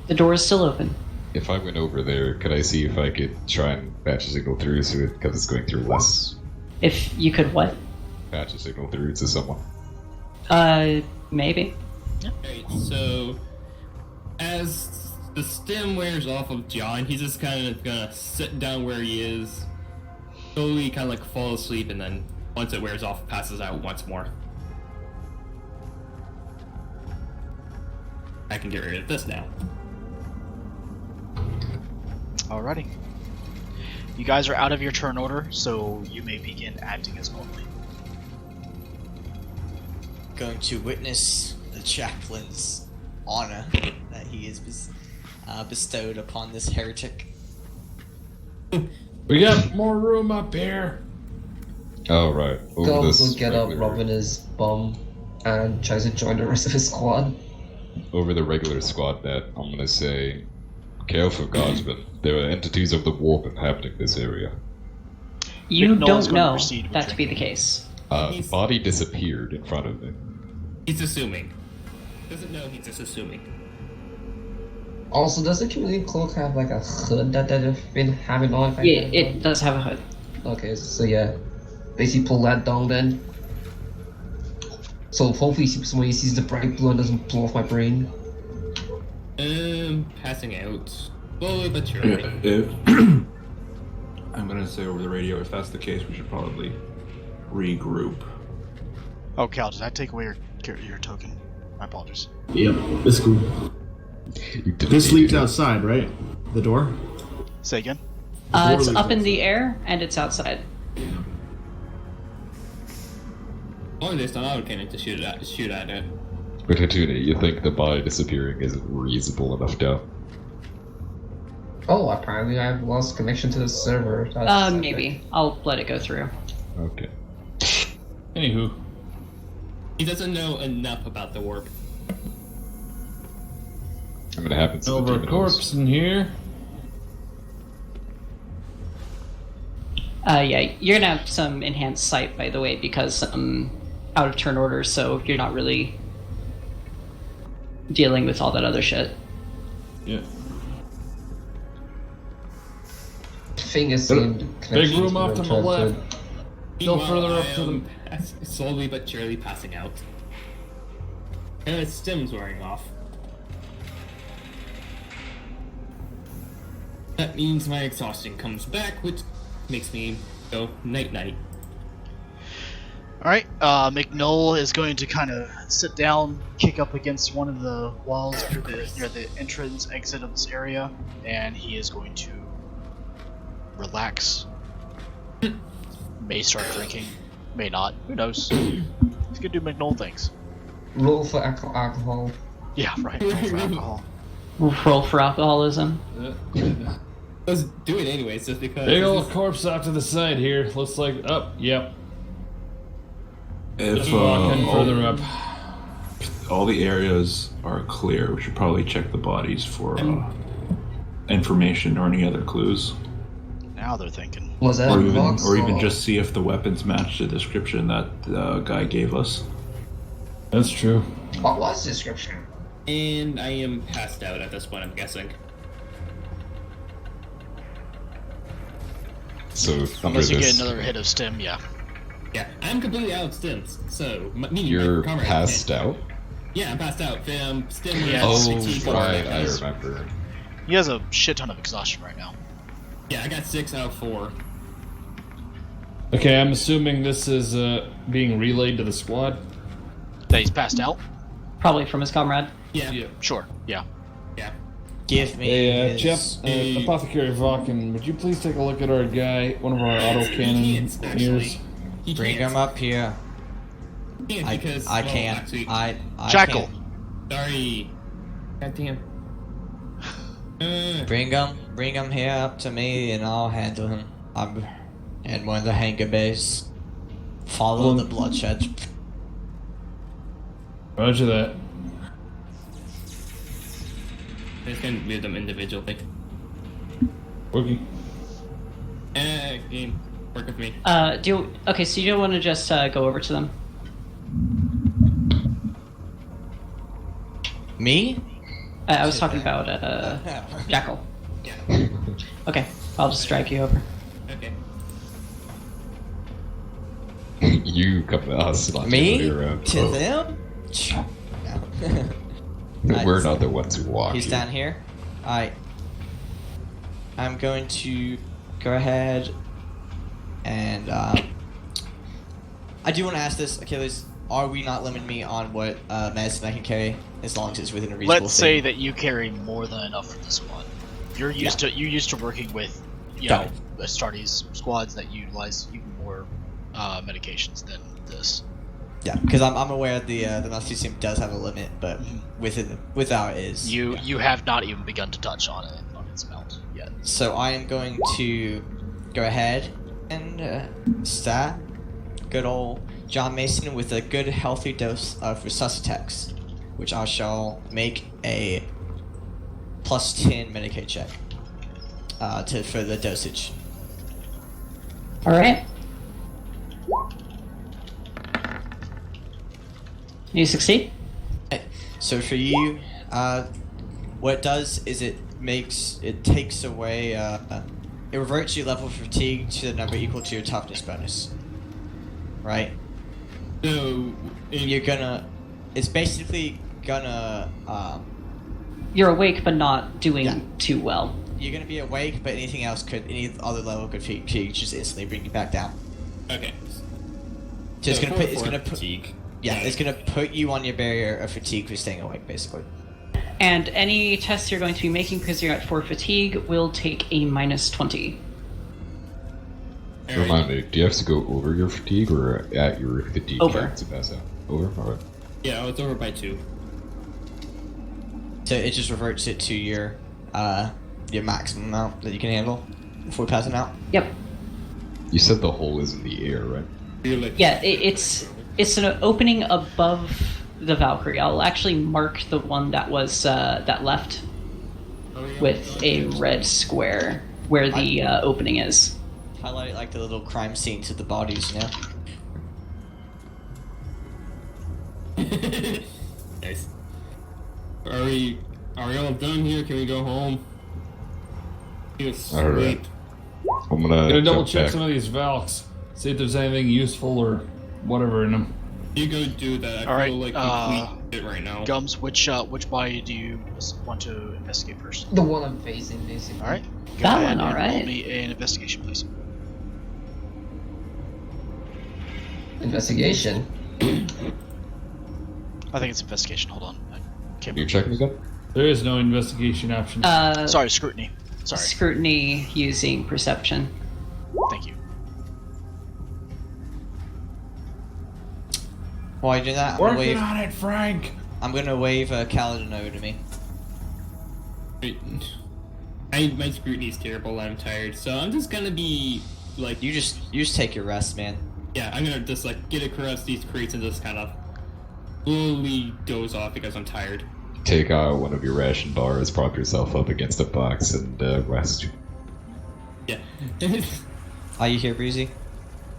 The door is still open. If I went over there, could I see if I could try and patch a signal through because it's going through less If you could what? patch a signal through to someone? Maybe. Alright, so as the stim wears off of John, he's just kind of gonna sit down where he is, slowly kind of like fall asleep, and then Once it wears off, it passes out once more. I can get rid of this now. Alrighty. You guys are out of your turn order, so you may begin acting as normally. Going to witness the chaplain's honor that he is bestowed upon this heretic. We got more room up here. All right. Goblins will get up, Robin his bum, and tries to join the rest of his squad. Over the regular squad net, I'm gonna say, careful, guardsmen. There are entities of the warp inhabiting this area. You Noel's don't gonna know proceed with that to be the case. Body disappeared in front of me. He's assuming. Doesn't know, he's just assuming. Also, does the community cloak have like a hood that they've been having on? Yeah, it does have a hood. Okay, so yeah, basically pull that down then. So hopefully somebody sees the bright blue and doesn't blow off my brain. Passing out. Slowly but surely. I'm gonna say over the radio, if that's the case, we should probably regroup. Oh, Cal, did I take away your token? My apologies. Yep, it's cool. This leads outside, right? The door? Say again? It's up in the air, and it's outside. Only there's an autocannon to shoot at it. But Hatuna, you think the body disappearing isn't reasonable enough doubt? Oh, apparently I've lost connection to the server. Maybe. I'll let it go through. Okay. Anywho. He doesn't know enough about the warp. I'm gonna happen to Over a corpse in here. Yeah, you're gonna have some enhanced sight, by the way, because out of turn order, so you're not really dealing with all that other shit. Yeah. Thing is, big room off to the left. Still further up to the. Slowly but surely passing out. And its stem's wearing off. That means my exhaustion comes back, which makes me go night-night. Alright, McNoll is going to kind of sit down, kick up against one of the walls near the entrance exit of this area, and he is going to relax. May start drinking, may not, who knows. He's gonna do McNoll things. Roll for alcohol. Yeah, right, roll for alcohol. Roll for alcoholism. Let's do it anyways, just because. Big old corpse off to the side here. Looks like. Oh, yep. If walking further up. all the areas are clear, we should probably check the bodies for information or any other clues. Now they're thinking. Was that or even just see if the weapons match the description that the guy gave us. That's true. What was the description? And I am passed out at this point, I'm guessing. So unless you get another hit of stim, yeah. Yeah, I'm completely out of stims, so you're passed out. Yeah, I'm passed out. Stim. Oh, right, I remember. He has a shit ton of exhaustion right now. Yeah, I got 6 out of 4. Okay, I'm assuming this is being relayed to the squad. That he's passed out? Probably from his comrade. Yeah. Sure. Yeah. Yeah. Give me. Hey, Jeff, Apothecary Valken, would you please take a look at our guy, one of our autocannon ears? Bring him up here. I can't. Actually, I Jackal. Can't. Sorry. God damn. Bring him here up to me, and I'll handle him. I'm in one of the hangar bays. Follow the bloodshed. Roger that. I just gonna move them individually. Okay. Game. Work with me. Okay, so you don't want to just go over to them? Me? I was talking about Jackal. Yeah. Okay, I'll just drag you over. Okay. You come to us, not Me? the other way around. To them? No. We're not the ones who walk. He's here. down here. I'm going to go ahead and I do want to ask this, Achilles. Are we not limiting me on what medicine I can carry as long as it's within a reasonable Let's say that you carry more than enough for this one. You're used to working with, Astartes squads that utilize even more medications than this. Yeah, because I'm aware the Nazi system does have a limit, but without is you have not even begun to touch on it on its mount yet. So I am going to go ahead and stat good old John Mason with a good healthy dose of Resuscitex, which I shall make a +10 Medicaid check for the dosage. All right. You succeed. So for you, what it does is it takes away, it reverts your level of fatigue to the number equal to your toughness bonus. Right? So it's basically gonna, You're awake, but not doing too well. you're gonna be awake, but any other level could just instantly bring you back down. Okay. So it's gonna put fatigue. Yeah, it's gonna put you on your barrier of fatigue for staying awake, basically. And any tests you're going to be making because you're at 4 fatigue will take a -20. Remind me, do you have to go over your fatigue or at your fatigue Over. cap to pass out? Over? Alright. Yeah, it's over by 2. So it just reverts it to your maximum amount that you can handle before passing out. Yep. You said the hole is in the air, right? Yeah, it's an opening above the Valkyrie. I'll actually mark the one that was that left with a red square where the opening is. Highlight like the little crime scenes of the bodies, you know? Nice. Are we all done here? Can we go home? All right. I'm gonna double jump check back. some of these Valks. See if there's anything useful or whatever in them. You go do that. All I right. feel like we it right now. Gums, which body do you want to investigate first? The one I'm facing, basically. All right. Go That ahead one, all and roll right. me an investigation, please. Investigation. I think it's investigation. Hold on. I can't You checking again? There is no investigation option. Sorry, scrutiny. Sorry. Scrutiny using perception. Thank you. While you do that, Working on it, Frank. I'm gonna wave Kaladin over to me. My scrutiny's terrible. I'm tired, so I'm just gonna be like. You just take your rest, man. Yeah, I'm gonna just like get across these crates and just kind of slowly doze off because I'm tired. Take out one of your ration bars, prop yourself up against a box, and rest. Yeah. Are you here, Breezy?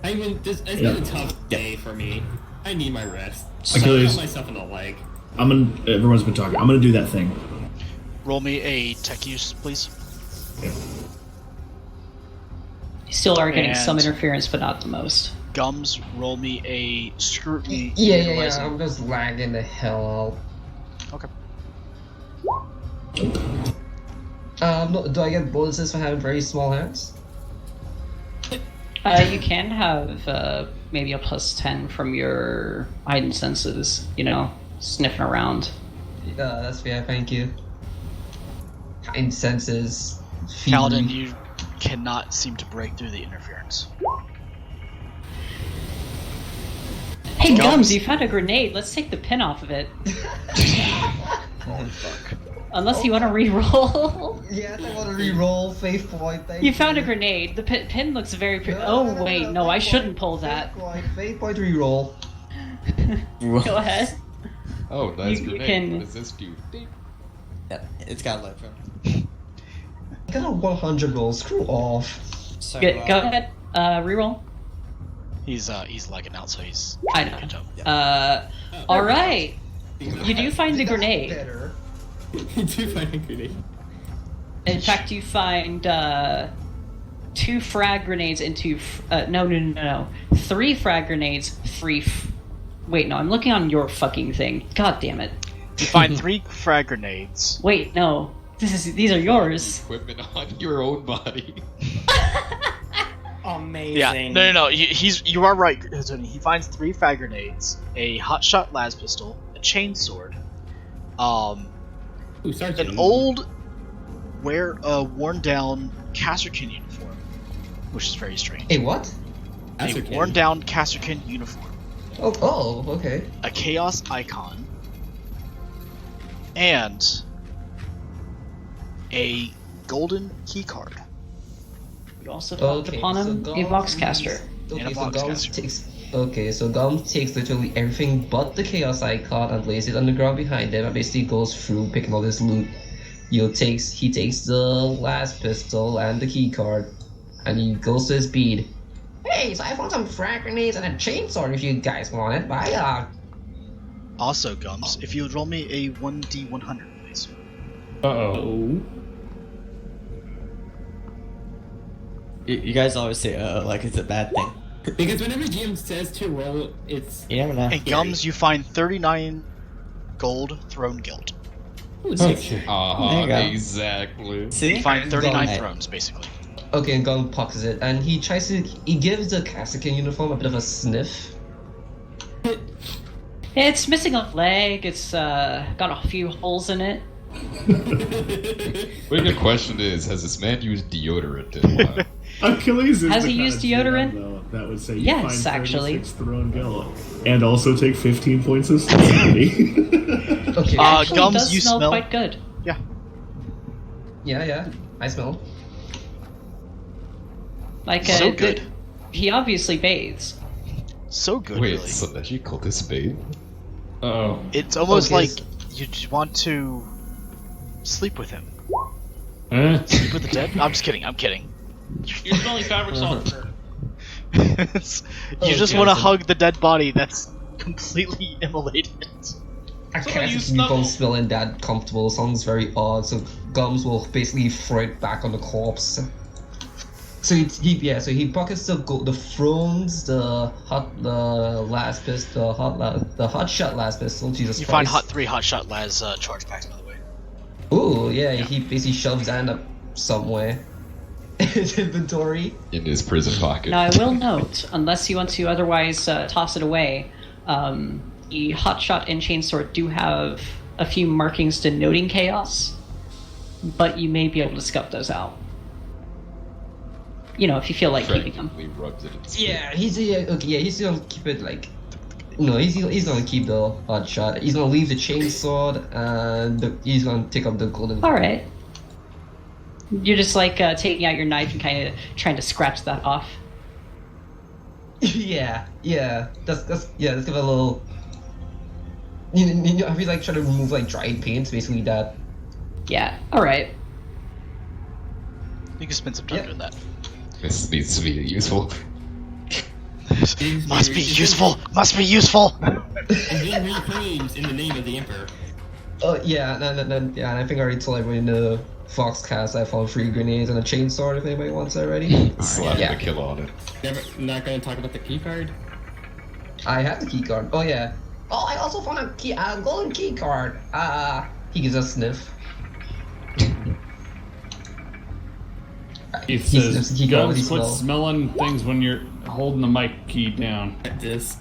I mean, it's been a tough day for me. I need my rest. Achilles. I shot myself in the leg. Everyone's been talking. I'm gonna do that thing. Roll me a tech use, please. You still are getting And- some interference, but not the most. Gums, roll me a scrutiny. Yeah, utilizing- I'm just lagging the hell Okay. out. Do I get bonuses for having very small hands? You can have maybe a +10 from your heightened senses, sniffing around. That's fair, thank you. Heightened senses. Kaladin, you cannot seem to break through the interference. Hey, Gums, you found a grenade. Let's take the pin off of it. Oh, fuck. Unless you want to re-roll. Yes, I want to re-roll faith point. Thank You found a grenade. The pin looks very... No, I shouldn't pull that. Faith point re-roll. Go ahead. Oh, nice You grenade. can- What does this do? Yeah, it's got low from. I got a 100 roll. Screw off. So, Go ahead. Re-roll. He's lagging out, so he's. I know. All right. You do find the grenade. Better. You do find a grenade. In fact, you find 2 frag grenades and 2. No. 3 frag grenades. Wait, no. I'm looking on your fucking thing. God damn it. You find 3 frag grenades. Wait, no. These are yours. Equipment on your own body. Amazing. Yeah, no. You are right, Tony. He finds 3 frag grenades, a hotshot las pistol, a chainsword, an old, worn down Casterkin uniform, which is very strange. A what? A worn down Casterkin uniform. Oh, okay. A chaos icon, and a golden keycard. You also found upon him a Voxcaster. So Gum takes literally everything but the Chaos Icon and lays it on the ground behind him and basically goes through picking all this loot. He takes the last pistol and the key card, and he goes to his bead. Hey, so I found some frag grenades and a chainsaw if you guys want it. Bye. Also, Gums, if you would roll me a 1d100, please. Uh-oh. You guys always say, like it's a bad thing. Because whenever GM says to roll, it's... You never know. And Gums, you find 39 gold throne guild. Okay. Exactly. You find 39 thrones, basically. Okay, and Gum pockets it, and he gives the Cassican uniform a bit of a sniff. It's missing a leg. It's got a few holes in it. But the question is, has this man used deodorant in a while? Achilles is Has the he kind used of GM, deodorant? though, that would say you Yes, find 36 actually. throne guild. And also take 15 points of sanity. Okay. Actually, Gums, does you smell smell? quite good. Yeah. Yeah, I smell. Like So good. He obviously bathes. So good, Wait, really. so that you call this bait? Uh-oh. It's almost Okay, like you just want to sleep with him. Huh? Sleep with the dead? I'm just kidding. I'm kidding. You're smelling fabric softener. You just want to hug the dead body that's completely immolated. I So can't you see people snuggle. smelling that comfortable. Sounds very odd. So Gums will basically throw it back on the corpse. So he pockets the thrones, the hot shot last pistol. Jesus You Christ. find 3 hotshot las charge packs, by the way. Ooh, yeah, he basically shoves that up somewhere in his inventory. In his prison pocket. Now, I will note, unless you want to otherwise toss it away, the hotshot and chainsword do have a few markings denoting chaos, but you may be able to scout those out. You know, if you feel like keeping them. Rubs it in Yeah, he's gonna keep it like. No, he's gonna keep the hot shot. He's gonna leave the chainsword, and he's gonna take up the golden. All right. You're just like taking out your knife and kind of trying to scratch that off. yeah. That's give it a little. You know, have you like try to remove like dried paint? Basically that. Yeah. All right. You can spend some time doing that. This needs to be useful. Must be useful! Must be useful! And then reclaims in the name of the Emperor. Oh yeah, and I think I already told everyone in the Foxcast I found 3 grenades and a chainsaw if anybody wants that already. Slap Yeah. the kill on it. Not gonna talk about the key card? I have the key card. Oh yeah. Oh, I also found a golden key card. He gives a sniff. It He says, can already Gums, quit smell. smelling things when you're holding the mic key down. At this.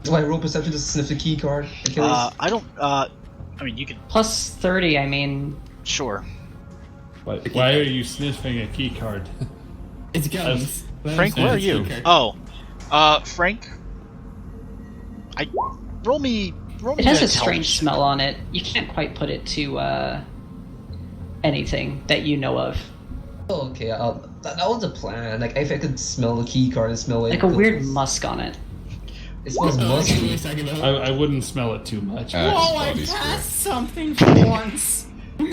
Do I roll perception to sniff the key card? Achilles? I don't, I mean, you could... Plus 30, I mean... Sure. Why are you sniffing a key card? It's Gums. Frank, where are you? Oh. Frank? Roll me It has a intelligence. strange smell on it. You can't quite put it to anything that you know of. Oh, okay, that was the plan. Like, if I could smell the key card and smell Like a weird musk on it. It smells musky. I wouldn't smell it too much. Whoa, I passed something for once.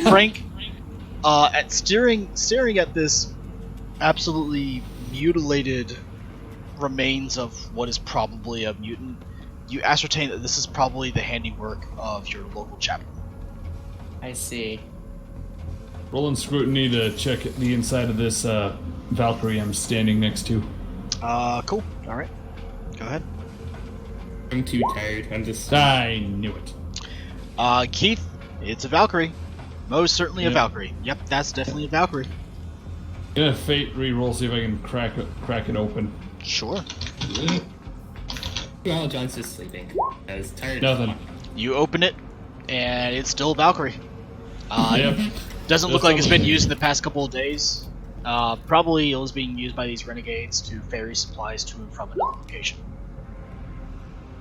Frank, at staring at this absolutely mutilated remains of what is probably a mutant, you ascertain that this is probably the handiwork of your local chaplain. I see. Rolling scrutiny to check the inside of this Valkyrie I'm standing next to. Cool. Alright. Go ahead. I'm too tired. I'm just. I knew it. Keith, it's a Valkyrie. Most certainly a Yep. Valkyrie. Yep, that's definitely a Valkyrie. Gonna fate reroll, see if I can crack it open. Sure. Well, John's just sleeping. I was tired. Nothing. You open it, and it's still Valkyrie. Yep. Doesn't look like it's been used in the past couple of days. Probably it was being used by these renegades to ferry supplies to and from another location.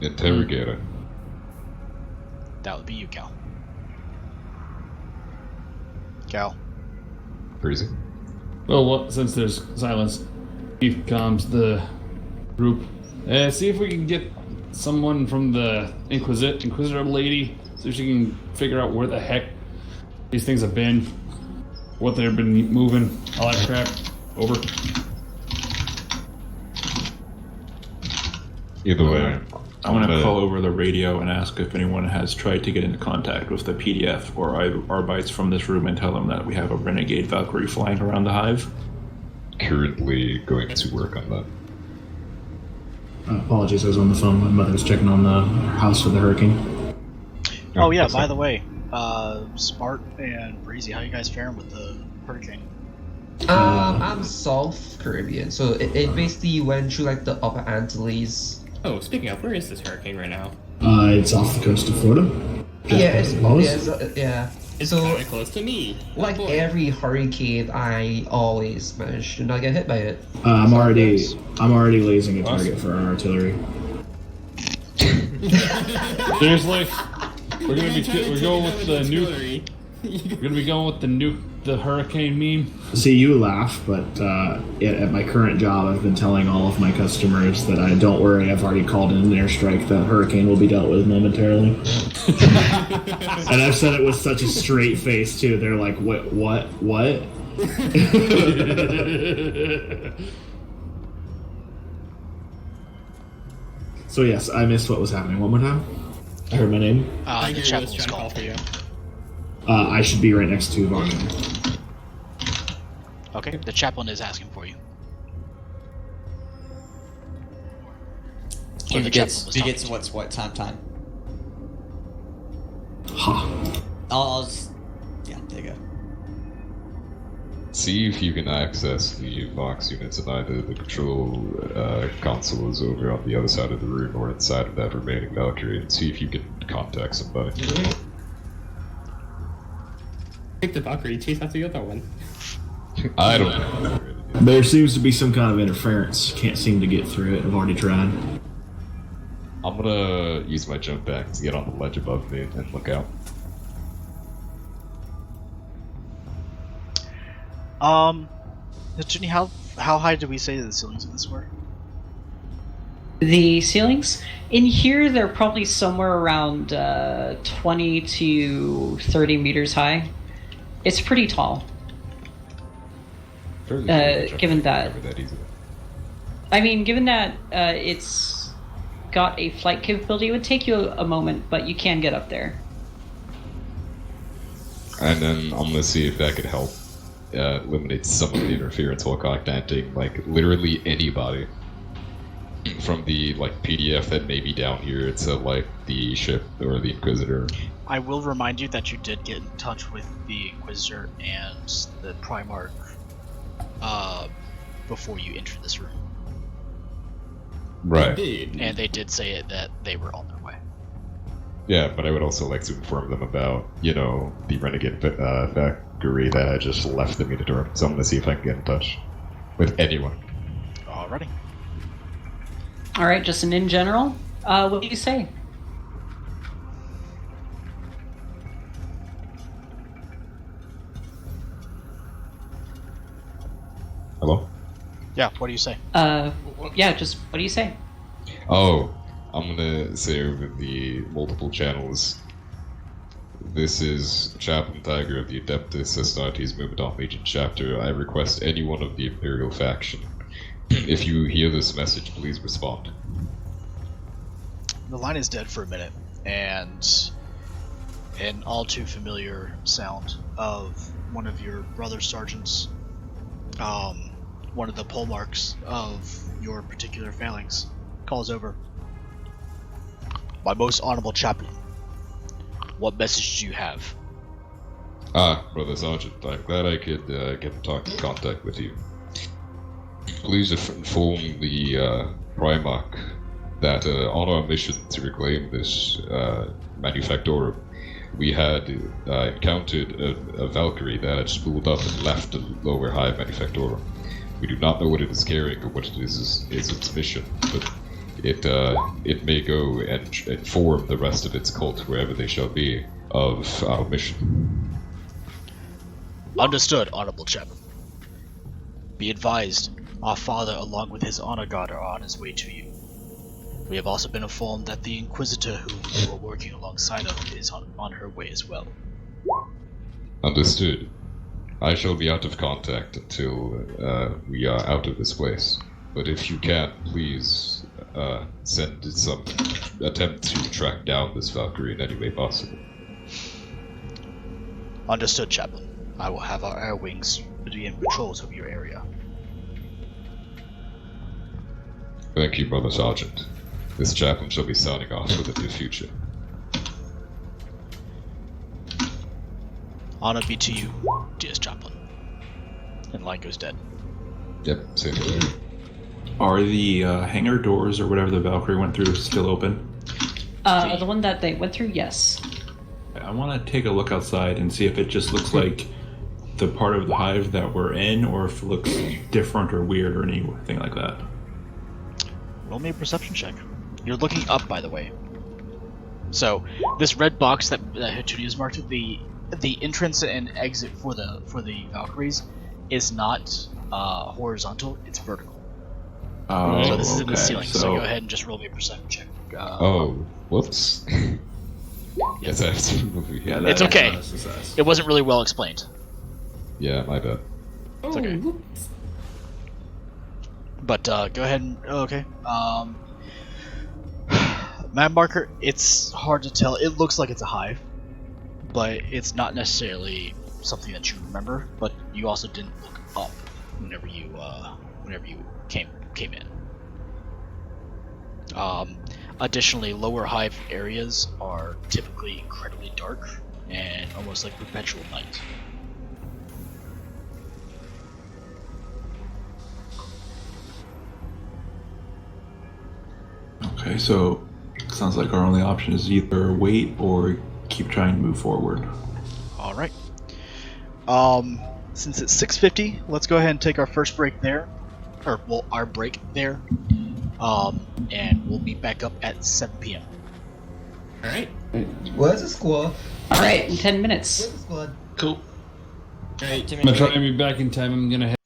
Interrogator. That would be you, Cal. Cal. Crazy. Well, since there's silence, Chief calms the group. See if we can get someone from the Inquisitor lady, so she can figure out where the heck these things have been, what they've been moving, all that crap. Over. Either way, I'm gonna call over the radio and ask if anyone has tried to get into contact with the PDF or Arbites from this room and tell them that we have a renegade Valkyrie flying around the hive. Currently going to work on that. Apologies, I was on the phone. My mother's checking on the house for the hurricane. Oh yeah, by the way, Smart and Breezy, how you guys faring with the hurricane? I'm South Caribbean, so it basically went through like the Upper Antilles. Oh, speaking of, where is this hurricane right now? It's off the coast of Florida. Yeah, It's so kind of close to me. like every hurricane, I always manage to not get hit by it. I'm already lasing a target for our artillery. Seriously, we're going with the nuke. We're gonna be going with the hurricane meme. See, you laugh, but at my current job, I've been telling all of my customers that don't worry, I've already called in an airstrike. The hurricane will be dealt with momentarily. And I've said it with such a straight face too. They're like, what? So yes, I missed what was happening. One more time. I heard my name. The chapel was called. I should be right next to Varnum. Okay, the chaplain is asking for you. He gets what time? Ha. I'll just, yeah, there you go. See if you can access the Vox units in either the control consoles over on the other side of the room or inside of that remaining Valkyrie, and see if you can contact somebody. Pick the Valkyrie, chase after the other one. I don't know. There seems to be some kind of interference. Can't seem to get through it. I've already tried. I'm gonna use my jump back to get on the ledge above me and look out. Ginny, how high did we say the ceilings of this were? The ceilings? In here, they're probably somewhere around 20 to 30 meters high. It's pretty tall. Given that... given that it's got a flight capability, it would take you a moment, but you can get up there. And then I'm gonna see if that could help eliminate some of the interference while contacting, like, literally anybody from the, like, PDF that may be down here to, like, the ship or the Inquisitor. I will remind you that you did get in touch with the Inquisitor and the Primarch before you entered this room. Right. And they did say that they were on their way. Yeah, but I would also like to inform them about, the renegade Valkyrie that I just left the Minotaur. So I'm gonna see if I can get in touch with anyone. Alrighty. Alright, just in general, what do you say? Hello? Yeah, what do you say? Just what do you say? Oh, I'm gonna say over the multiple channels. This is Chaplain Tiger of the Adeptus Astartes Movement Legion chapter. I request anyone of the Imperial faction. If you hear this message, please respond. The line is dead for a minute, and an all too familiar sound of one of your brother sergeants, one of the pole marks of your particular phalanx, calls over. My most honorable chaplain, what message do you have? Ah, Brother Sergeant, I'm glad I could get in contact with you. Please inform the Primarch that on our mission to reclaim this manufactorum, we had encountered a Valkyrie that had spooled up and left the lower hive manufactorum. We do not know what it is carrying or what it is its mission, but it may go and inform the rest of its cult, wherever they shall be, of our mission. Understood, Honorable Chaplain. Be advised, our father along with his honor guard are on his way to you. We have also been informed that the Inquisitor who you are working alongside of is on her way as well. Understood. I shall be out of contact until we are out of this place. But if you can, please send some attempt to track down this Valkyrie in any way possible. Understood, Chaplain. I will have our air wings begin patrols of your area. Thank you, Brother Sergeant. This chaplain shall be signing off for the near future. Honor be to you, dearest Chaplain. And line goes dead. Yep, same here. Are the hangar doors or whatever the Valkyrie went through still open? The one that they went through, yes. I want to take a look outside and see if it just looks like the part of the hive that we're in, or if it looks different or weird or anything like that. Roll me a perception check. You're looking up, by the way. So, this red box that Hatuni has marked, the entrance and exit for the Valkyries is not horizontal; it's vertical. Oh, so this is in the okay. ceiling. So go ahead and just roll me a perception check. Whoops. Yes, I have to move here. Yeah, It's okay. It wasn't really well explained. Yeah, my bad. It's okay. But go ahead and okay. Map marker. It's hard to tell. It looks like it's a hive, but it's not necessarily something that you remember. But you also didn't look up whenever you came in. Additionally, lower hive areas are typically incredibly dark and almost like perpetual night. Okay, so sounds like our only option is either wait or keep trying to move forward. All right. Since it's 6:50, let's go ahead and take our first break there, or well, our break there. And we'll be back up at 7 p.m. Alright. Where's the squad? Alright, in 10 minutes. Where's the squad? Cool. Alright. I'm gonna try and be back in time. I'm gonna head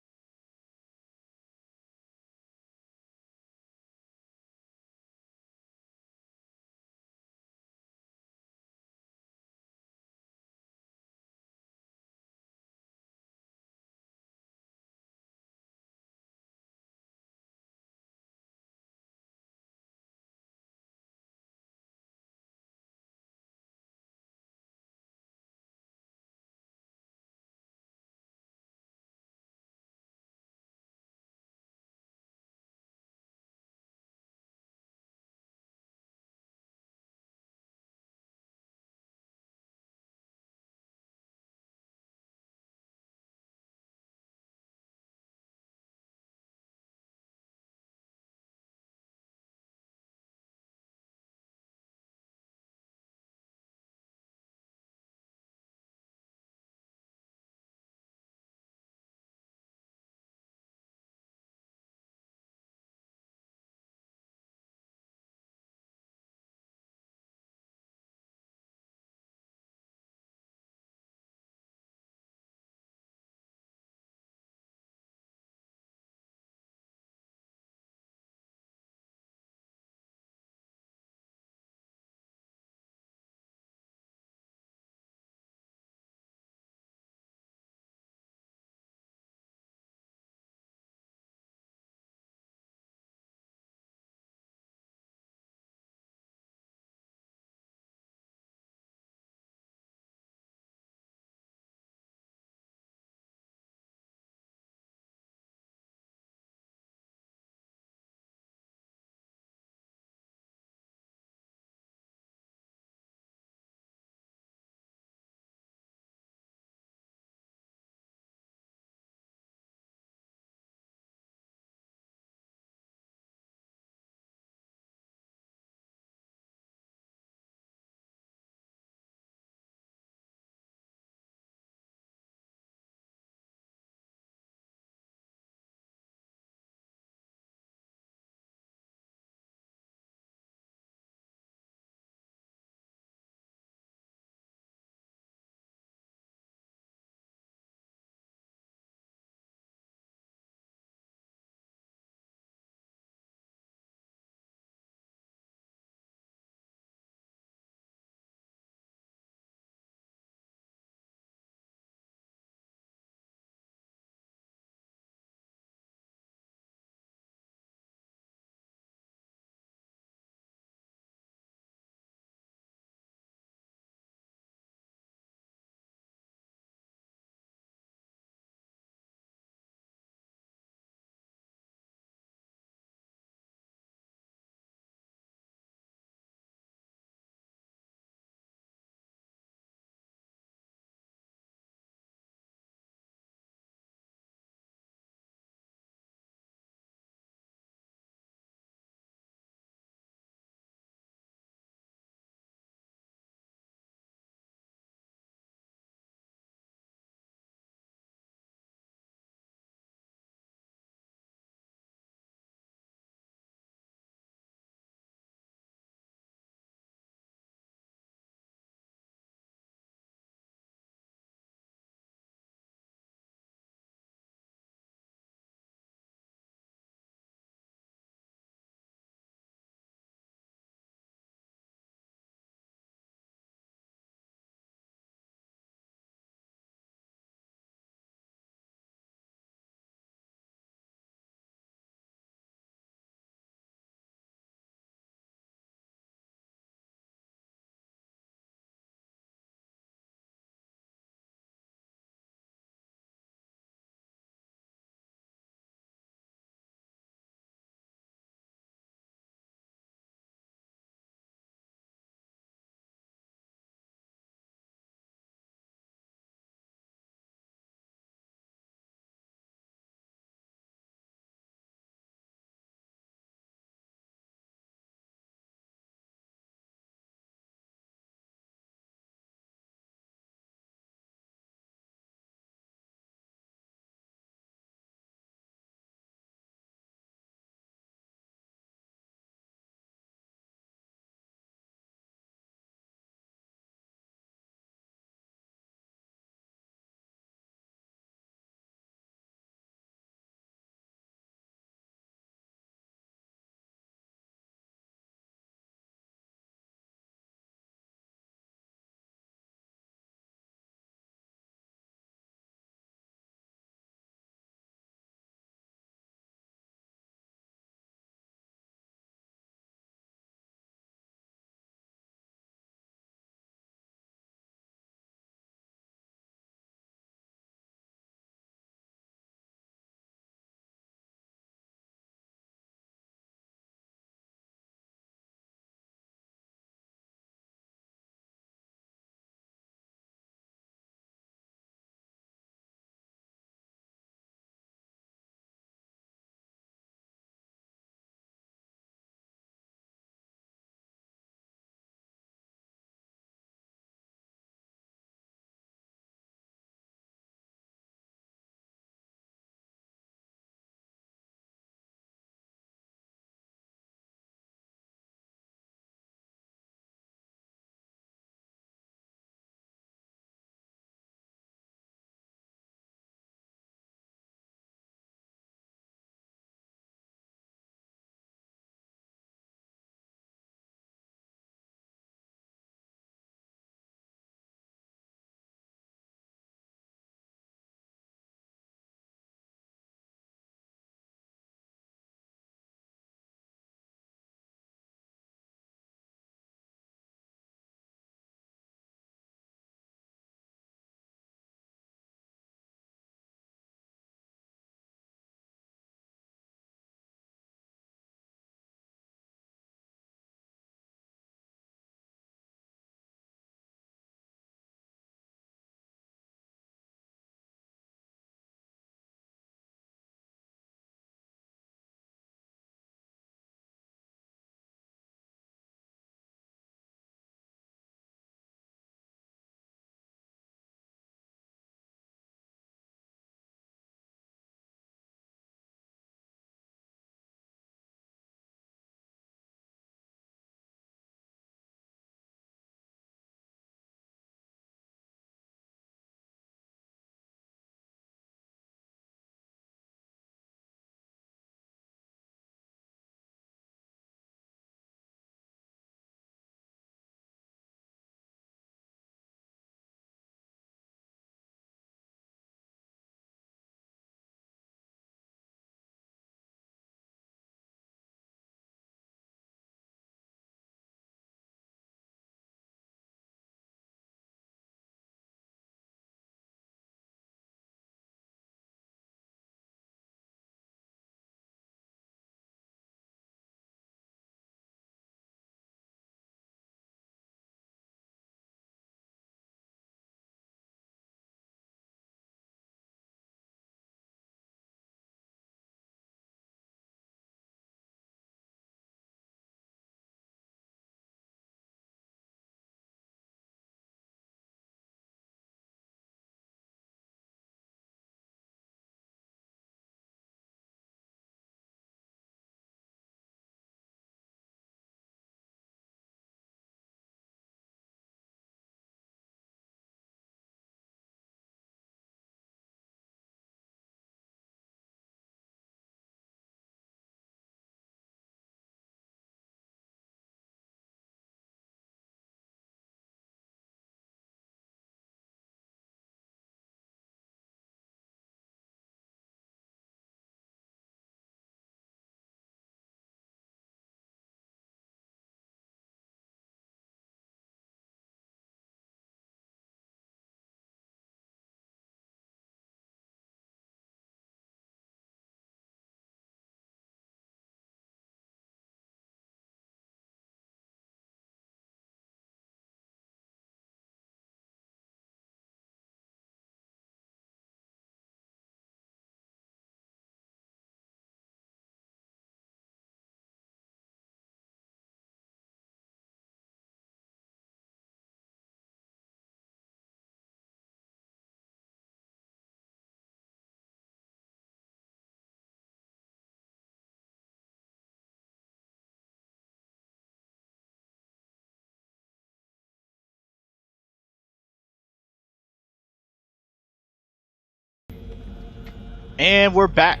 And we're back.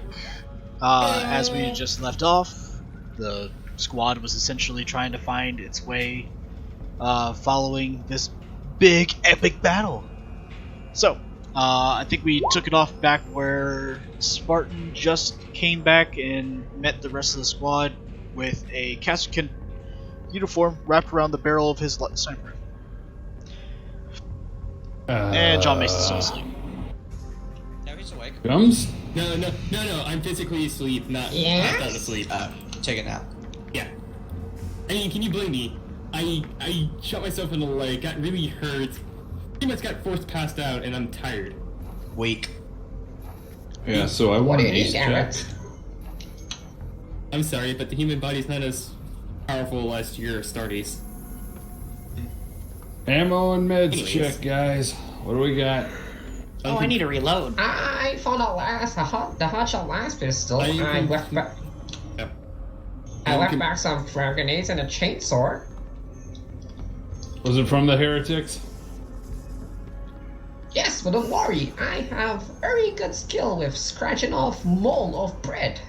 As we just left off, the squad was essentially trying to find its way following this big, epic battle. So, I think we took it off back where Spartan just came back and met the rest of the squad with a Castrican uniform wrapped around the barrel of his sniper. And John Mason's still asleep. No, he's awake. Gums? No. I'm physically asleep, not out of sleep. Take a nap. Yeah. I mean, can you blame me? I shot myself in the leg, got really hurt, pretty much got forced passed out, and I'm tired. Weak. Yeah, so I want an ace check. I'm sorry, but the human body's not as powerful as your Stardust. Ammo and meds Anyways. check, guys. What do we got? Oh, I need to reload. I found the hotshot last pistol. I left back some frag grenades and a chainsaw. Was it from the heretics? Yes, but don't worry, I have very good skill with scratching off mold of bread.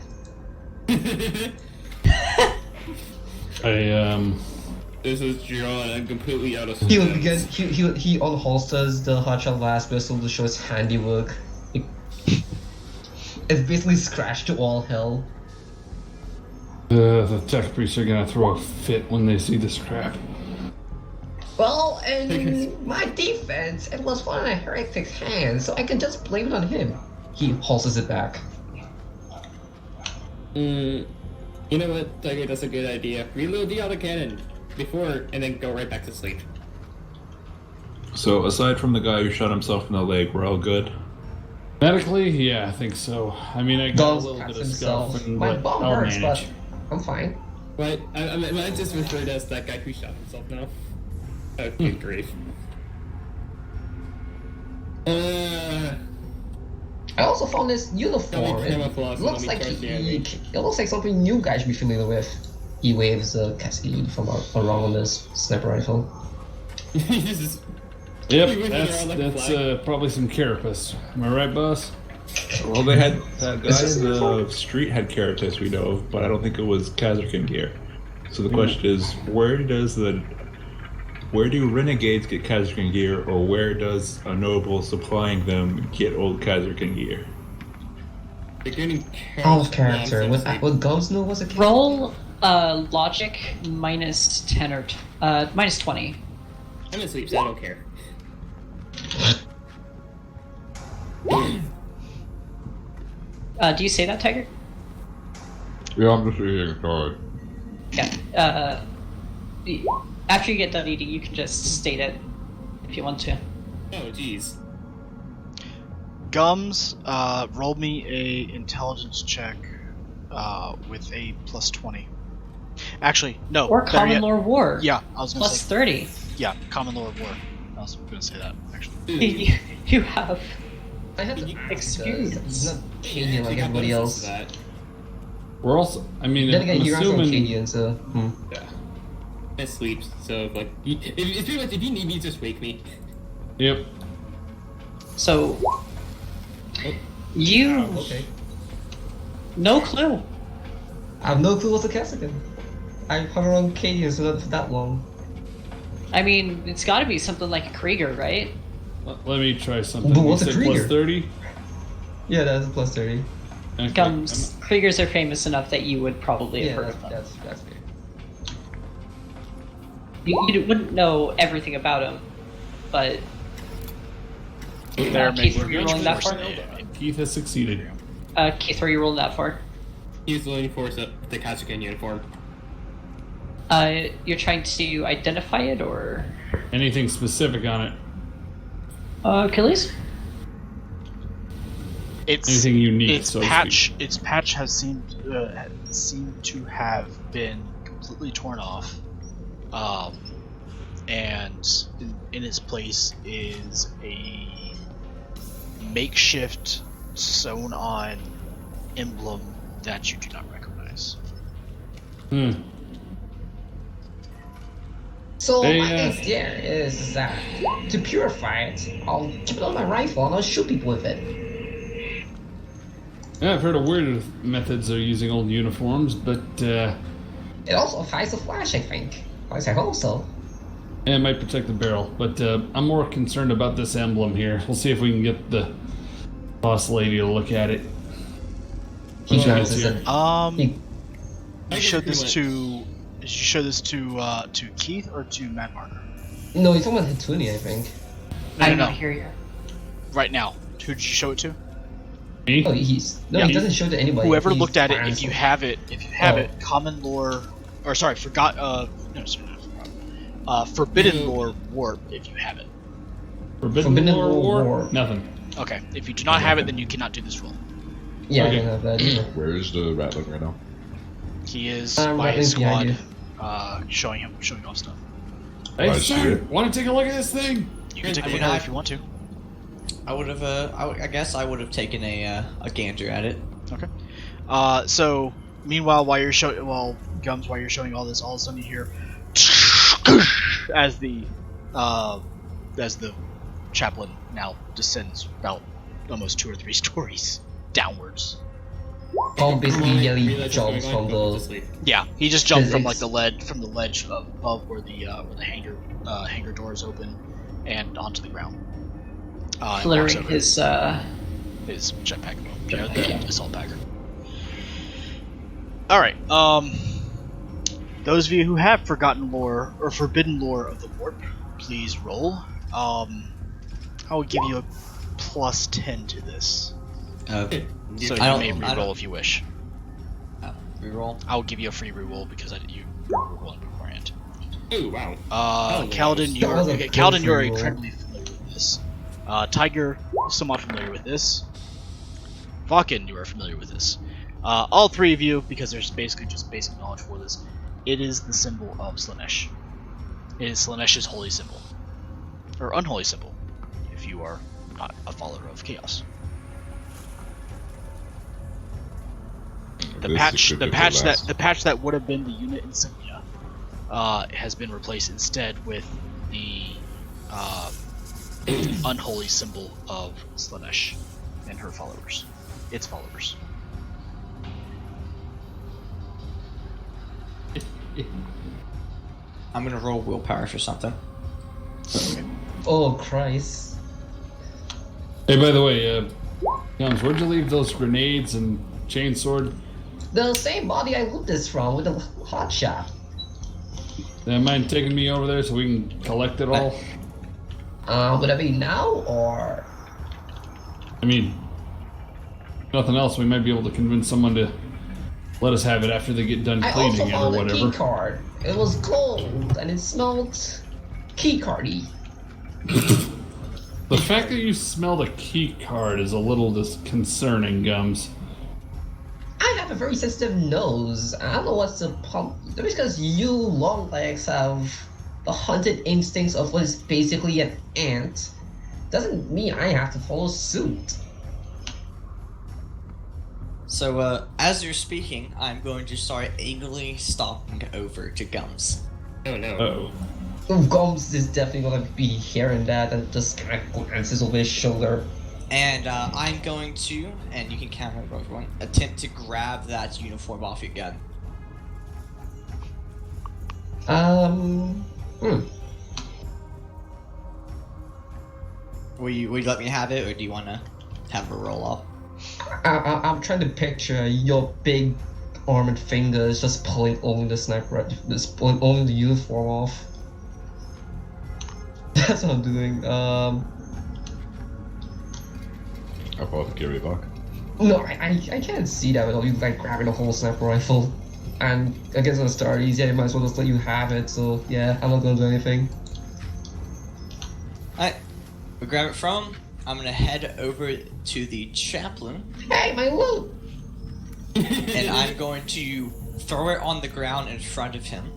This is John. I'm completely out of He unholsters the hotshot last pistol to show his handiwork. It's basically scratched to all hell. The tech priests are gonna throw a fit when they see this crap. Well, in my defense, it was one of the heretic's hands, so I can just blame it on him. He holsters it back. You know what, Tiger, that's a good idea. Reload the autocannon before, and then go right back to sleep. So aside from the guy who shot himself in the leg, we're all good? Medically, yeah, I think so. I mean, I got a little bit of scuffing, My but bum I'll hurts, manage. but I'm fine. But I just referred as that guy who shot himself now. Oh, good grief. I also found this uniform. It looks like it looks like something you guys should be familiar with. He waves a cascade uniform around on his sniper rifle. Yep, that's probably some carapace. Am I right, boss? Well, they had that guy in the street had carapace we know of, but I don't think it was Kazarkan gear. So the question is, where do renegades get Kazarkan gear, or where does a noble supplying them get old Kazarkan gear? They're getting Out of character. Would Gums know was a character? Roll logic minus 10 or minus 20. I'm asleep, so I don't care. Do you say that, Tiger? Yeah, I'm just eating, sorry. Yeah. After you get done eating, you can just state it if you want to. Oh, jeez. Gums, roll me a intelligence check with a plus 20. Actually, no. Or common lore war. Yeah, I was going to say. Plus 30. Yeah, common lore war. I was going to say that, actually. You have I have to experience. He's not Canadian like everybody else. We're also, I mean, Then again, I'm you're also assuming... Canadian, so. Yeah. I sleep, so like, if you need me, just wake me. Yep. So, you... Okay. No clue. I have no clue what's a Cassican. I've hung around Canadians for that long. I mean, it's got to be something like a Krieger, right? Let me try something. But what's You a said Krieger? plus 30? Yeah, that's a plus 30. Okay. Kriegers are famous enough that you would probably have Yeah, heard of them. that's fair. You wouldn't know everything about them, but... Keith, are you rolling that for? Keith has succeeded. Keith, are you rolling that for? He's looking for the Kazuken uniform. You're trying to identify it, or...? Anything specific on it? Achilles? Anything unique, Its so to patch. Its patch has seemed to have been completely torn off, and in its place is a makeshift sewn-on emblem that you do not recognize. So my idea is that to purify it, I'll keep it on my rifle and I'll shoot people with it. Yeah, I've heard of weirder methods of using old uniforms, but It also fires a flash, I think. At least I hope so. yeah, it might protect the barrel. But I'm more concerned about this emblem here. We'll see if we can get the boss lady to look at it. He When she glances gets here. at You showed this to. Did you show this to Keith or to Matt Marker? No, you're talking about Hituni, I think. I'm not here yet. Right now, who did you show it to? Me? Oh, he's no, Yeah. he doesn't show it to anybody. Whoever He looked at it, finds if you it. have it, common lore, or sorry, forbidden lore warp if you have it. Forbidden Lore War? Nothing. Okay, if you do not have it, then you cannot do this roll. Yeah, Okay. I don't have that either. Where's the Ratling right now? He is I'm by his Rattling's squad, showing off stuff. Hey, I see sir, it. want to take a look at this thing? You can take a I look mean, at it if you want to. I would have. I guess I would have taken a gander at it. Okay. So meanwhile, while you're showing all this, all of a sudden you hear as the chaplain now descends about almost 2 or 3 stories downwards. Paul basically nearly Realize jumps I'm from going to the. sleep. Yeah, he just jumped from like Physics. the ledge above where the hangar door is open and onto the ground. And walks Flittering over his his jetpack, the assault bagger. All right. Those of you who have forgotten lore or forbidden lore of the warp, please roll. I will give you a plus 10 to this, so you may reroll if you wish. Reroll. I will give you a free reroll because you were rolling beforehand. Oh wow. Kaladin, That was a good you're reroll. incredibly familiar with this. Tiger, somewhat familiar with this. Falcon, you are familiar with this. All 3 of you, because there's basically just basic knowledge for this. It is the symbol of Slanesh. It is Slanesh's holy symbol, or unholy symbol, if you are not a follower of Chaos. The patch that would have been the unit insignia has been replaced instead with the unholy symbol of Slanesh and her followers, its followers. I'm gonna roll willpower for something. Oh Christ! Hey, by the way, Gums, where'd you leave those grenades and chainsword? The same body I loot this from with the hot shot. Mind taking me over there so we can collect it all? Would that be now or? I mean, nothing else. We might be able to convince someone to let us have it after they get done I also cleaning it or found a whatever. key card. It was gold and it smelled key cardy. The fact that you smell the key card is a little concerning, Gums. I have a very sensitive nose. I don't know what's the problem. Just because you long legs have the hunted instincts of what is basically an ant, doesn't mean I have to follow suit. So, as you're speaking, I'm going to start angrily stomping over to Gums. Oh no. Uh-oh. Gums is definitely gonna be hearing that and just kind of glances over his shoulder. And I'm going to, and you can count over everyone, attempt to grab that uniform off your gun. Will you let me have it, or do you want to have a roll off? I'm trying to picture your big armored fingers just pulling only the sniper, just pulling only the uniform off. That's what I'm doing. Apothecary lock. No, I can't see that without you like grabbing a whole sniper rifle. And against the Astartes, yeah, they might as well just let you have it, so yeah, I'm not gonna do anything. Alright, we grab it from. I'm gonna head over to the chaplain. Hey, my loot! And I'm going to throw it on the ground in front of him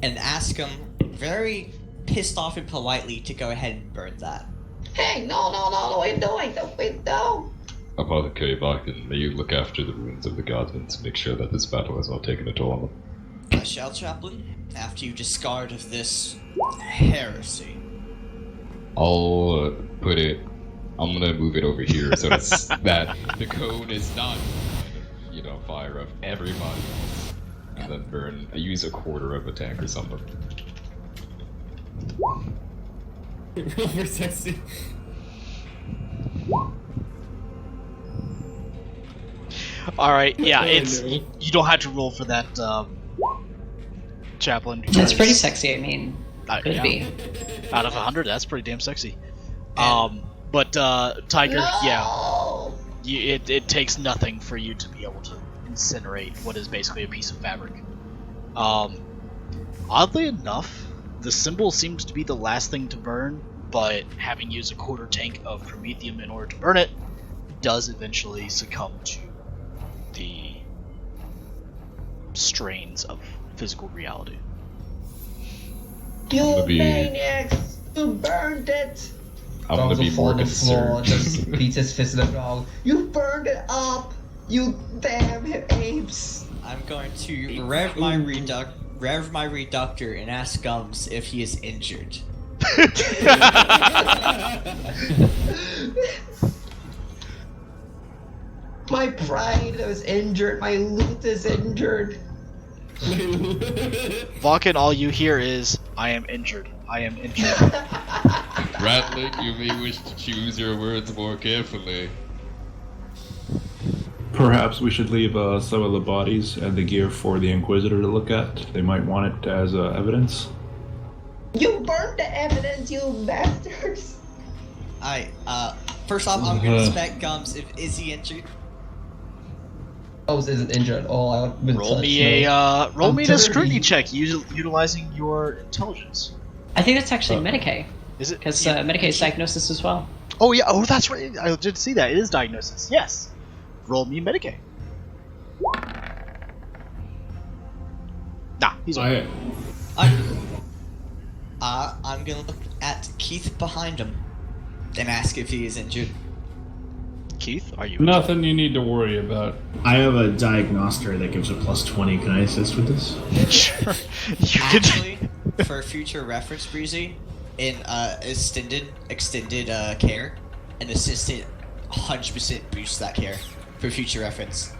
and ask him very pissed off and politely to go ahead and burn that. Hey, no, what are you doing? Wait, no! Apothecary Varkin, may you look after the ruins of the guardsmen to make sure that this battle has not taken a toll on them. I shall, chaplain, after you discard of this heresy. I'll put it I'm gonna move it over here so it's that the cone is not fire up everybody else. And then burn. I use a quarter of a tank or something. Over sexy. All right, yeah, Oh, no. you don't have to roll for that, Chaplain. That's pretty sexy. I mean, could yeah. be. Out of 100, that's pretty damn sexy. But Tiger, yeah, it takes nothing for you to be able to incinerate what is basically a piece of fabric. Oddly enough, the symbol seems to be the last thing to burn, but having used a quarter tank of promethium in order to burn it, does eventually succumb to the strains of physical reality. You maniacs! You burned it! I'm gonna be more concerned. Just beats his fist in the ground. You burned it up! You damn apes! I'm going to rev my reductor and ask Gums if he is injured. My pride is injured. My loot is injured. Vulcan, all you hear is, I am injured. I am injured. Ratlick, you may wish to choose your words more carefully. Perhaps we should leave some of the bodies and the gear for the Inquisitor to look at. They might want it as evidence. You burned the evidence, you bastards! First off, I'm gonna inspect Gums. Is he injured? Gums isn't injured at all. I've been roll touched, me no. roll me a dirty. scrutiny check utilizing your intelligence. I think that's actually Medicaid. Is it? Because Medicaid is diagnosis as well. Oh yeah. Oh, that's right. I did see that. It is diagnosis. Yes. Roll me Medicaid. Nah, he's okay. I'm gonna look at Keith behind him and ask if he is injured. Keith, are you? Nothing you need to worry about. I have a diagnoster that gives a +20. Can I assist with this? Sure. Actually, for future reference, Breezy, in extended care, an assistant 100% boosts that care for future reference.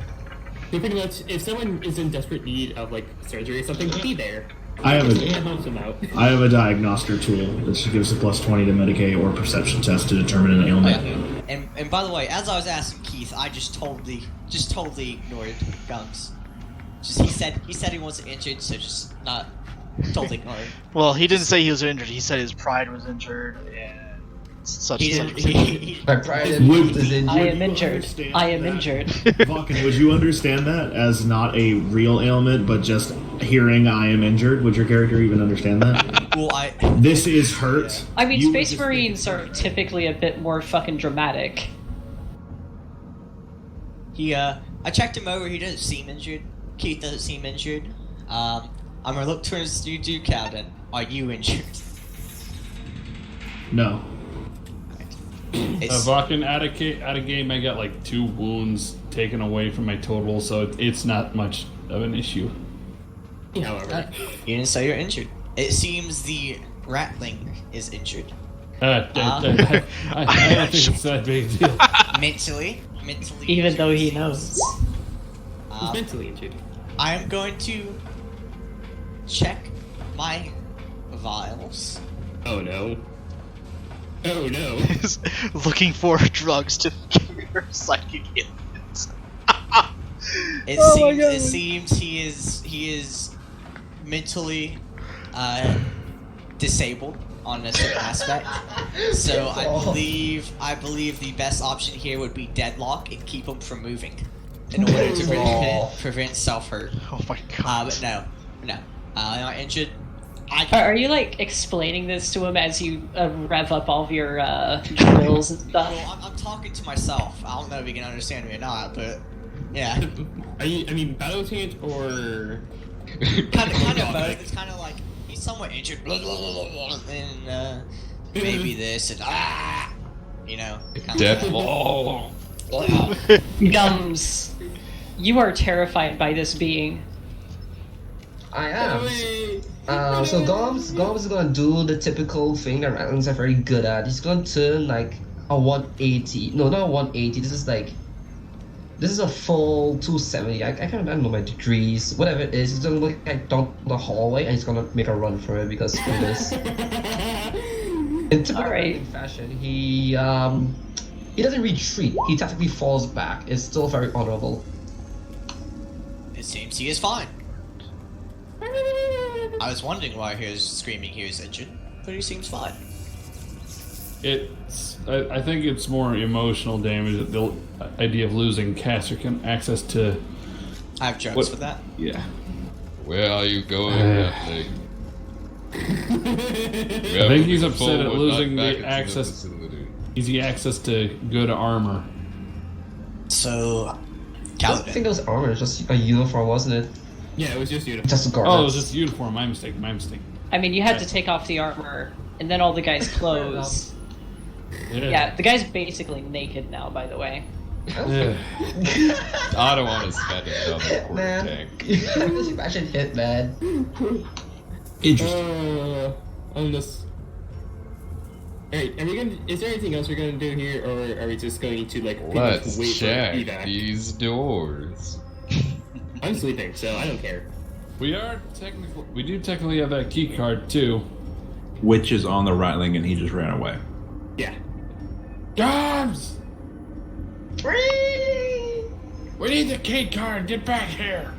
Pretty much, if someone is in desperate need of like surgery or something, be there. I have helps them out. I have a diagnoster tool that gives a +20 to Medicaid or perception test to determine an ailment. And by the way, as I was asking Keith, I just totally ignored Gums. Just he said he wasn't injured, so just not totally ignored. Well, he didn't say he was injured. He said his pride was injured and such and such. My pride is injured. I am injured. I am injured. Vulcan, would you understand that as not a real ailment, but just hearing "I am injured"? Would your character even understand that? Well, This is hurt. I mean, Space Marines are typically a bit more fucking dramatic. I checked him over. He doesn't seem injured. Keith doesn't seem injured. I'm gonna look towards you, Calvin. Are you injured? No. Vulcan, out of game, I got like 2 wounds taken away from my total, so it's not much of an issue. However, you didn't say you're injured. It seems the ratling is injured. I don't think it's that big a deal. Mentally. Even though he knows. He's mentally injured. I am going to check my vials. Oh no. Oh no. Looking for drugs to cure psychic ailments. It seems he is mentally disabled on a certain aspect. So I believe the best option here would be deadlock and keep him from moving in order to prevent self-hurt. Oh my god. But no. I'm not injured. Are you like explaining this to him as you rev up all of your drills and stuff? Well, I'm talking to myself. I don't know if you can understand me or not, but yeah. Are you? I mean, battle change or kind of both. It's kind of like he's somewhat injured, blah, blah, blah, blah, and maybe this and you know. Deathfall. Gums, you are terrified by this being. I am. So Gums is gonna do the typical thing that Rattlings are very good at. He's gonna turn like a 180. No, not a 180. This is a full 270. I don't know my degrees. Whatever it is, he's gonna look down the hallway and he's gonna make a run for it because of this. In typical fashion, he doesn't retreat. He tactically falls back. It's still very honorable. It seems he is fine. I was wondering why he was screaming he was injured, but he seems fine. I think it's more emotional damage. The idea of losing access to. I have jokes for that. Yeah. Where are you going, Daphne? I think he's upset at losing the access. Easy access to good armor. So, I think it was armor. It's just a uniform, wasn't it? Yeah, it was just uniform. Just a guard. Oh, it was just uniform. My mistake. I mean, you had to take off the armor, and then all the guys' clothes. Yeah, the guy's basically naked now, by the way. I don't want to spend another quarter tank. Just imagine Hitman. Interesting. I'm just. Alright, is there anything else we're gonna do here, or are we just going to Let's wait check for evac? these doors? I'm sleeping, so I don't care. We do technically have that key card too. Which is on the Rattling and he just ran away. Yeah. Guards! We need the key card. Get back here.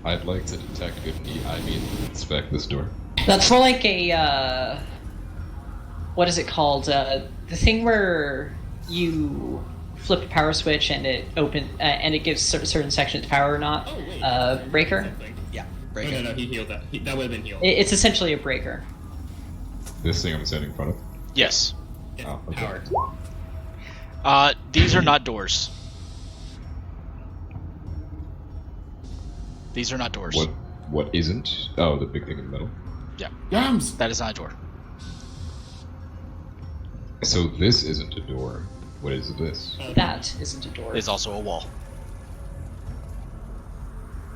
I'd like to detect inspect this door. That's more like a, what is it called? The thing where you flip a power switch and it and it gives certain sections power or not. Breaker? Yeah, breaker. No, he healed that. That would have been healed. It's essentially a breaker. This thing I'm standing in front of? Yes. Oh, okay. Power. These are not doors. These are not doors. What isn't? Oh, the big thing in the middle. Yeah. Yums! That is not a door. So this isn't a door. What is this? That isn't a door. It's also a wall.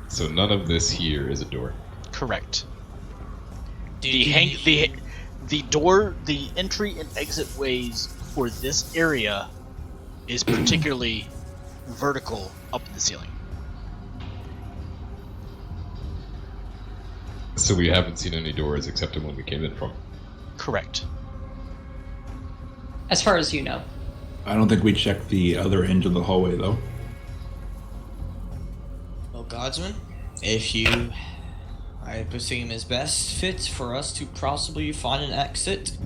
So none of this here is a door. Correct. Did The door, the entry and exit ways for this area is particularly vertical up in the ceiling. So we haven't seen any doors except the one we came in from. Correct. As far as you know. I don't think we checked the other end of the hallway though. Well, Guardsman, I presume is best fit for us to possibly find an exit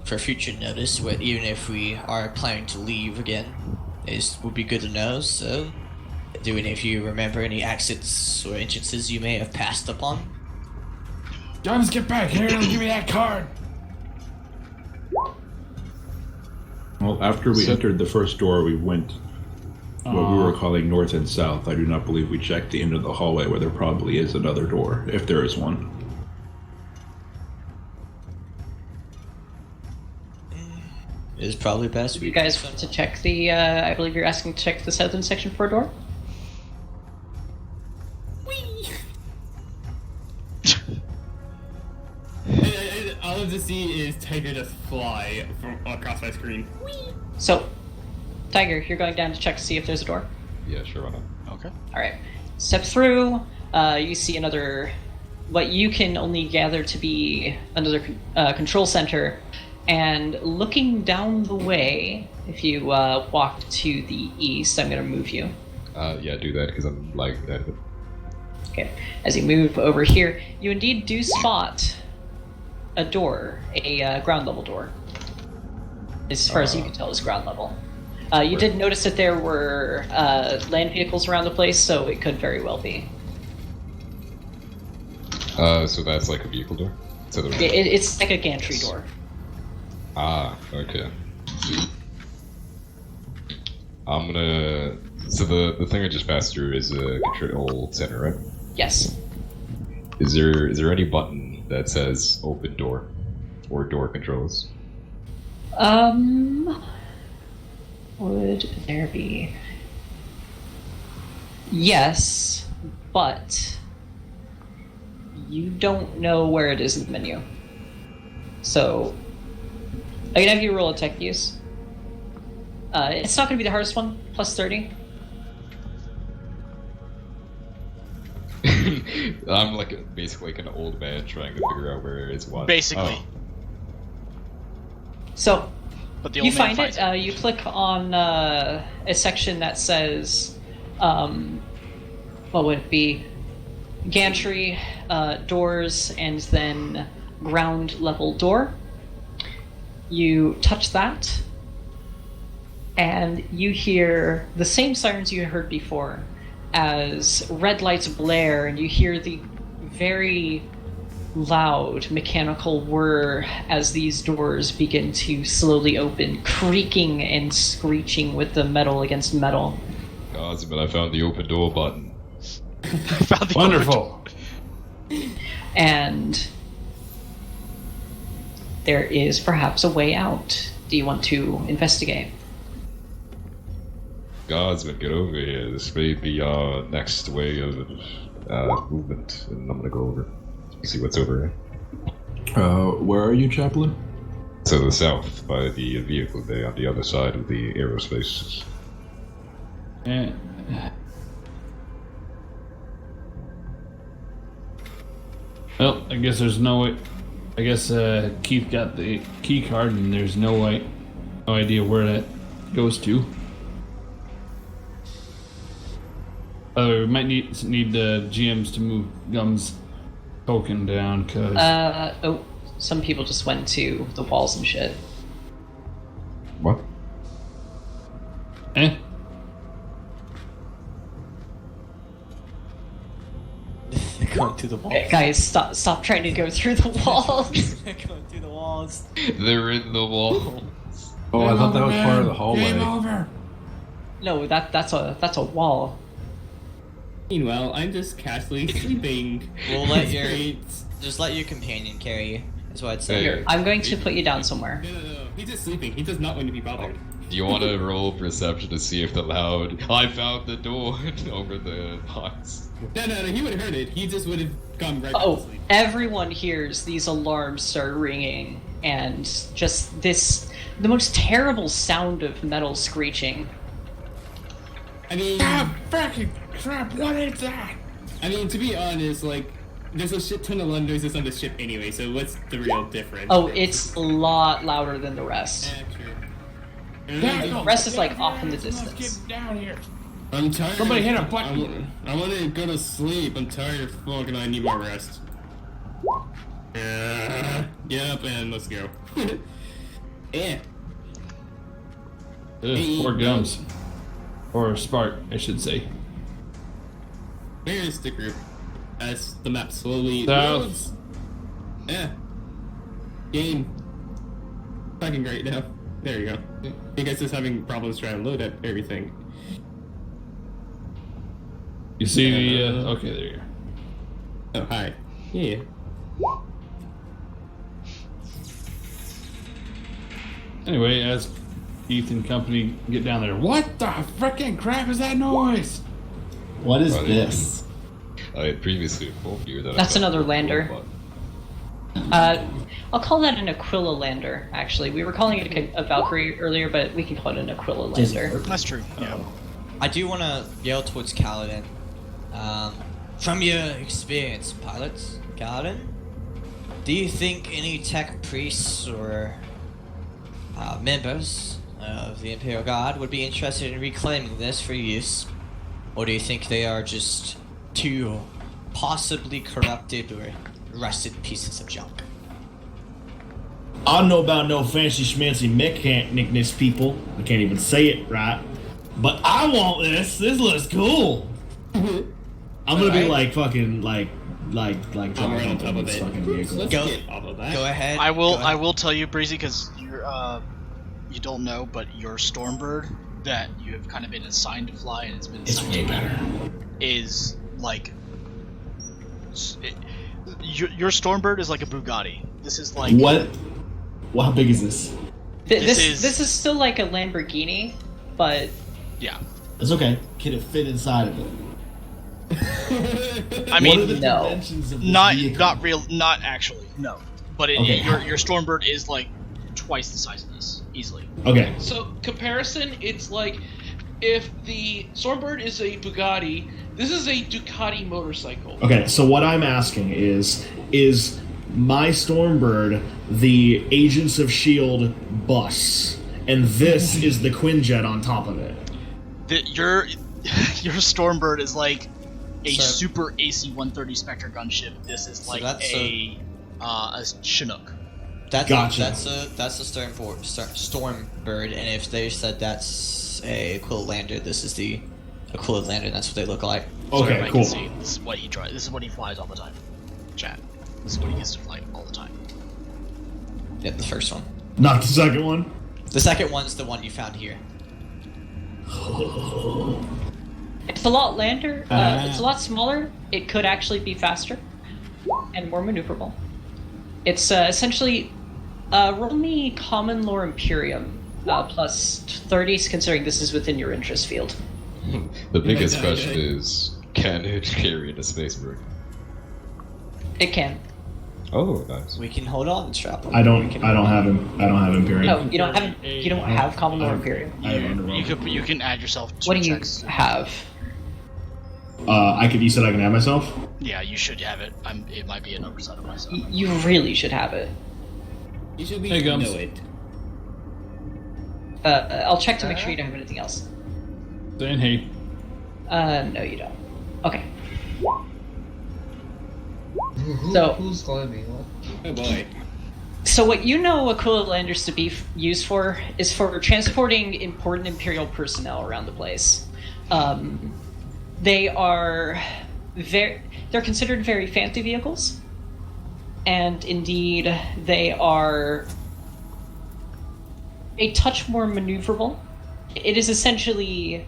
for future notice, even if we are planning to leave again, would be good to know. So, do any of you remember any exits or entrances you may have passed upon? Guns, get back here and give me that card. Well, after we entered the first door, we went what we were calling north and south. I do not believe we checked the end of the hallway where there probably is another door, if there is one. It is probably best. You guys want to check the, I believe you're asking to check the southern section for a door? All of to see is Tiger just fly from across my screen. So, Tiger, you're going down to check to see if there's a door? Yeah, sure, why not? Okay. Alright. Step through, you see another, what you can only gather to be another control center, and looking down the way, if you walk to the east, I'm going to move you. Yeah, do that, because I'm lagging ahead of it. Okay. As you move over here, you indeed do spot a door, a ground level door. As far as you can tell, is ground level. You did notice that there were land vehicles around the place, so it could very well be. So that's like a vehicle door? It's like a gantry door. Ah, okay. I'm gonna... So the thing I just passed through is a control center, right? Yes. Is there any button that says open door? Or door controls? Would there be? Yes, but you don't know where it is in the menu. So I can have you roll a tech use. It's not going to be the hardest one. Plus 30. I'm like basically like an old man trying to figure out where it's what. Basically. Oh. So, But the you old man find it. You click on a section that says, what would it be? Gantry, doors, and then ground level door. You touch that, and you hear the same sirens you heard before as red lights blare, and you hear the very loud mechanical whir as these doors begin to slowly open, creaking and screeching with the metal against metal. But I found the open door button. Wonderful. And there is perhaps a way out. Do you want to investigate? Guardsman, get over here. This may be our next way of movement, and I'm gonna go over. See what's over here. Where are you, Chaplain? To the south, by the vehicle bay on the other side of the aerospace. Well, I guess there's no way. I guess Keith got the key card, and there's no idea where that goes to. We might need the GMs to move Gum's token down, cause. Some people just went to the walls and shit. What? Going through the walls. Okay, guys, stop trying to go through the walls. Going through the walls. They're in the wall. Oh, I thought that was part of the hallway. Game over. No, that's a wall. Meanwhile, I'm just casually sleeping. We'll let just let your companion carry you. That's what I'd say. Here, I'm going to put you down somewhere. No. He's just sleeping. He does not want to be bothered. Do you want to roll perception to see if the loud "I found the door" over the box? No. He would have heard it. He just would have gone right back to sleep. Everyone hears these alarms start ringing, and just the most terrible sound of metal screeching. I mean, fucking crap! What is that? I mean, to be honest, like, there's a shit ton of loud noises on the ship anyway. So what's the real difference? Oh, it's a lot louder than the rest. Yeah, true. The rest is like off in the distance. Down here. I'm tired. Somebody hit a button. I want to go to sleep. I'm tired of fucking. I need more rest. Yep, and let's go. Yeah. Or Gums. Or Spark, I should say. Where is the group? As the map slowly South. loads. Yeah. Game. Fucking great now. There you go. You guys just having problems trying to load up everything. You see the, okay, there you go. Oh, hi. Yeah. Anyway, as Keith and company get down there, what the frickin' crap is that noise? What is this? I had previously informed you that. That's another lander. I'll call that an Aquila lander, actually. We were calling it a Valkyrie earlier, but we can call it an Aquila lander. That's true, yeah. I do want to yell towards Kaladin. From your experience, pilots, Kaladin, do you think any tech priests or members of the Imperial Guard would be interested in reclaiming this for use? Or do you think they are just two possibly corrupted or rusted pieces of junk? I don't know about no fancy schmancy mechanicness, people. I can't even say it right. But I want this. This looks cool. I'm gonna be like fucking like I'm right on top of it. fucking vehicle. Go ahead. I will tell you, Breezy, because you're you don't know, but your Stormbird that you have kind of been assigned to fly and it's been assigned way better. Is like your Stormbird is like a Bugatti. This is like what? Well, how big is this? This is still like a Lamborghini, but yeah, it's okay. Can it fit inside of it? I mean, what are the dimensions of this vehicle? not actually, no. But Okay. your Stormbird is like twice the size of this, easily. Okay. So comparison, it's like if the Stormbird is a Bugatti, this is a Ducati motorcycle. Okay, so what I'm asking is my Stormbird the Agents of S.H.I.E.L.D. bus, and this is the Quinjet on top of it? Your Stormbird is like a So- super AC-130 Spectre gunship. This is So like that's a Chinook. Gotcha. That's a Stormbird, and if they said that's a Quillander, this is the Quillander, and that's what they look like. So Okay, everybody cool. can see, this is what he drives. This is what he flies all the time. Chat. This is what he gets to fly all the time. Yeah, the first one. Not the second one? The second one's the one you found here. It's a lot lander. It's a lot smaller. It could actually be faster and more maneuverable. It's essentially roll me Common Lore Imperium plus 30s, considering this is within your interest field. The biggest question is, can it carry a space bird? It can. Oh, nice. We can hold on and strap them. I don't have Imperium. No, you don't have. You don't have Common Lore Imperium. I have Underworld. You can add yourself 2 What do you checks. have? You said I can add myself? Yeah, you should have it. It might be an oversight of myself. You really should have it. You should be Hey, Gums. know it. I'll check to make sure you don't have anything else. Saying hey. No, you don't. Okay. So- who's calling me? What? Oh boy. So what you know Aquila Landers to be used for is for transporting important Imperial personnel around the place. They are they're considered very fancy vehicles, and indeed they are a touch more maneuverable. It is essentially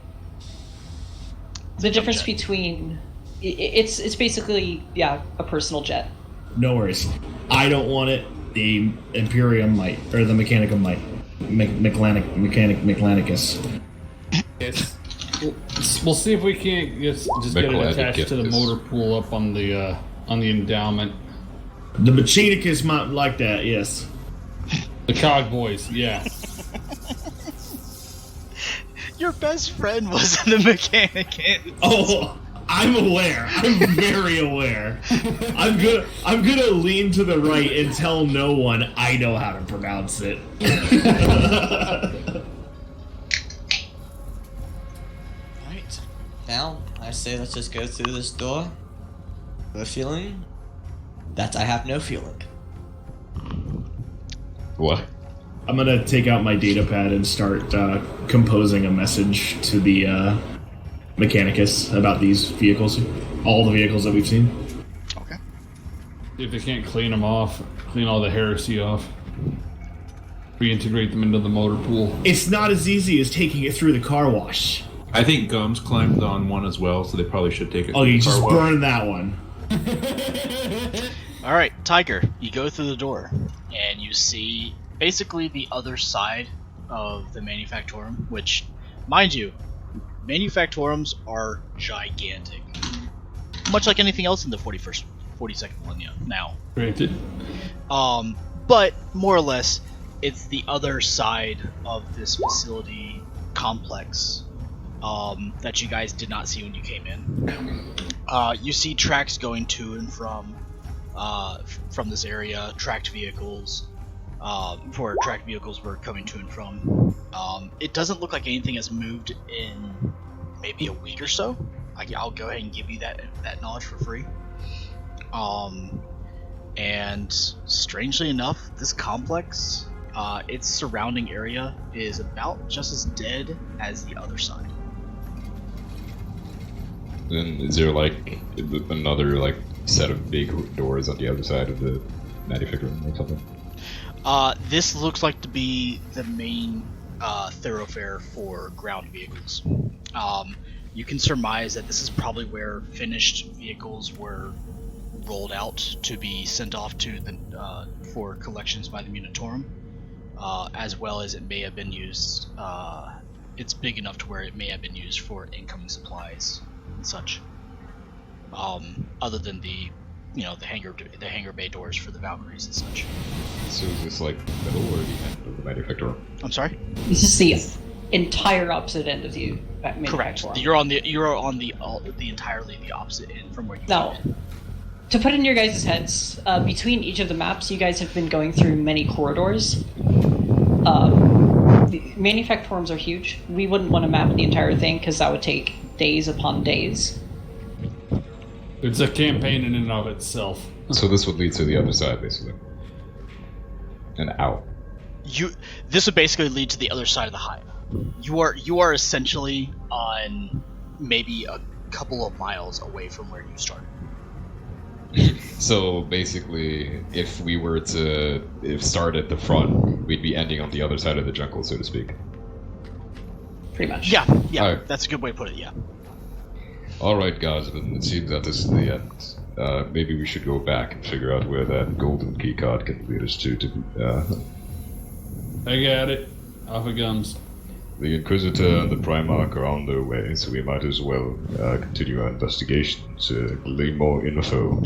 the difference between it's basically a personal jet. No worries. I don't want it. The Imperium might, or the Mechanicum might. Mechanicus. Yes. We'll see if we can't just get it attached to the motor pool up on the endowment. The Mechanicus might like that, yes. The Cog Boys, yeah. Your best friend was in the mechanic. Oh, I'm aware. I'm very aware. I'm gonna lean to the right and tell no one I know how to pronounce it. Alright. Now, I say let's just go through this door with a feeling that I have no feeling. What? I'm gonna take out my data pad and start composing a message to the Mechanicus about these vehicles, all the vehicles that we've seen. Okay. See if they can't clean them off, clean all the heresy off, reintegrate them into the motor pool. It's not as easy as taking it through the car wash. I think Gums climbed on one as well, so they probably should take it. Oh, through you the car just wash. burned that one. All right, Tiger, you go through the door and you see basically the other side of the Manufactorum, which, mind you, Manufactorums are gigantic, much like anything else in the 42nd millennium now. Granted. But more or less, it's the other side of this facility complex that you guys did not see when you came in. You see tracks going to and from this area, tracked vehicles, where tracked vehicles were coming to and from. It doesn't look like anything has moved in maybe a week or so. I'll go ahead and give you that knowledge for free. And strangely enough, this complex, its surrounding area is about just as dead as the other side. Then is there like another like set of big doors on the other side of the manufacturing or something? This looks like to be the main thoroughfare for ground vehicles. You can surmise that this is probably where finished vehicles were rolled out to be sent off to the for collections by the Munitorum, as well as it may have been used. It's big enough to where it may have been used for incoming supplies and such. Other than the the hangar bay doors for the Valkyries and such. So is this like middle or the end of the manufacturer? I'm sorry. This is the entire opposite end of you. Correct. You're on the entirely the opposite end from where you. Now, to put in your guys' heads, between each of the maps, you guys have been going through many corridors. The manufactorums are huge. We wouldn't want to map the entire thing because that would take days upon days. It's a campaign in and of itself. So this would lead to the other side, basically. And out. This would basically lead to the other side of the hive. You are essentially on maybe a couple of miles away from where you started. So basically, if we were to start at the front, we'd be ending on the other side of the jungle, so to speak. Pretty much. Yeah, Alright. That's a good way to put it. Yeah. All right, guys, then it seems that this is the end. Maybe we should go back and figure out where that golden key card can lead us to. I got it. Off it comes. The Inquisitor and the Primarch are on their way, so we might as well continue our investigation to glean more info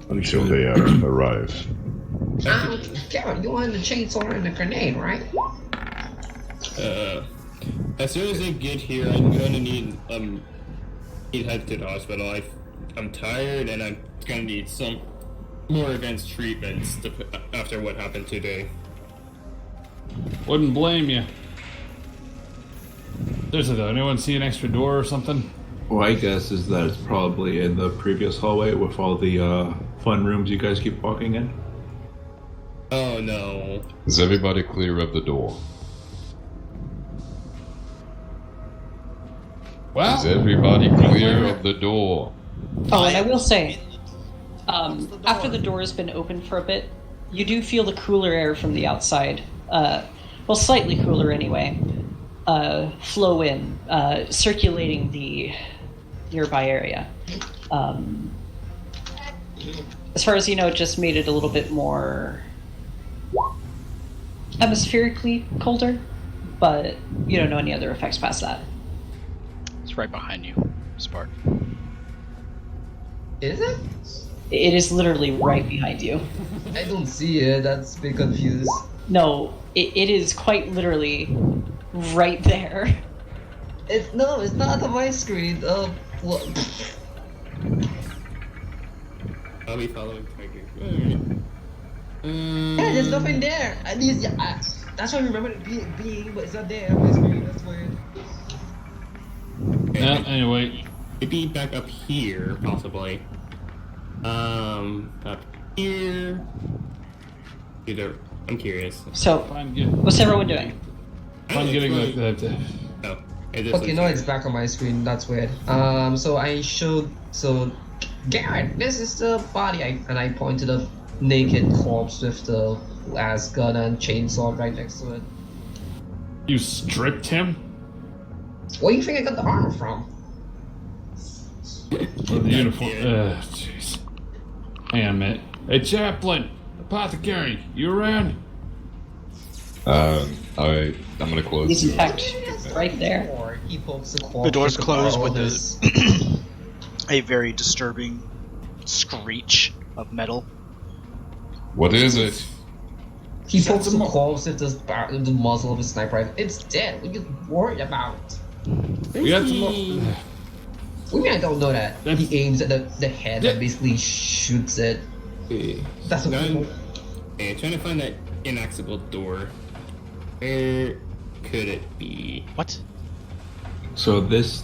until they arrive. Garrett, you wanted the chainsaw and the grenade, right? As soon as I get here, I'm gonna need head to the hospital. I'm tired and I'm gonna need some more advanced treatments after what happened today. Wouldn't blame you. Anyone see an extra door or something? My guess is that it's probably in the previous hallway with all the fun rooms you guys keep walking in. Oh no. Is everybody clear of the door? Well, is everybody clear of the door? Oh, and I will say, after the door has been open for a bit, you do feel the cooler air from the outside. Well, slightly cooler anyway. Flow in, circulating the nearby area. As far as you know, it just made it a little bit more atmospherically colder, but you don't know any other effects past that. It's right behind you, Spark. Is it? It is literally right behind you. I don't see it. That's a bit confused. No, it is quite literally right there. It's not on my screen. I'll be following Tiger. Yeah, there's nothing there. At least, that's why I remember it being, but it's not there on my screen. That's weird. Yeah, anyway. Maybe back up here, possibly. Up here. Either. I'm curious. So, what's everyone doing? I'm getting that. Oh. Okay, no, it's back on my screen. That's weird. So I showed. So, Garrett, this is the body. I pointed a naked corpse with the las gun and chainsaw right next to it. You stripped him? Where do you think I got the armor from? Or the uniform. Jeez. Hang on a minute. Hey, Chaplain! Apothecary, you around? I'm gonna close. He's in fact right there. Or he pokes the corpse. The door's closed with this. a very disturbing screech of metal. What is it? He pokes the corpse with the muzzle of his sniper rifle. It's dead. What are you worried about? We got some more. What do you mean I don't know that? He aims at the head and basically shoots it. That's what people... Hey, trying to find that inaccessible door. Where could it be? What? So this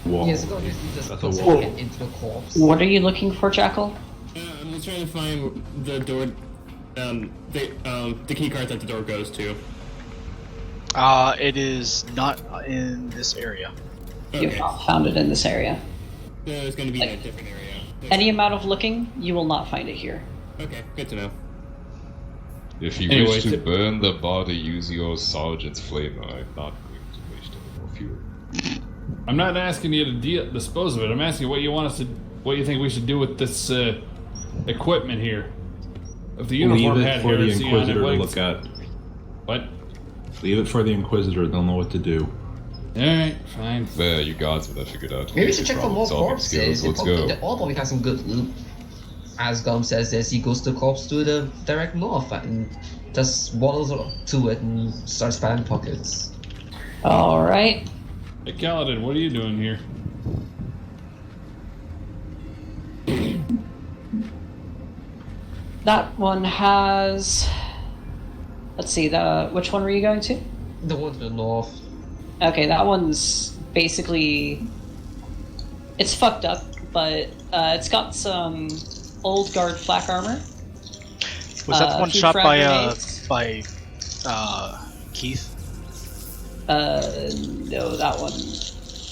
wall. Yes, go just That's puts a his wall. head into the corpse. What are you looking for, Jackal? I'm just trying to find the door. The key card that the door goes to. It is not in this area. You have not found it in this area. No, it's going to be in a different area. Any amount of looking, you will not find it here. Okay, good to know. If you Anyway, wish to burn the body, use your sergeant's flamer. I'm not going to waste any more fuel. I'm not asking you to dispose of it. I'm asking what you think we should do with this equipment here. If the uniform Leave it had for the heresy on it, Inquisitor to look at. What? Leave it for the Inquisitor. They'll know what to do. Alright, fine. You gods would have figured out. Maybe we should check for more problem-solving corpses. skills. Let's go. They all probably have some good loot. As Gum says this, he goes to the corpse to the direct north and just waddles to it and starts spamming pockets. Alright. Hey, Kaladin, what are you doing here? That one has... Let's see, which one were you going to? The one to the north. Okay, that one's basically... It's fucked up, but it's got some old guard flak armor. Was that the one shot frag by Keith? No, that one...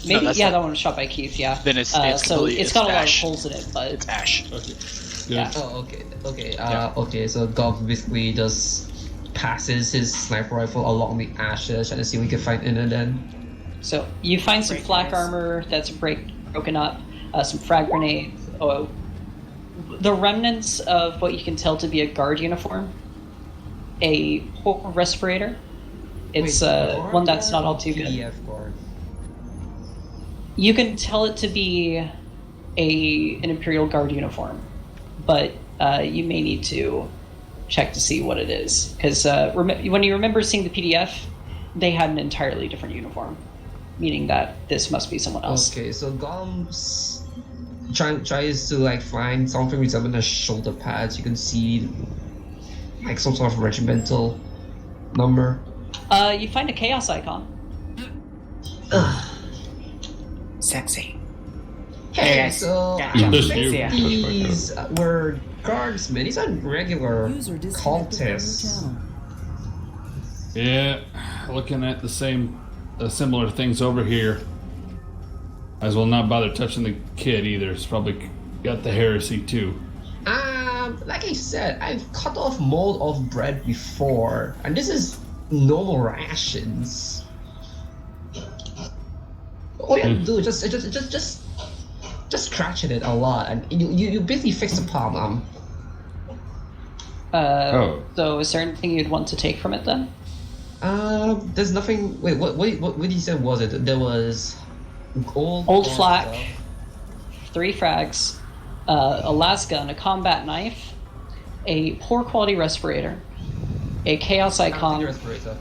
Maybe, No, that one was shot by Keith, yeah. Then it's so completely... it's got a lot of Ash. holes in it, but... It's Ash. Okay. Yeah. Oh, okay. Okay, so Gum basically just passes his sniper rifle along the ashes, trying to see if we can find in it then. So, you find some flak armor that's broken up, some frag grenades, the remnants of what you can tell to be a guard uniform, a respirator. It's one that's not all too good. PDF guard. You can tell it to be an Imperial Guard uniform, but you may need to check to see what it is. Because when you remember seeing the PDF, they had an entirely different uniform, meaning that this must be someone else. Okay, so Gum's tries to find something resembling a shoulder pads. You can see some sort of regimental number. You find a chaos icon. Sexy. Hey, so Just you. these were guardsmen. These are regular User disconnected from your cultists. channel. Yeah, looking at the similar things over here. Might as well not bother touching the kid either. It's probably got the heresy too. Like I said, I've cut off mold of bread before, and this is normal rations. All you have to do is just scratch at it a lot, and you basically fix the problem. So is there anything you'd want to take from it then? There's nothing. Wait, what you said was it? There was old flak, 3 frags, a las gun, a combat knife, a poor quality respirator, a chaos icon. Respirator.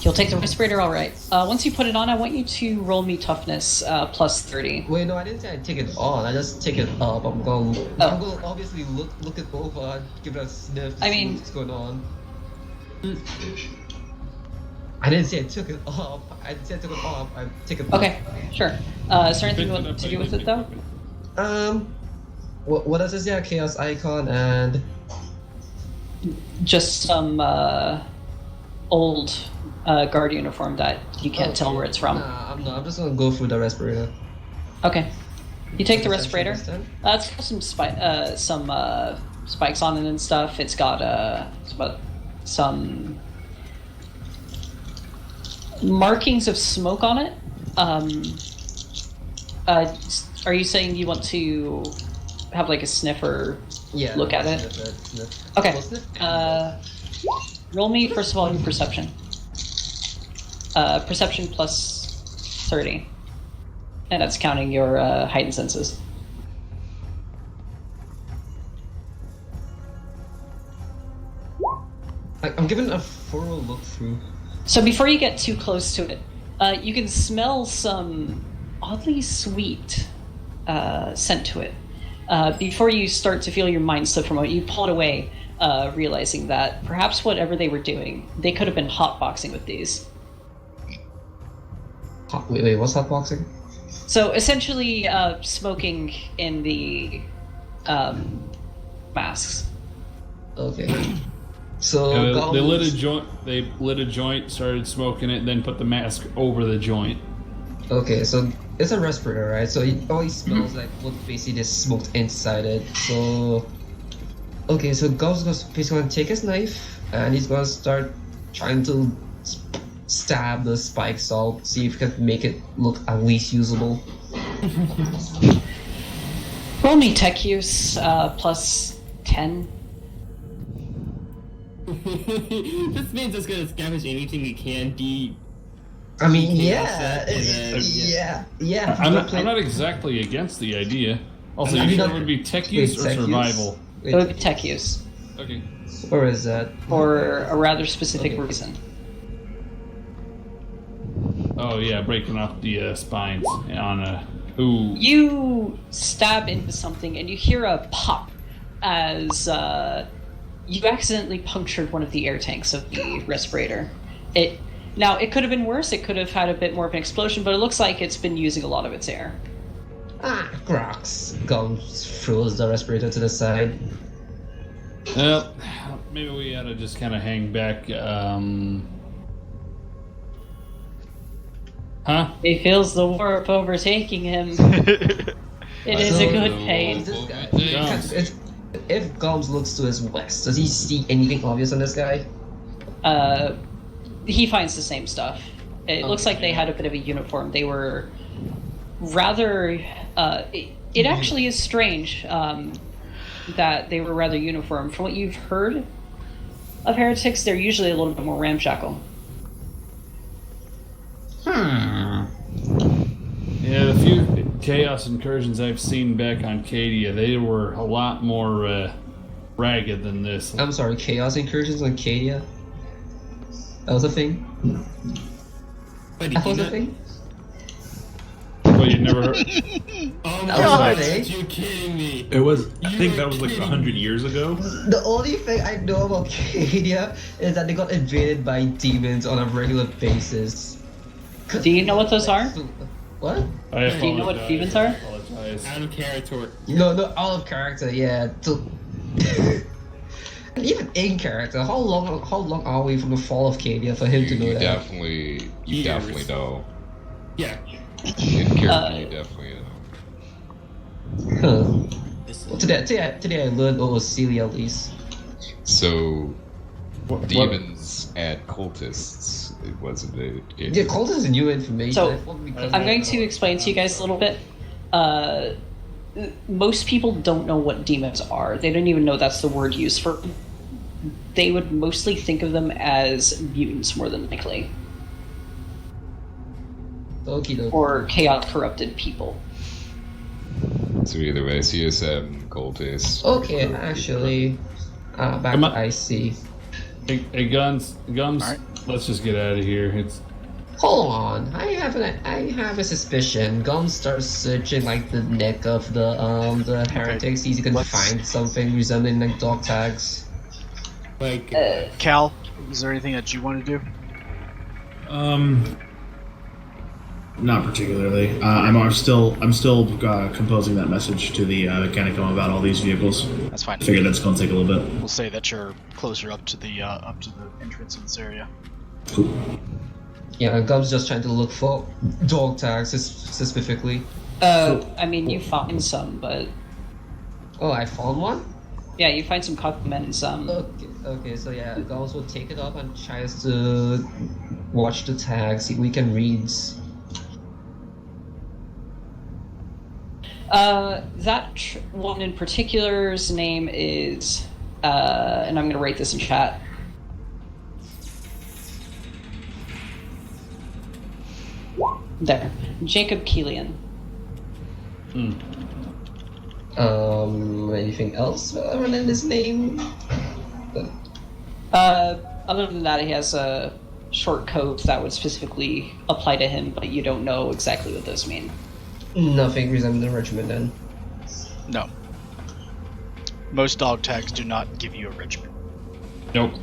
You'll take the respirator, all right. Once you put it on, I want you to roll me toughness plus 30. Wait, no, I didn't say I'd take it on. I just take it up. I'm going to obviously look it over, give it a sniff to see what's going on. I didn't say I took it off. I said I took it off. I take it. Okay, sure. Is there anything you want to do with it though? What does it say? Chaos icon and just some old guard uniform that you can't tell where it's from. Nah, I'm just gonna go through the respirator. Okay. You take the respirator. This time? It's got some spikes on it and stuff. It's got some markings of smoke on it. Are you saying you want to have like a sniffer look at it? Sniff. Okay. Well, sniff. Roll me first of all your perception. Perception plus 30, and that's counting your heightened senses. I'm giving a thorough look through. So before you get too close to it, you can smell some oddly sweet scent to it. Before you start to feel your mind slip from it, you pull it away, realizing that perhaps whatever they were doing, they could have been hotboxing with these. Wait, what's hotboxing? So essentially, smoking in the masks. Okay. So they lit a joint. They lit a joint, started smoking it, then put the mask over the joint. Okay, so it's a respirator, right? So it always smells like what basically just smoked inside it. So okay, so Gau's basically gonna take his knife and he's gonna start trying to stab the spikes out, see if he can make it look at least usable. Roll me tech use plus 10. This man's just gonna scavenge anything he can. I mean, chaos yeah, set, and then- yeah. I'm not exactly against the idea. Also, I you mean, sure it would be tech use or tech use? survival? It would be tech use. Okay. Or is that? For a rather specific reason. Oh yeah, breaking off the spines on a. Ooh. You stab into something and you hear a pop as you accidentally punctured one of the air tanks of the respirator. It could have been worse. It could have had a bit more of an explosion, but it looks like it's been using a lot of its air. Grox. Gums throws the respirator to the side. Well, maybe we ought to just kind of hang back. Huh? He feels the warp overtaking him. It is a good pain. This guy, if Gums looks to his west, does he see anything obvious on this guy? He finds the same stuff. It looks like they had a bit of a uniform. They were rather. It actually is strange that they were rather uniform. From what you've heard of heretics, they're usually a little bit more ramshackle. Yeah, the few chaos incursions I've seen back on Cadia, they were a lot more ragged than this. I'm sorry, chaos incursions on Cadia? That was a thing? That was a thing? Well, you never heard? Oh That was a thing? you kidding me? It was. I think that was like 100 years ago. The only thing I know about Cadia is that they got invaded by demons on a regular basis. Do you know what those are? What? Do you know what demons are? Out of character. No, out of character, yeah. Even in character, how long are we from the fall of Cadia for him to know You that? definitely know. Yeah. In character, you definitely know. Huh. Well, today I learned what was Celia at least. So, demons and cultists, it wasn't it? Yeah, cultists is new information. So, I thought because I'm going to explain to you guys a little bit. Most people don't know what demons are. They don't even know that's the word used for them. They would mostly think of them as mutants more than likely. Okie Or chaos corrupted people. So either way, CSM, cultists. Okay, actually, back to IC. Hey, Gums, let's just get out of here. It's. Hold on, I have a suspicion. Gum starts searching like the neck of the heretics. He's gonna find something resembling like dog tags. Like Cal, is there anything that you want to do? Not particularly. I'm still composing that message to the Mechanicum about all these vehicles. That's fine. I figure that's going to take a little bit. We'll say that you're closer up to the entrance of this area. Cool. Yeah, Gum's just trying to look for dog tags specifically. I mean, you find some, but... Oh, I found one? Yeah, you find some cockmen and some... Okay, so yeah, Gums will take it up and tries to watch the tags, see if we can read. That one in particular's name is... and I'm going to write this in chat. There. Jacob Keelian. Anything else other than his name? Other than that, he has a short coat that would specifically apply to him, but you don't know exactly what those mean. Nothing resembling the regiment then. No. Most dog tags do not give you a regiment. Nope.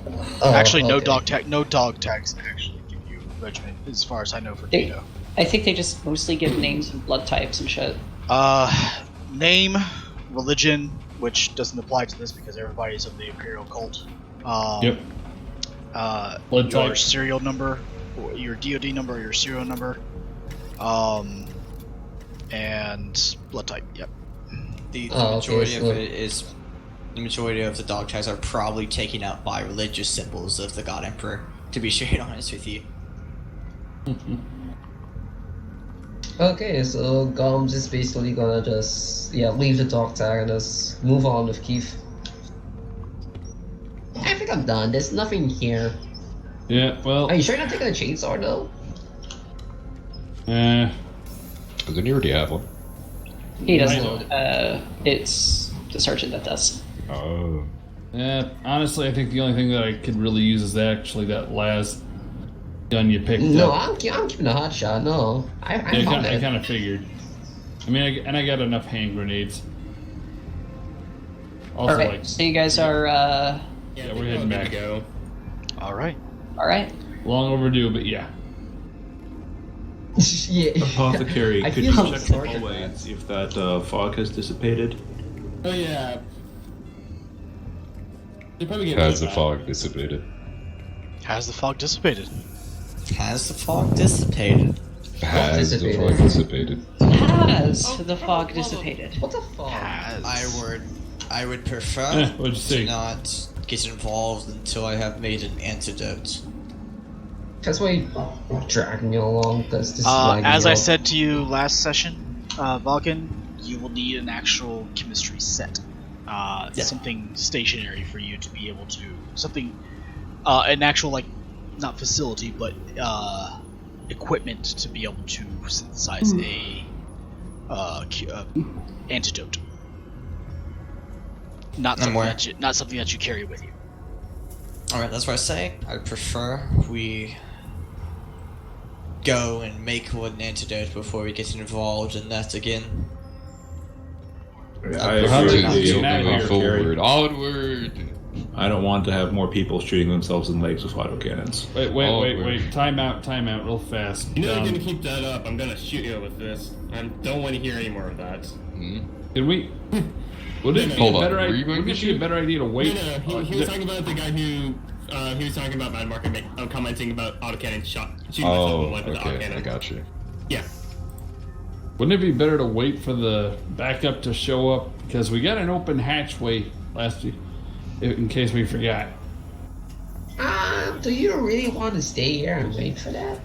Actually, no okay. dog tags actually give you a regiment, as far as I know for NATO. I think they just mostly give names and blood types and shit. Name, religion, which doesn't apply to this because everybody's of the Imperial cult. Yep. Blood Your type. serial number, or your DoD number, or your serial number, and blood type. Yep. The majority of it is. The majority of the dog tags are probably taken out by religious symbols of the God Emperor. To be straight honest with you. Okay, so Gums is basically gonna just leave the dog tag and just move on with Keith. I think I'm done. There's nothing here. Yeah, well. Are you sure you're not taking a chainsaw though? Then you already have one. He doesn't. It's the sergeant that does. Oh. Honestly, I think the only thing that I could really use is actually that last gun you picked No, up. I'm keeping a hot shot. No, I found I it. kind of figured. I mean, I got enough hand grenades. Also, All right. So you guys are. Yeah, we're heading back. Go. All right. All right. Long overdue, but yeah. Yeah. Apothecary, I could feel you so check the sorry for hallway that. and see if that fog has dissipated? Oh yeah. They probably get Has the back. fog dissipated? Has the fog dissipated? Has the fog dissipated? Has the fog dissipated? Has the fog dissipated? What the fuck? I would prefer What'd you say? to not get involved until I have made an antidote. That's why you dragging me along. Because this is As I said to you last session, Vulcan, you will need an actual chemistry set. Something stationary for you to be able to an actual not facility but equipment to be able to synthesize a antidote. Not something that you carry with you. Alright, that's what I say. I prefer we go and make one antidote before we get involved in that again. I agree with you. Moving forward. Onward! I don't want to have more people shooting themselves in the legs with autocannons. Wait. Time out real fast. You know you're gonna keep that up. I'm gonna shoot you with this. I don't want to hear any more of that. Did we? Would it be a better idea to wait? No. He was talking about the guy who he was talking about Mad Market commenting about autocannon shooting myself in the leg with the autocannon. I got you. Yeah. Wouldn't it be better to wait for the backup to show up? Because we got an open hatchway last year, in case we forgot. Do you really want to stay here and wait for that?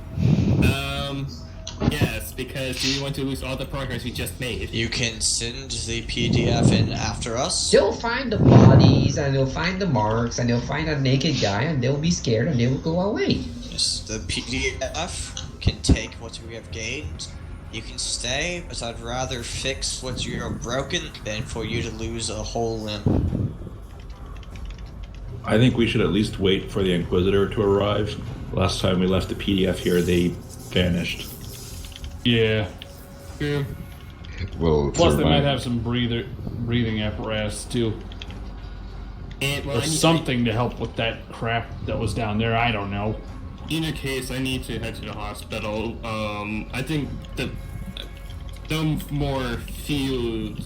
Yes, because we want to lose all the progress we just made. You can send the PDF in after us. They'll find the bodies, and they'll find the marks, and they'll find a naked guy, and they'll be scared, and they will go away. Yes, the PDF can take what we have gained. You can stay, but I'd rather fix what you are broken than for you to lose a whole limb. I think we should at least wait for the Inquisitor to arrive. Last time we left the PDF here, they vanished. Yeah. Well, plus they might have some breathing apparatus too. Or something to help with that crap that was down there. I don't know. In a case, I need to head to the hospital. I think the more field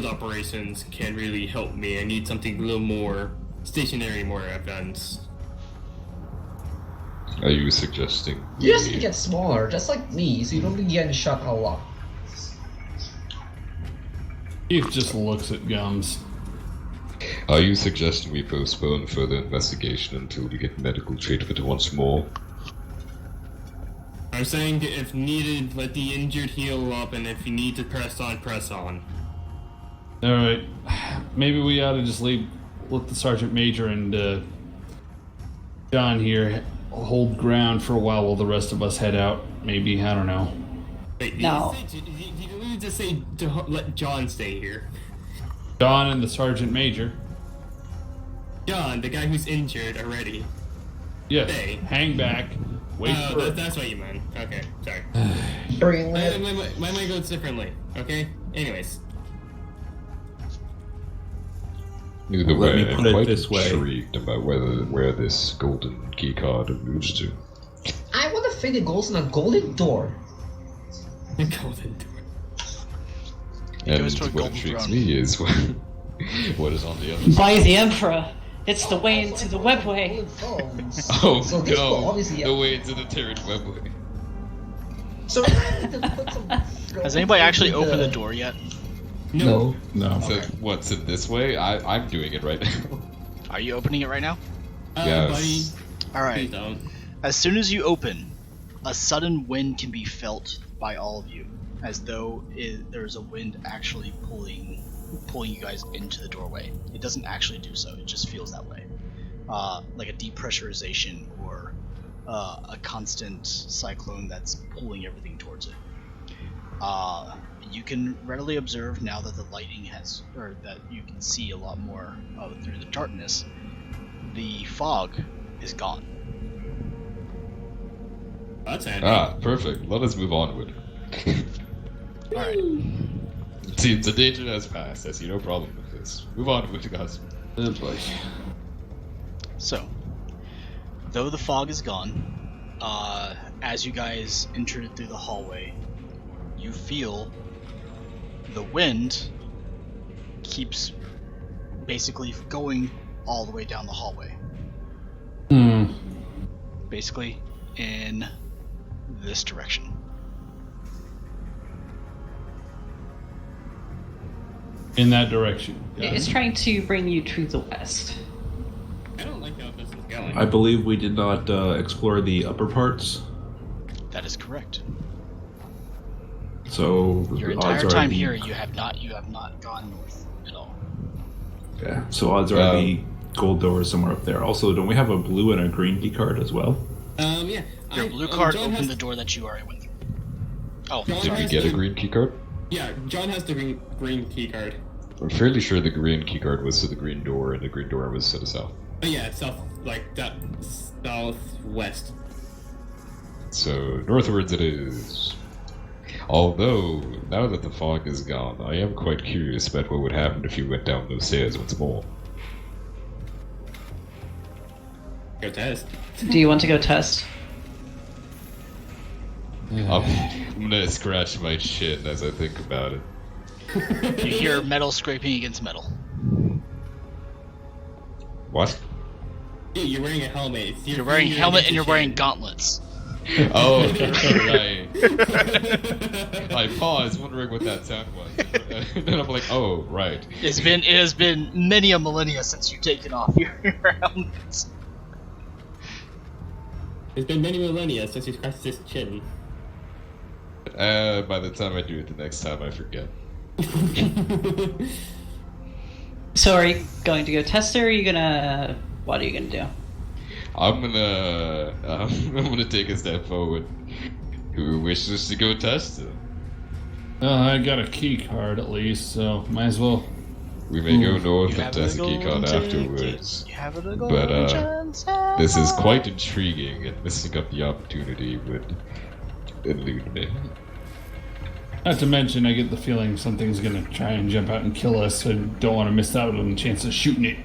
operations can really help me. I need something a little more stationary, more advanced. Are you suggesting? You just need to get smaller, just like me, so you don't be getting shot a lot. He just looks at gums. Are you suggesting we postpone further investigation until we get medical treatment once more? I'm saying that if needed, let the injured heal up, and if you need to press on, press on. Alright. Maybe we ought to just let the Sergeant Major and John here hold ground for a while the rest of us head out. Maybe, I don't know. Wait, No. Did you just say to let John stay here? John and the Sergeant Major. John, the guy who's injured already. Yes. Stay. Hang back. Wait for that's what you meant. Okay, sorry. Brainless. My mind goes differently. Okay. Anyways. Either Let way, me put I'm it quite this way. intrigued about where this golden key card alludes to. I want to find the goals in a golden door. The golden door. And goes to a what golden intrigues throne. me is what is on the other side. By the Emperor, it's the way into the webway. Oh So this will no, obviously- the way into the Terran webway. So I need to put some. Has anybody actually opened the door yet? No. No. So what's in this way? I'm doing it right now. Are you opening it right now? Yes. Buddy, All right. please don't. As soon as you open, a sudden wind can be felt by all of you, as though there's a wind actually pulling you guys into the doorway. It doesn't actually do so; it just feels that way, like a depressurization or a constant cyclone that's pulling everything towards it. You can readily observe now that the lighting has, or that you can see a lot more through the darkness. The fog is gone. That's handy. Ah, perfect. Let us move onward. Alright. See, the danger has passed. I see no problem with this. Move on with guys. Oh boy. So, though the fog is gone, as you guys entered it through the hallway, you feel the wind keeps basically going all the way down the hallway. Basically in this direction. In that direction. It's trying to bring you to the west. I don't like how this is going. I believe we did not explore the upper parts. That is correct. So Your entire time here, you have not gone north at all. Yeah. So odds are the gold door is somewhere up there. Also, don't we have a blue and a green key card as well? Yeah. Your blue card opened the door that you already went through. Oh, John Did we get a green keycard? Yeah, John has the green key card. I'm fairly sure the green keycard was to the green door, and the green door was to the south. Oh yeah, southwest. So northwards it is. Although, now that the fog is gone, I am quite curious about what would happen if you went down those stairs once more. Go test. Do you want to go test? I'm gonna scratch my chin as I think about it. You hear metal scraping against metal. What? Yeah, you're wearing a helmet. You're wearing a helmet and you're wearing gauntlets. Oh, right. I paused, wondering what that sound was. And then I'm like, oh, right. It has been many a millennia since you've taken off your helmet. It's been many millennia since you scratched this chin. By the time I do it the next time, I forget. So are you going to go test it, or are you gonna... What are you gonna do? I'm gonna take a step forward. Who wishes to go test it? I got a key card at least, so might as well. We may go north and test the key card afterwards. But this is quite intriguing, and missing up the opportunity would elude me. Not to mention, I get the feeling something's gonna try and jump out and kill us, so I don't want to miss out on the chance of shooting it.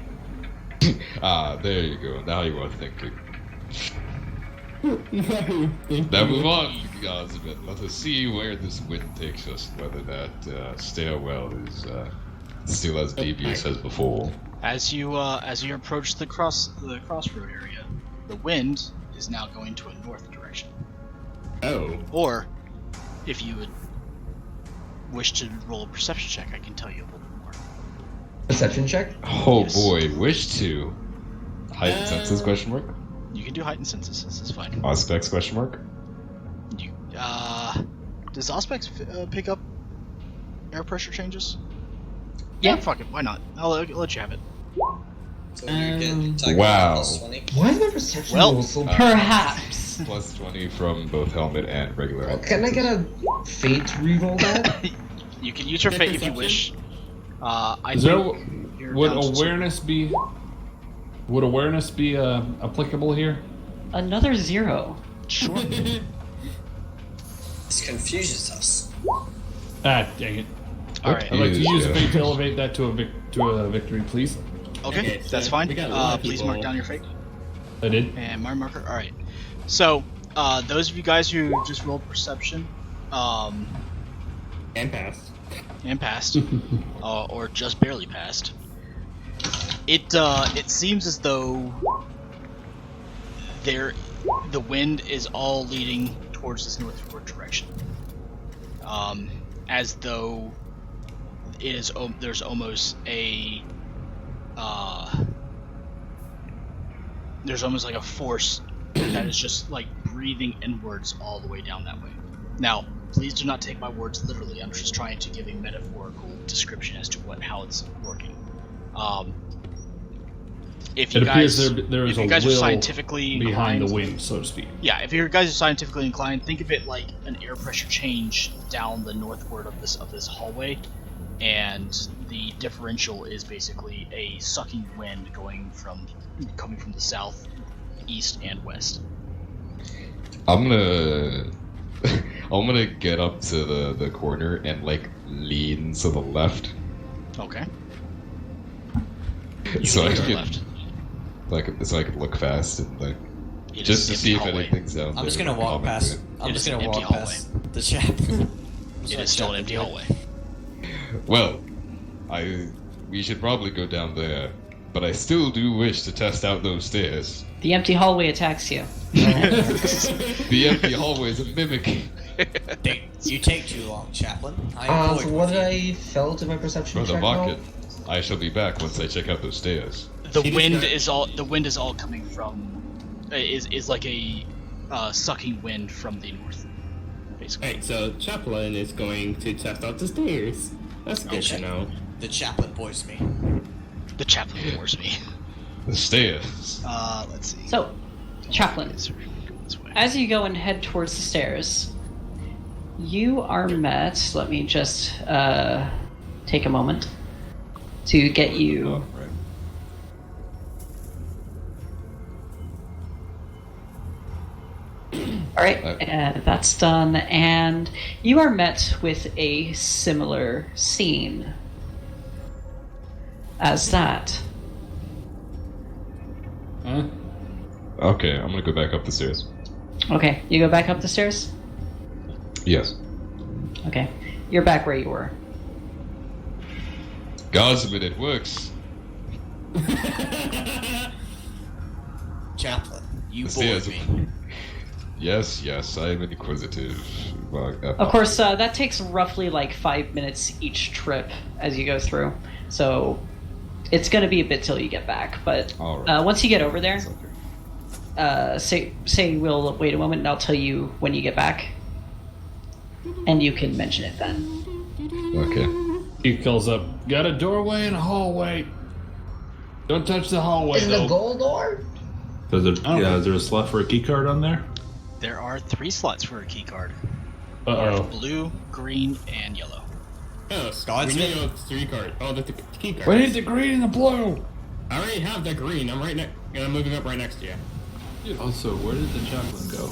Ah, there you go. Now you are thinking. Now move on, guys, a bit. Let us see where this wind takes us, whether that stairwell is still as devious as before. As you approach the crossroad area, the wind is now going to a north direction. Oh. Or, if you would wish to roll a perception check, I can tell you a little bit more. Perception check? Oh Yes. boy, wish to. Heightened senses, question mark? You can do heightened senses, this is fine. Auspex, question mark? Does Auspex pick up air pressure changes? Yeah. Fuck it, why not? I'll let you have it. So you get attack Wow. plus 20. Why is my perception Well, roll so Perhaps. Plus 20 from both helmet and regular. Can I get a fate to reroll that? You can use your Get fate if you perception? wish. Is there would down to awareness be? Would awareness be applicable here? Another 0. Sure. This confuses us. Ah, dang it! Alright. I'd like to use Yeah. fate to elevate that to a victory, please. Okay, Okay, so that's fine. we got a lot of Please people. mark down your fate. I did. And my marker. Alright. So, those of you guys who just rolled perception, And passed. and passed, or just barely passed, it seems as though the wind is all leading towards this northward direction. As though it is there's almost a there's almost like a force that is just like breathing inwards all the way down that way. Now, please do not take my words literally. I'm just trying to give a metaphorical description as to how it's working. if you It guys, appears there is if you a guys are will scientifically behind inclined, the wind, so to speak. Yeah, if you guys are scientifically inclined, think of it like an air pressure change down the northward of this hallway, and the differential is basically a sucking wind coming from the south, east, and west. I'm gonna get up to the corner and like lean to the left. Okay. So I can left. So I can look fast and like It just is to see empty if hallway. anything's down there. I'm just gonna and walk comment past. it. I'm It just is an gonna empty walk hallway. past the chapel. It is still an empty hallway. Well, we should probably go down there, but I still do wish to test out those stairs. The empty hallway attacks you. The empty hallway is a mimic. You take too long, Chaplain. So what did I fail to my perception Brother check Bucket, now? I shall be back once I check out those stairs. The wind is all coming from is like a sucking wind from the north, basically. Alright, so Chaplain is going to test out the stairs. That's good to know. The Chaplain bores me. The chaplain bores me. The stairs. Let's see. So, Chaplain, as you go and head towards the stairs, you are met. Let me just take a moment to get you. All right, that's done, and you are met with a similar scene as that. Huh? Okay, I'm gonna go back up the stairs. Okay, you go back up the stairs? Yes. Okay, you're back where you were. Guardsman, it works. Chaplain, you The bored stairs. me. Yes, I am inquisitive. Of course, that takes roughly like 5 minutes each trip as you go through, so it's going to be a bit till you get back. But once you get over there, say we'll wait a moment, and I'll tell you when you get back, and you can mention it then. Okay. He calls up. Got a doorway and a hallway. Don't touch the hallway. Is it a gold door? Is there a slot for a key card on there? There are 3 slots for a key card. Uh-oh. Blue, green, and yellow. Oh, we need a 3 card. Oh, the key card. We need the green and the blue. I already have the green. I'm moving up right next to you. Also, where did the chaplain go?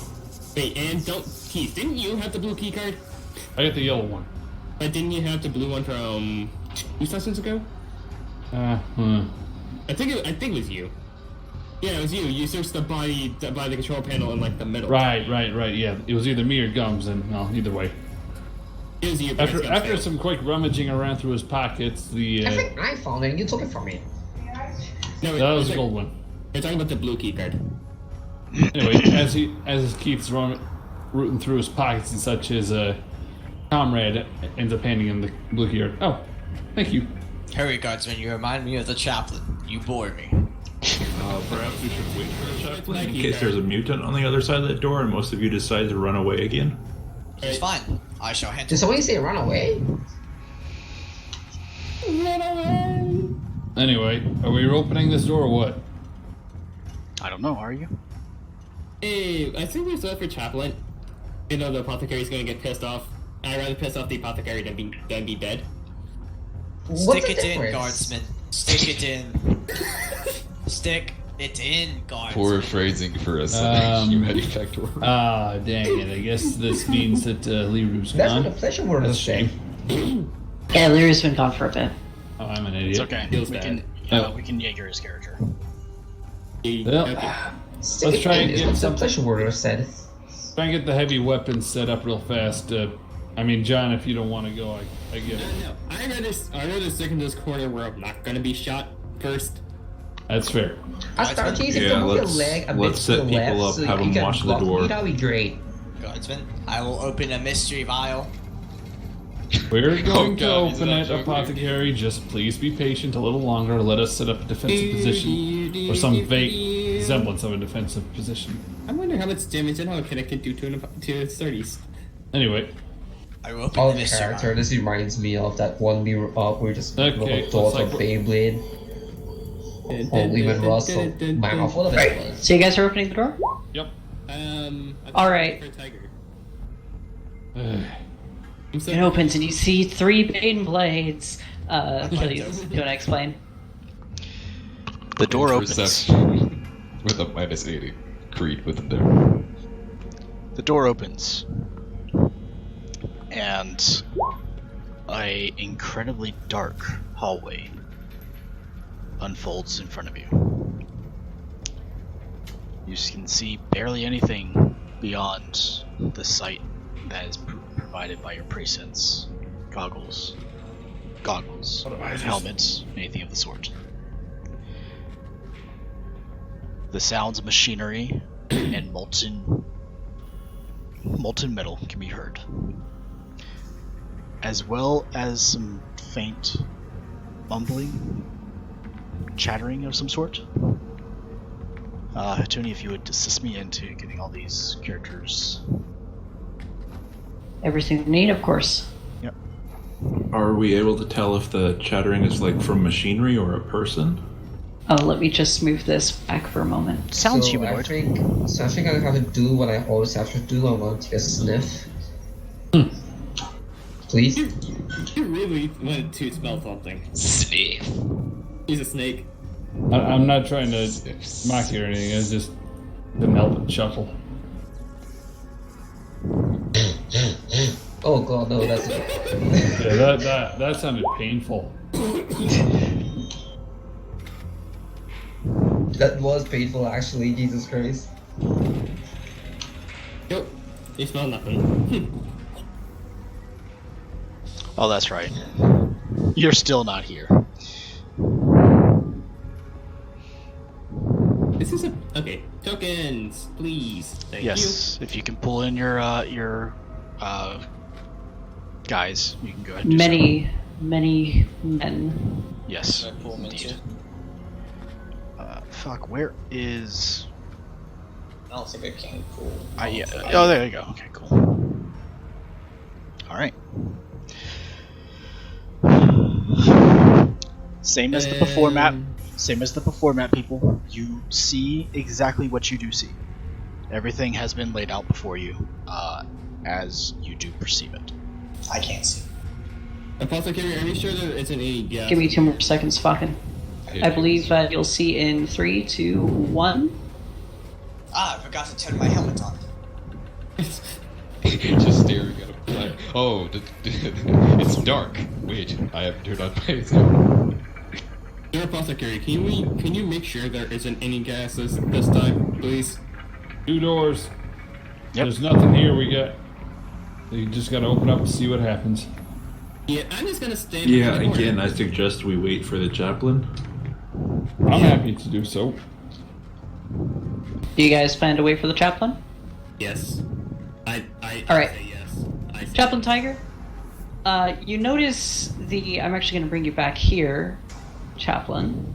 Wait, and Keith, didn't you have the blue key card? I got the yellow one. But didn't you have the blue one from 2 sessions ago? I think it was you. Yeah, it was you. You searched by the control panel in like the middle. Right. Yeah, it was either me or Gums, and well, either way. It was you. After some quick rummaging around through his pockets, I think I found it and you took it from me. No, that was a gold one. You're talking about the blue key card. Anyway, as Keith's rooting through his pockets and such, his comrade ends up handing him the blue key card. Oh, thank you. Hurry, guardsman, you remind me of the Chaplain. You bore me. Perhaps we should wait for the chaplain in case there's a mutant on the other side of that door and most of you decide to run away again. It's fine. I shall handle Did somebody say run away? Anyway, are we opening this door or what? I don't know, are you? Hey, I think we're set for Chaplain. You know the apothecary's gonna get pissed off. I'd rather piss off the apothecary than be dead. Stick it in, guardsman. Stick it in. Stick it in, guardsman. Poor phrasing for a manufacturer. Dang it. I guess this means that Liru's That's gone. what the pleasure word That's is a shame. Yeah, Liru's been gone for a bit. Oh, I'm an idiot. It's okay. Feels We bad. can Jaeger his character. Well, let's try and get the some. pleasure word said. Try and get the heavy weapons set up real fast. I mean, John, if you don't want to go, I get it. No. I'd rather stick in this corner where I'm not gonna be shot first. That's fair. Astartes, if Yeah, you move your let's- leg a bit let's to set the people left up, so have you them can watch the block door. me, that'd be great. Guardsman, I will open a mystery vial. We're going to God, he's open not it, joking. Apothecary. Just please be patient a little longer. Let us set up a defensive position. Or some vague semblance of a defensive position. I wonder how much damage and how it can do to its 30s. Anyway. I will open All the the mystery character, vial. this reminds me of that one we were up where we just Okay, little thoughts looks of like Beyblade. Or even worse, so my mouth full of it. So you guys are opening the door? Yep. All right. It opens and you see 3 Bane blades. Please, do you want to explain? The door opens. Perception with a -80. Creed within there. The door opens. And a incredibly dark hallway unfolds in front of you. You can see barely anything beyond the sight that is provided by your presense goggles, helmets, anything of the sort. The sounds of machinery and molten metal can be heard, as well as some faint mumbling, chattering of some sort. Tony, if you would assist me into getting all these characters. Everything you need, of course. Yep. Are we able to tell if the chattering is like from machinery or a person? Let me just move this back for a moment. Sounds so humanoid. I think I have to do what I always have to do. I want to take a sniff. Please? You really wanted to smell something. Sniff. He's a snake. I'm not trying to mock you or anything. I just couldn't help but chuckle. Oh god, no, that's Yeah, that sounded painful. That was painful, actually. Jesus Christ. Yep. You smell nothing. Oh, that's right. You're still not here. This is okay. Tokens, please. Thank Yes, if you can pull in your guys, you can go ahead and do Many men. so. Yes, Should I pull them indeed. into? Fuck, where is... I don't think I can pull. yeah. Oh, there you go. Okay, cool. Alright. Same as the before map. Same as the before map, people. You see exactly what you do see. Everything has been laid out before you, as you do perceive it. I can't see. Apothecary, are you sure there isn't any gas? Give me 2 more seconds, fucking. I believe you'll see in 3, 2, 1. Ah, I forgot to turn my helmet on. Just staring at him. Like, oh, it's dark. Wait, I haven't turned on my helmet. Dear Apothecary, can you make sure there isn't any gases this time, please? 2 doors. Yep. There's nothing here. You just gotta open up and see what happens. Yeah, I'm just gonna stand. Yeah, again, I suggest we wait for the chaplain. I'm happy to do so. Do you guys plan to wait for the chaplain? Yes. All right. Say yes. Chaplain Tiger, you notice I'm actually going to bring you back here, Chaplain.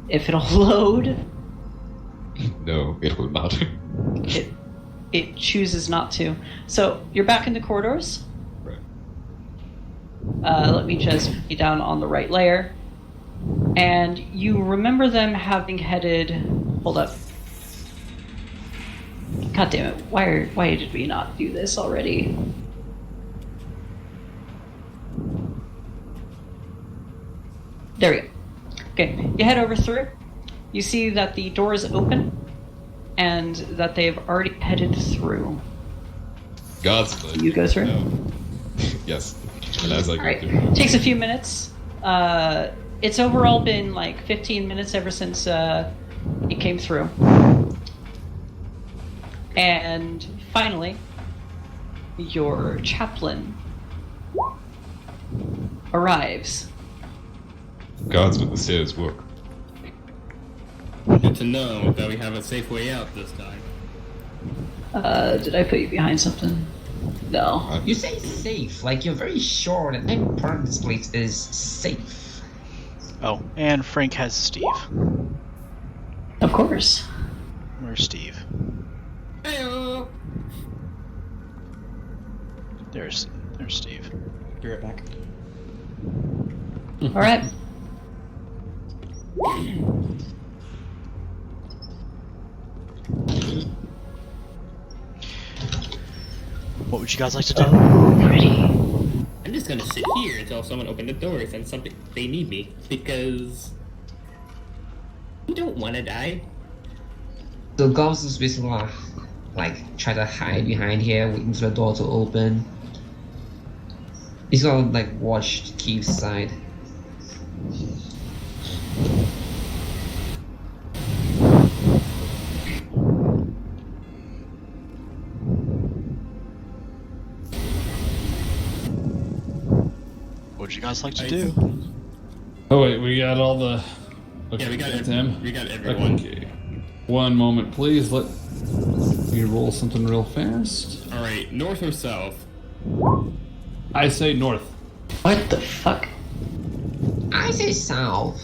If it'll load. No, it will not. It chooses not to. So you're back in the corridors. Right. Let me just be down on the right layer. And you remember them having headed... Hold up. God damn it. Why did we not do this already? There we go. Okay, you head over through. You see that the door is open and that they've already headed through. Godspeed. You go through? No. Yes. And as I go Alright. through. Takes a few minutes. It's overall been like 15 minutes ever since it came through. And finally, your chaplain arrives. Gods with the stairs work. Good to know that we have a safe way out this time. Did I put you behind something? No. You say safe, like you're very sure that every part of this place is safe. Oh, and Frank has Steve. Of course. Where's Steve? Heyo! There's Steve. Be right back. Alright. What would you guys like to do? I'm just gonna sit here until someone opens the doors and something they need me because you don't want to die. So Gums is basically like try to hide behind here, waiting for the door to open. He's gonna like watch Keith's side. What would you guys like to do? Oh wait, we got all the. Okay, Yeah, we got that's him. We got everyone. Okay. One moment, please. Let me roll something real fast. All right, north or south? I say north. What the fuck? I say south.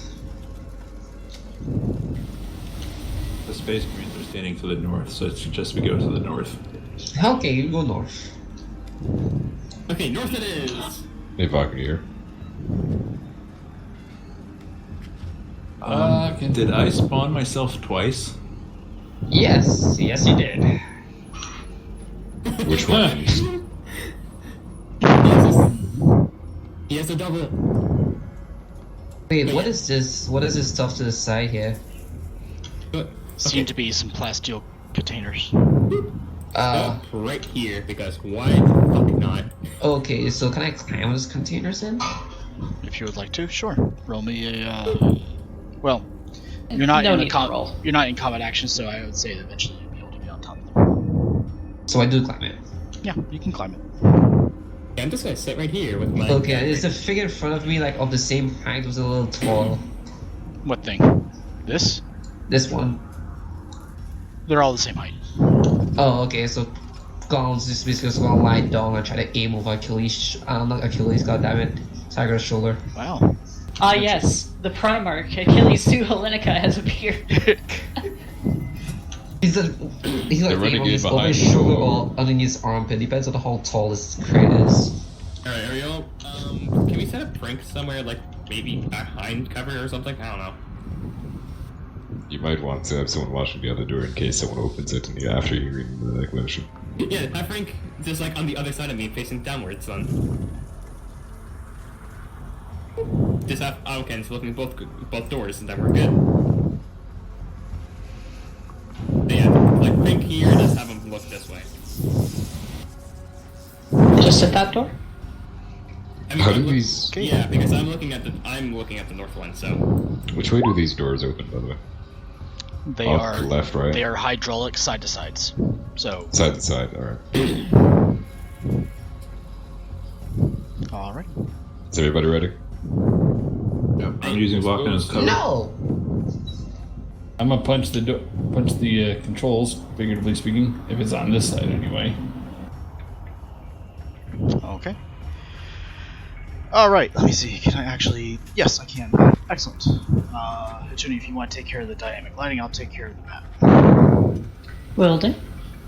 The space marines are standing to the north, so it suggests we go to the north. Okay, you go north. Okay, north it is. Hey, Wagner. Did I spawn myself twice? Yes, yes you did. Which one? He has a double. Wait, what is this? What is this stuff to the side here? Seem to be some plasteel containers. Right here, because why the fuck not? Okay, so can I climb those containers in? If you would like to, sure. Roll me a. Well, you're not No in need to roll. You're not in combat action, so I would say that eventually you'll be able to be on top of them. So I do climb it. Yeah, you can climb it. Yeah, I'm just gonna sit right here with my. Okay, is the figure in front of me like of the same height? Was a little tall. What thing? This? This one. They're all the same height. Oh, okay. So Gollum's just basically just gonna lie down and try to aim over Achilles. Not Achilles. goddammit, Tiger's shoulder. Wow. Ah, yes, the Primarch, Achilles to Helenica has appeared. He's like aiming over his shoulder or underneath his armpit. Depends on how tall this crate is. Alright, Ariel, can we set a prank somewhere, like maybe behind cover or something? I don't know. You might want to have someone watching the other door in case someone opens it after you read the declaration. Yeah, have Frank just like on the other side of me, facing downwards, son. Just have Alkins looking both doors, and then we're good. But yeah, like Frank here, just have him look this way. Just at that door? I mean, How do these? Yeah, because I'm looking at the north one. So. Which way do these doors open, by the way? They Up, are left, right. They are hydraulic side to sides. So Side to side. All right. all right. Is everybody ready? Yep. I'm using Vulcan as cover. No. I'm gonna punch the controls, figuratively speaking, if it's on this side anyway. Okay. All right. Let me see. Can I actually? Yes, I can. Excellent. Juni, if you want to take care of the dynamic lighting, I'll take care of the map. Will do.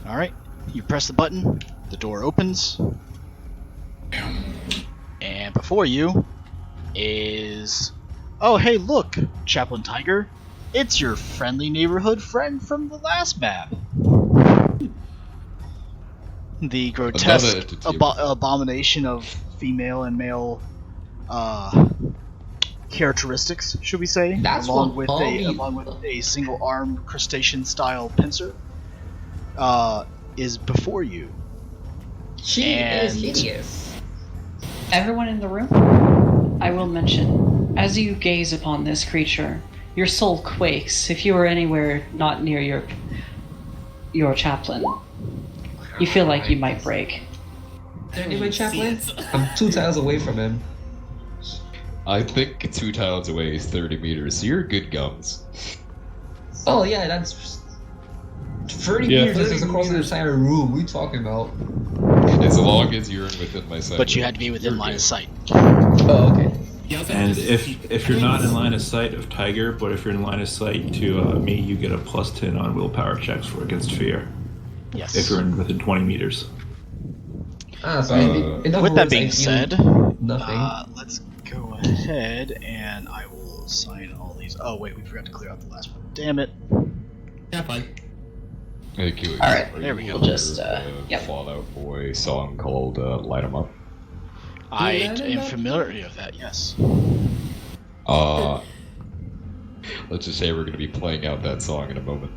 All right. You press the button. The door opens. And before you is... Oh, hey, look, Chaplain Tiger. It's your friendly neighborhood friend from the last map. The grotesque abomination of female and male characteristics, should we say? That's along what with a single-armed crustacean-style pincer, is before you. She is hideous. Everyone in the room, I will mention, as you gaze upon this creature, your soul quakes if you are anywhere not near your chaplain. You feel like you might break. Anyway, chaplain, I'm 2 tiles away from him. I think 2 tiles away is 30 meters. So you're good gums. Oh yeah, that's 30 meters is across the entire room. What are you talking about? As long as you're within my sight. But you had to be within line of sight. Oh, okay. And if you're not in line of sight of Tiger, but if you're in line of sight to me, you get a +10 on willpower checks for against fear. Yes. If you're within 20 meters. With that being said, nothing. let's go ahead and I will will assign all these. Oh wait, we forgot to clear out the last one. Damn it. Yeah, fine. Thank you. Alright, there we go. We'll just, yep. Fallout Boy song called "Light 'Em Up." I am familiar with that. Yes. Let's just say we're going to be playing out that song in a moment.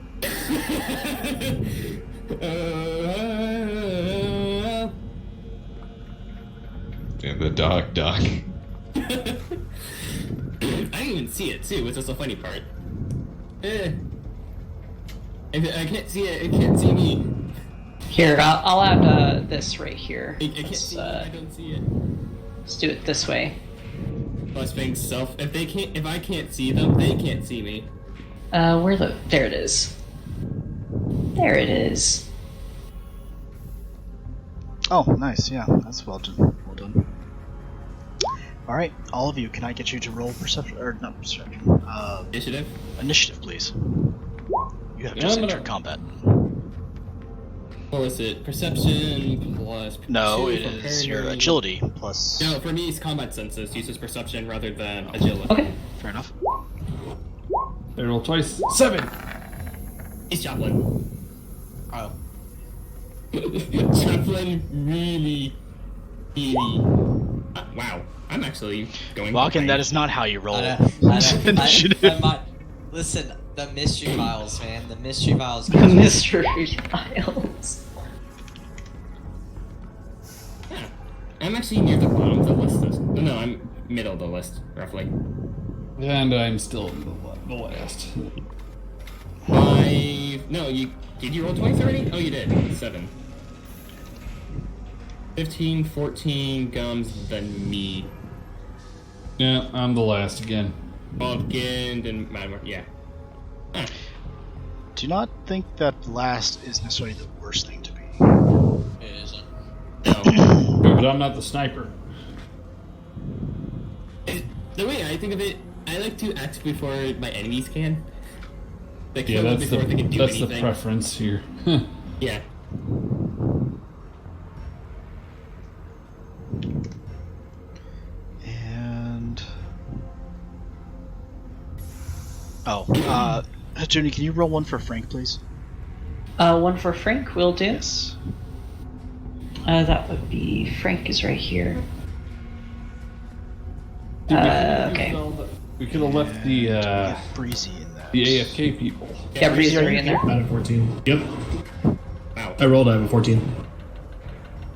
And the doc. I didn't even see it too, which is the funny part. If I can't see it, it can't see me. Here, I'll add this right here. I can't see it, I don't see it. Let's do it this way. Plus being self, if I can't see them, they can't see me. There it is. There it is. Oh, nice. Yeah, that's well done. Well done. All right, all of you. Can I get you to roll perception or not perception? Initiative. Initiative, please. You have just entered combat. What was it? Perception plus. No, 2 it for is your paranoid. agility plus. No, for me it's combat senses. Uses perception rather than agility. Okay. Fair enough. I roll twice. 7! It's Joplin. Oh. Joplin really. Wow. I'm actually going. Walken, that is not how you roll. Listen, the mystery files, man. The mystery files. The mystery files. Yeah. I'm actually near the bottom of the list. No, I'm middle of the list, roughly. And I'm still the last. 5. No, did you roll twice already? Oh, you did. 7. 15, 14 gums, then me. Yeah, I'm the last again. Bobkin, and Madmore. Yeah. Huh. Do not think that last is necessarily the worst thing to be. It isn't. No. But I'm not the sniper. The way I think of it, I like to act before my enemies can. Like, Yeah, that's before they can do the anything. preference here. Yeah. And Junie, can you roll one for Frank, please? One for Frank will do. Yes. That would be Frank is right here. Okay. We could have left the Breezy in that. the AFK people. Yeah, Breezy are in there. Out of 14. Yep. Wow. I rolled. I have a 14.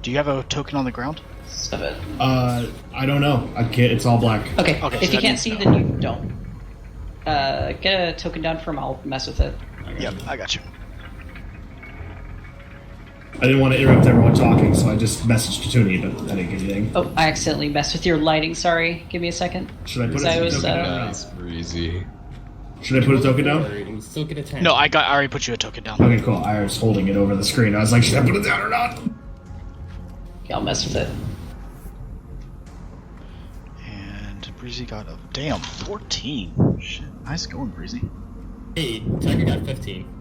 Do you have a token on the ground? 7. I don't know. I can't. It's all black. Okay. Okay, If so you that can't means see, no. then you don't. Get a token down from. I'll mess with it. Yep, I got you. I didn't want to interrupt everyone talking, so I just messaged Katuni, but I didn't get anything. Oh, I accidentally messed with your lighting. Sorry. Give me a second. Should I put I a was, token down? Nice, breezy. Should I put a token down? And still get a 10. No, I already put you a token down. Okay, cool. I was holding it over the screen. I was like, should I put it down or not? Okay, I'll mess with it. And Breezy got a damn 14. Shit, nice going, Breezy. Hey, Tiger got 15.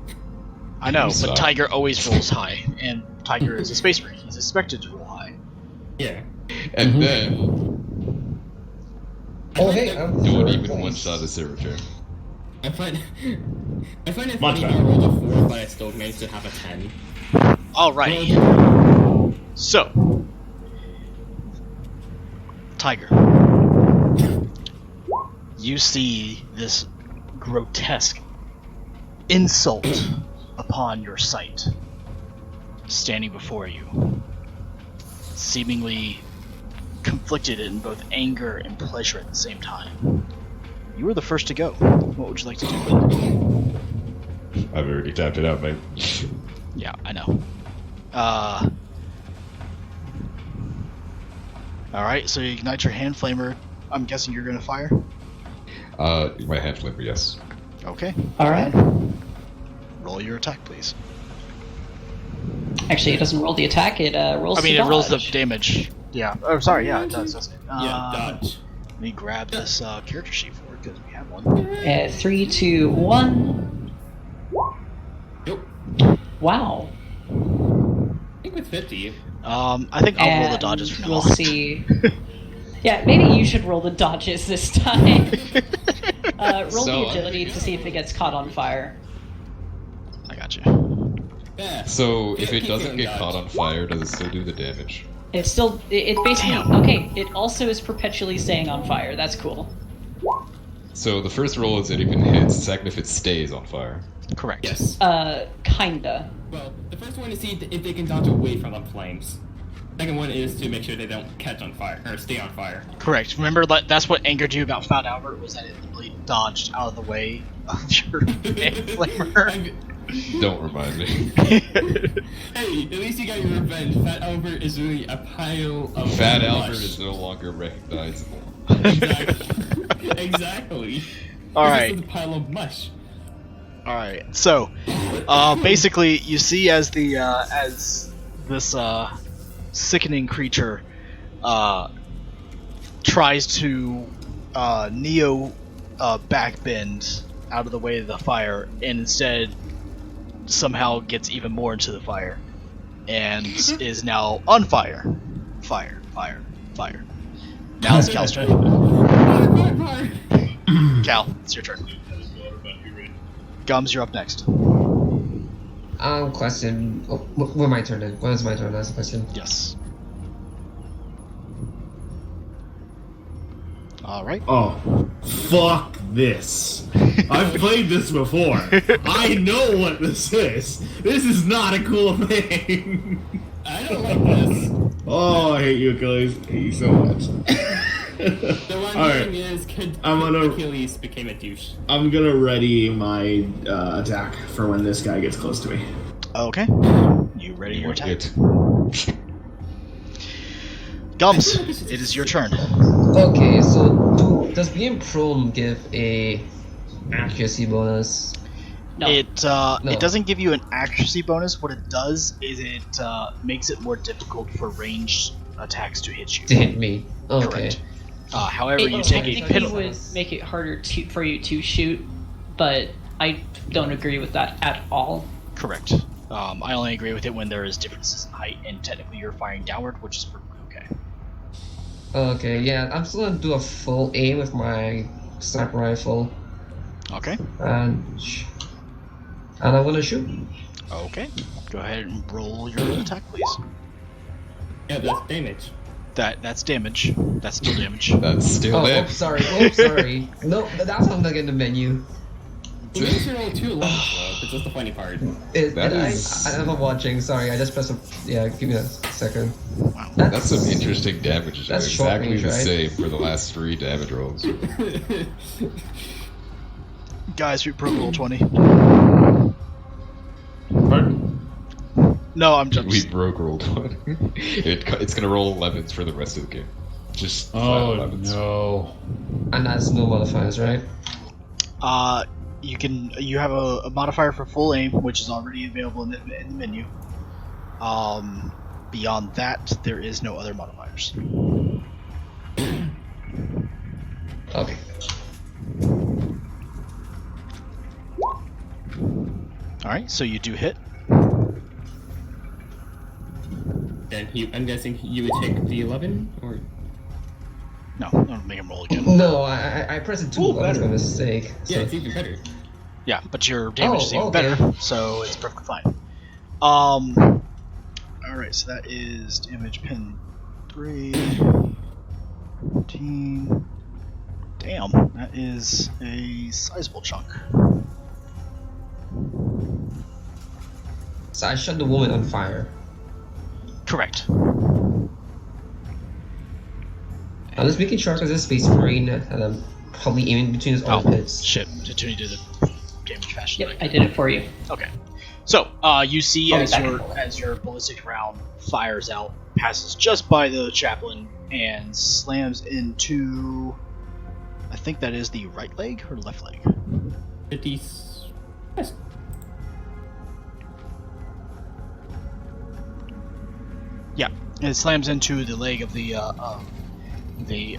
I know, So- but Tiger always rolls high, and Tiger is a space marine. He's expected to roll high. Yeah. And then Oh, hey, I'm don't third even place. one-shot a servitor. I find it Much funny better. I rolled a 4, but I still managed to have a 10. Alrighty. So, Tiger, you see this grotesque insult upon your sight standing before you, seemingly conflicted in both anger and pleasure at the same time. You were the first to go. What would you like to do with it? I've already tapped it out, mate. Yeah, I know. Alright, so you ignite your hand flamer. I'm guessing you're gonna fire? My hand flimmer, yes. Okay. All right. Roll your attack, please. Actually, it doesn't roll the attack. It rolls. I mean, the it rolls the dodge. damage. Yeah. Oh, sorry. Yeah, it does. Doesn't it? Yeah, dodge. Let me grab this character sheet for it because we have one. 3, 2, 1. Nope. Wow. I think with 50. I think I'll roll the And dodges from now we'll on. see. Yeah, maybe you should roll the dodges this time. Roll So, the agility to see if it gets caught on fire. I got you. Yeah. So if it keep doesn't going, get dodge. caught on fire, does it still do the damage? It's still. It basically. Damn. Okay, it also is perpetually staying on fire. That's cool. So the first roll is it if it hits, the second if it stays on fire. Correct. Yes. Kinda. Well, the first one is see if they can dodge away from the flames. Second one is to make sure they don't catch on fire or stay on fire. Correct. Remember that's what angered you about Fat Albert was that it literally dodged out of the way of your flamer. Don't remind me. Hey, at least you got your revenge. Fat Albert is really a pile of Fat mush. Albert is no longer recognizable. Exactly. Exactly. All This right. is a pile of mush. All right. So, basically, you see as the as this sickening creature tries to neo backbend out of the way of the fire, and instead somehow gets even more into the fire, and is now on fire. Fire. Now it's Cal's turn. Fire. Cal, it's your turn. Gums, you're up next. Question. Oh, what my turn then? What is my turn? That's the question. Yes. All right. Oh, fuck this. I've played this before. I know what this is. This is not a cool thing. I don't like this. Oh, I hate you, Achilles. I hate you so much. The one Alright. thing is, could I'm gonna- Achilles became a douche. I'm gonna ready my attack for when this guy gets close to me. Okay. You ready your attack? It. Gums, it is your turn. Okay, so does being prone give a accuracy bonus? No. It No. it doesn't give you an accuracy bonus. What it does is it makes it more difficult for ranged attacks to hit you. To hit me. Okay. Correct. However, It you take a technically penalty. would make it harder for you to shoot, but I don't agree with that at all. Correct. I only agree with it when there is differences in height, and technically you're firing downward, which is perfectly okay. Okay, yeah, I'm still gonna do a full aim with my sniper rifle, Okay. and I'm gonna shoot. Okay. Go ahead and roll your attack, please. Yeah, that's damage. That's damage. That's still damage. That's still Oh, it. sorry. Oh, sorry. No, that's not like in the menu. It makes you roll 2 levels though. It's just the funny part. That is- I'm not watching. Sorry, I just pressed a. Yeah, give me a second. Wow. That's some interesting damage. That's short exactly range, the right? same for the last 3 damage rolls. Guys, we broke roll 20. Pardon? No, I'm just. We broke roll 20. It's gonna roll 11s for the rest of the game. Just flat Oh 11s. no. And that's no modifiers, right? You have a modifier for full aim, which is already available in the menu. Beyond that, there is no other modifiers. Okay. Alright, so you do hit. And I'm guessing you would take the 11, or No, I'll make him roll again. No, I pressed it too long by mistake. So. yeah, it's even better. Yeah, but your damage is even okay. better, so it's perfectly fine. Alright, so that is damage pin 3. 14. Damn, that is a sizable chunk. So I shot the woman on fire. Correct. I'm just making sure because it's Space Marine and I'm probably aiming between his armpits. Shit, Tuni did the damage faster. Yep, I did it for you. Okay. So, you see I'll be as back. your ballistic round fires out, passes just by the chaplain, and slams into, I think that is the right leg or left leg. 50. Yeah, it slams into the leg of the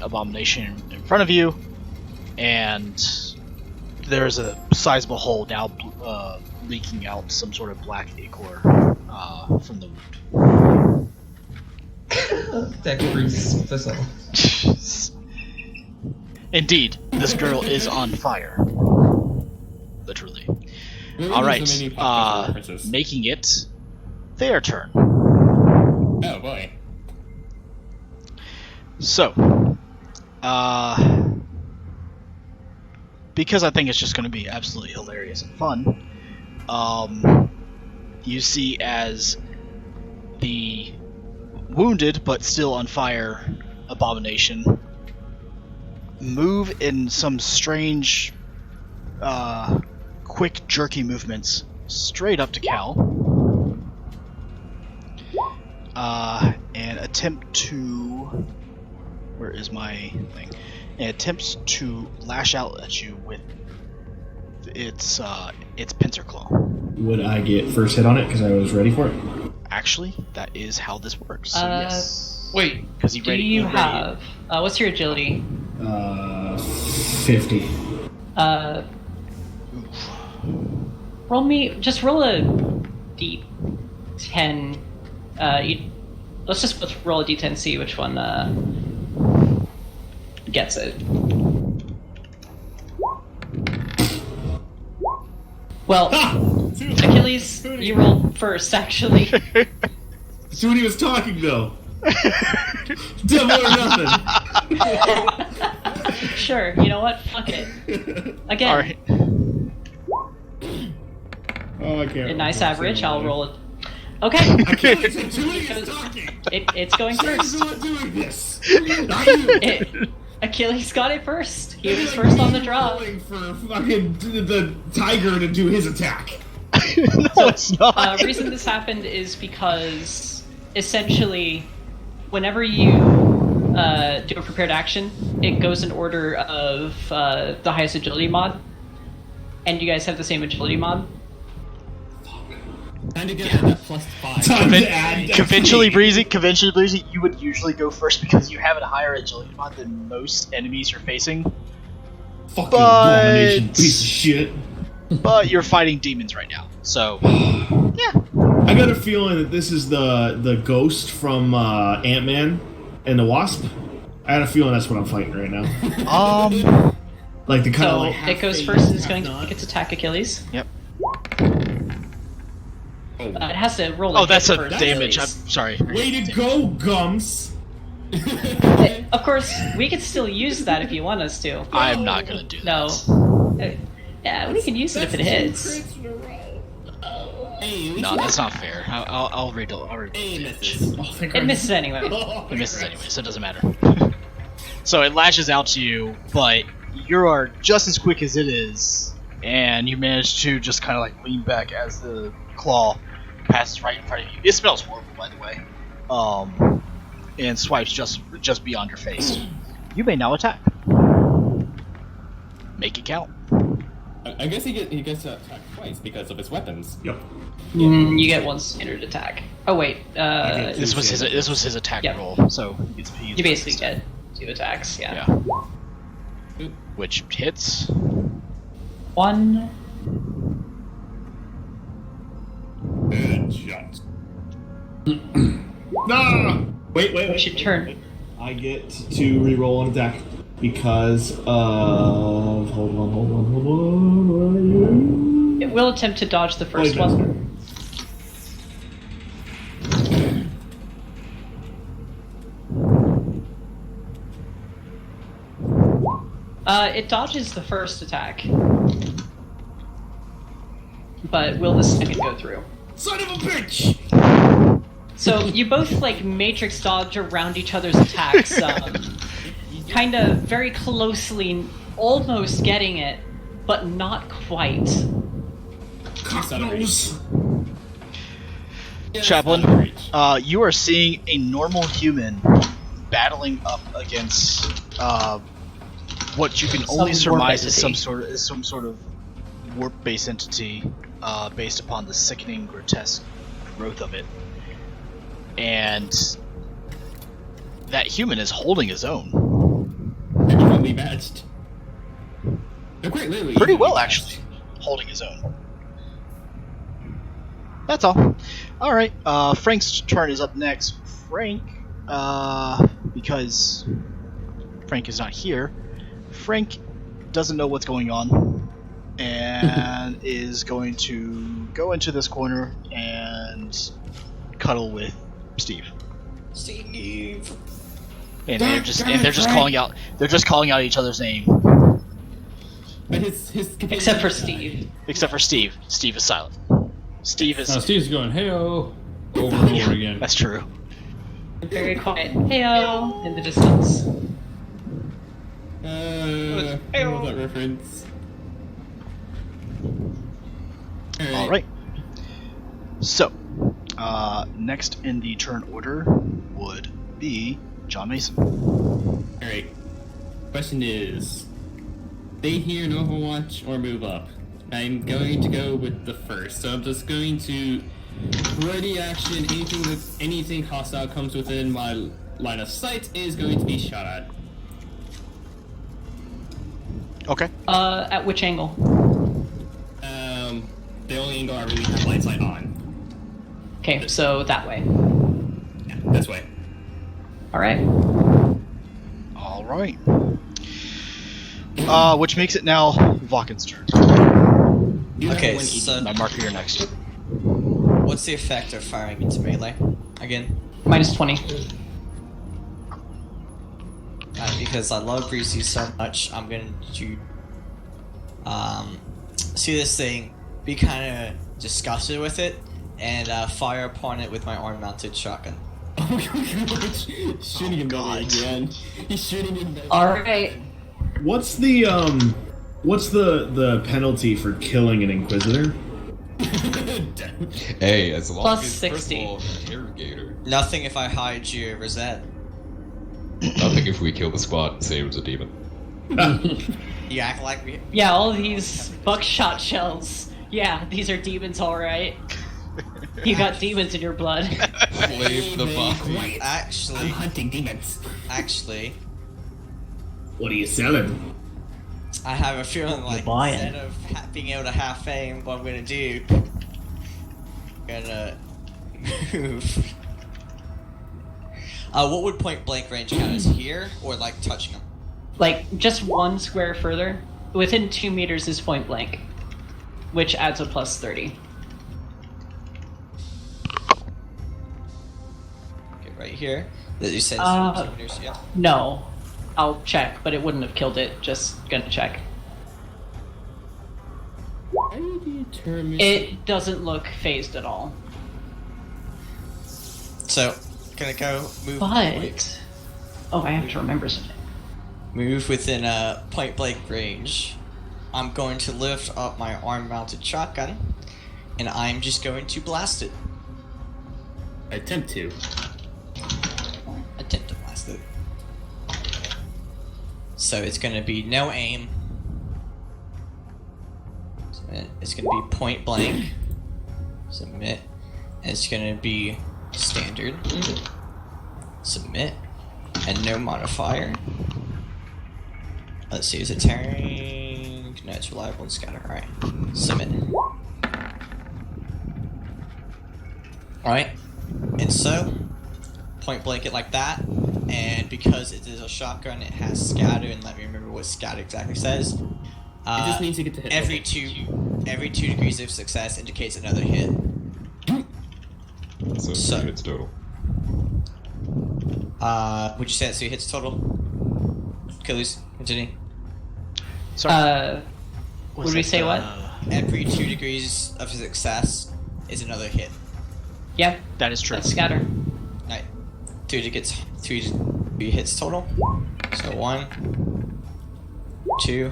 abomination in front of you, and there's a sizable hole now leaking out some sort of black ichor from the wound. That creeps us all. Indeed, this girl is on fire. Literally. Maybe All there's right, so many pop culture references. making it their turn. Oh boy. So, because I think it's just going to be absolutely hilarious and fun, you see as the wounded but still on fire abomination move in some strange, quick, jerky movements straight up to Cal, and attempt to... Where is my thing? And attempts to lash out at you with its pincer claw. Would I get first hit on it because I was ready for it? Actually, that is how this works. So yes. Wait, because Do you have... what's your agility? 50. Roll a d10. Let's just roll a d10, see which one gets it. Well, Achilles, you rolled first, actually. See what he was talking, though. Devil or nothing. Sure, you know what? Fuck it. Again. Alright. Oh, I can't. A nice average, I'll roll it. Okay. It's going first. not doing this. Achilles got it first. He was first on the draw. For fucking the tiger to do his attack. No, it's not. Reason this happened is because essentially, whenever you do a prepared action, it goes in order of the highest agility mod, and you guys have the same agility mod. And to get that +5. Conventionally, Breezy, you would usually go first because you have a higher agility mod than most enemies you're facing. Fucking abomination, piece of shit. But you're fighting demons right now, so yeah. I got a feeling that this is the ghost from Ant-Man and the Wasp. I got a feeling that's what I'm fighting right now. Like the kind of like it goes first. It's going to its attack Achilles. Yep. It has to roll. Oh, that's a first, damage. I'm Achilles. sorry. Way to go, Gums. Of course, we could still use that if you want us to. I'm not gonna do that. No. Yeah, we can use it if it hits. No, that's not fair. I'll read it. It misses anyway. It misses anyway, so it doesn't matter. So it lashes out to you, but you are just as quick as it is, and you manage to just kind of like lean back as the claw passes right in front of you. It smells horrible, by the way. And swipes just beyond your face. You may now attack. Make it count. I guess he gets to attack twice because of his weapons. Yep. You get one standard attack. Oh wait, This was his attack Yep. roll, so you basically get 2 attacks. Yeah. Which hits. 1. Good shot. No! Wait. What's your turn? I get to re-roll an attack because of... Hold on. It will attempt to dodge the first one. It dodges the first attack. But will the second go through? Son of a bitch! So you both like matrix dodge around each other's attacks, kind of very closely, almost getting it, but not quite. Chaplain, you are seeing a normal human battling up against what you can only surmise is some sort of warp-based entity, based upon the sickening, grotesque growth of it. And that human is holding his own. Evenly matched. They're quite literally Pretty well, matched. actually. Holding his own. That's all. Alright, Frank's turn is up next. Frank, because Frank is not here, Frank doesn't know what's going on and is going to go into this corner and cuddle with Steve. Steve. And they're just calling out each other's name. But his Except for Steve. Except for Steve. Steve is silent. Steve is. Now Steve's going, hey-oh, over and over again. That's true. Very quiet. Heyo in the distance. I love that reference. All right. So, next in the turn order would be John Mason. Alright. Question is, stay here in Overwatch or move up? I'm going to go with the first, so I'm just going to ready action. Anything hostile comes within my line of sight is going to be shot at. Okay. At which angle? The only angle I really have line sight on. Okay, so that way. Yeah, this way. Alright. Alright. Which makes it now Vaken's turn. Okay, so Now, Mark, you're next. what's the effect of firing into melee? Again? Minus 20. Because I love Breezy so much, I'm going to see this thing, be kind of disgusted with it, and fire upon it with my arm-mounted shotgun. Oh my god, shooting him again. He's shooting him. Alright. What's the penalty for killing an Inquisitor? Hey, as long Plus as 60. first of all, interrogator. Nothing if I hide your Rosette. Nothing if we kill the squad and say it was a demon. You act like we... Yeah, all these buckshot shells. Yeah, these are demons, alright. You got demons in your blood. Flame the buffy. Actually... I'm hunting demons. Actually... What are you selling? I have a feeling like buying. instead of being able to half aim, what I'm gonna do... I'm gonna... move... what would point blank range count as here, or like touching them? Like, just one square further. Within 2 meters is point blank, which adds a plus 30. Okay, right here. That you said is 2 meters, yeah. No. I'll check, but it wouldn't have killed it. Just gonna check. How do you determine... It doesn't look phased at all. So, gonna go move. But... Oh, I have to remember something. Move within a point blank range. I'm going to lift up my arm mounted shotgun, and I'm just going to blast it. Attempt to blast it. So it's gonna be no aim. It's gonna be point blank. Submit. And it's gonna be standard. Submit. And no modifier. Let's see, is it tearing? No, it's reliable and scatter. Alright. Submit. Alright. And so, point blank it like that. And because it is a shotgun, it has scatter, and let me remember what scatter exactly says. it just means you get to hit every 2 degrees of success indicates another hit. So 2 hits total. Would you say that's 2 hits total? Killers, continue. Sorry. Would we say what? Every 2 degrees of success is another hit. Yeah. That is true. That's scatter. Right. 2 hits total. So 1, 2,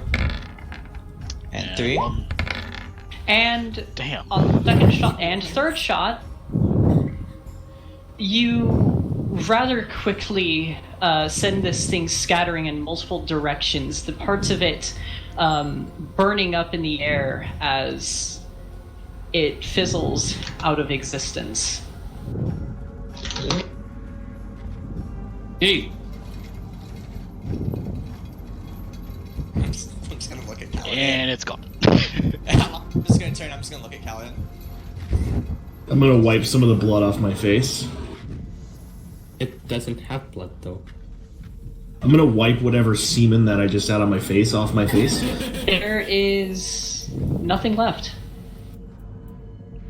and 3. And damn. On the second shot and third shot, you rather quickly send this thing scattering in multiple directions. The parts of it burning up in the air as it fizzles out of existence. Hey. I'm just gonna look at Kaladin. And it's gone. I'm just gonna turn. I'm just gonna look at Kaladin. I'm gonna wipe some of the blood off my face. It doesn't have blood though. I'm gonna wipe whatever semen that I just had on my face off my face. There is nothing left.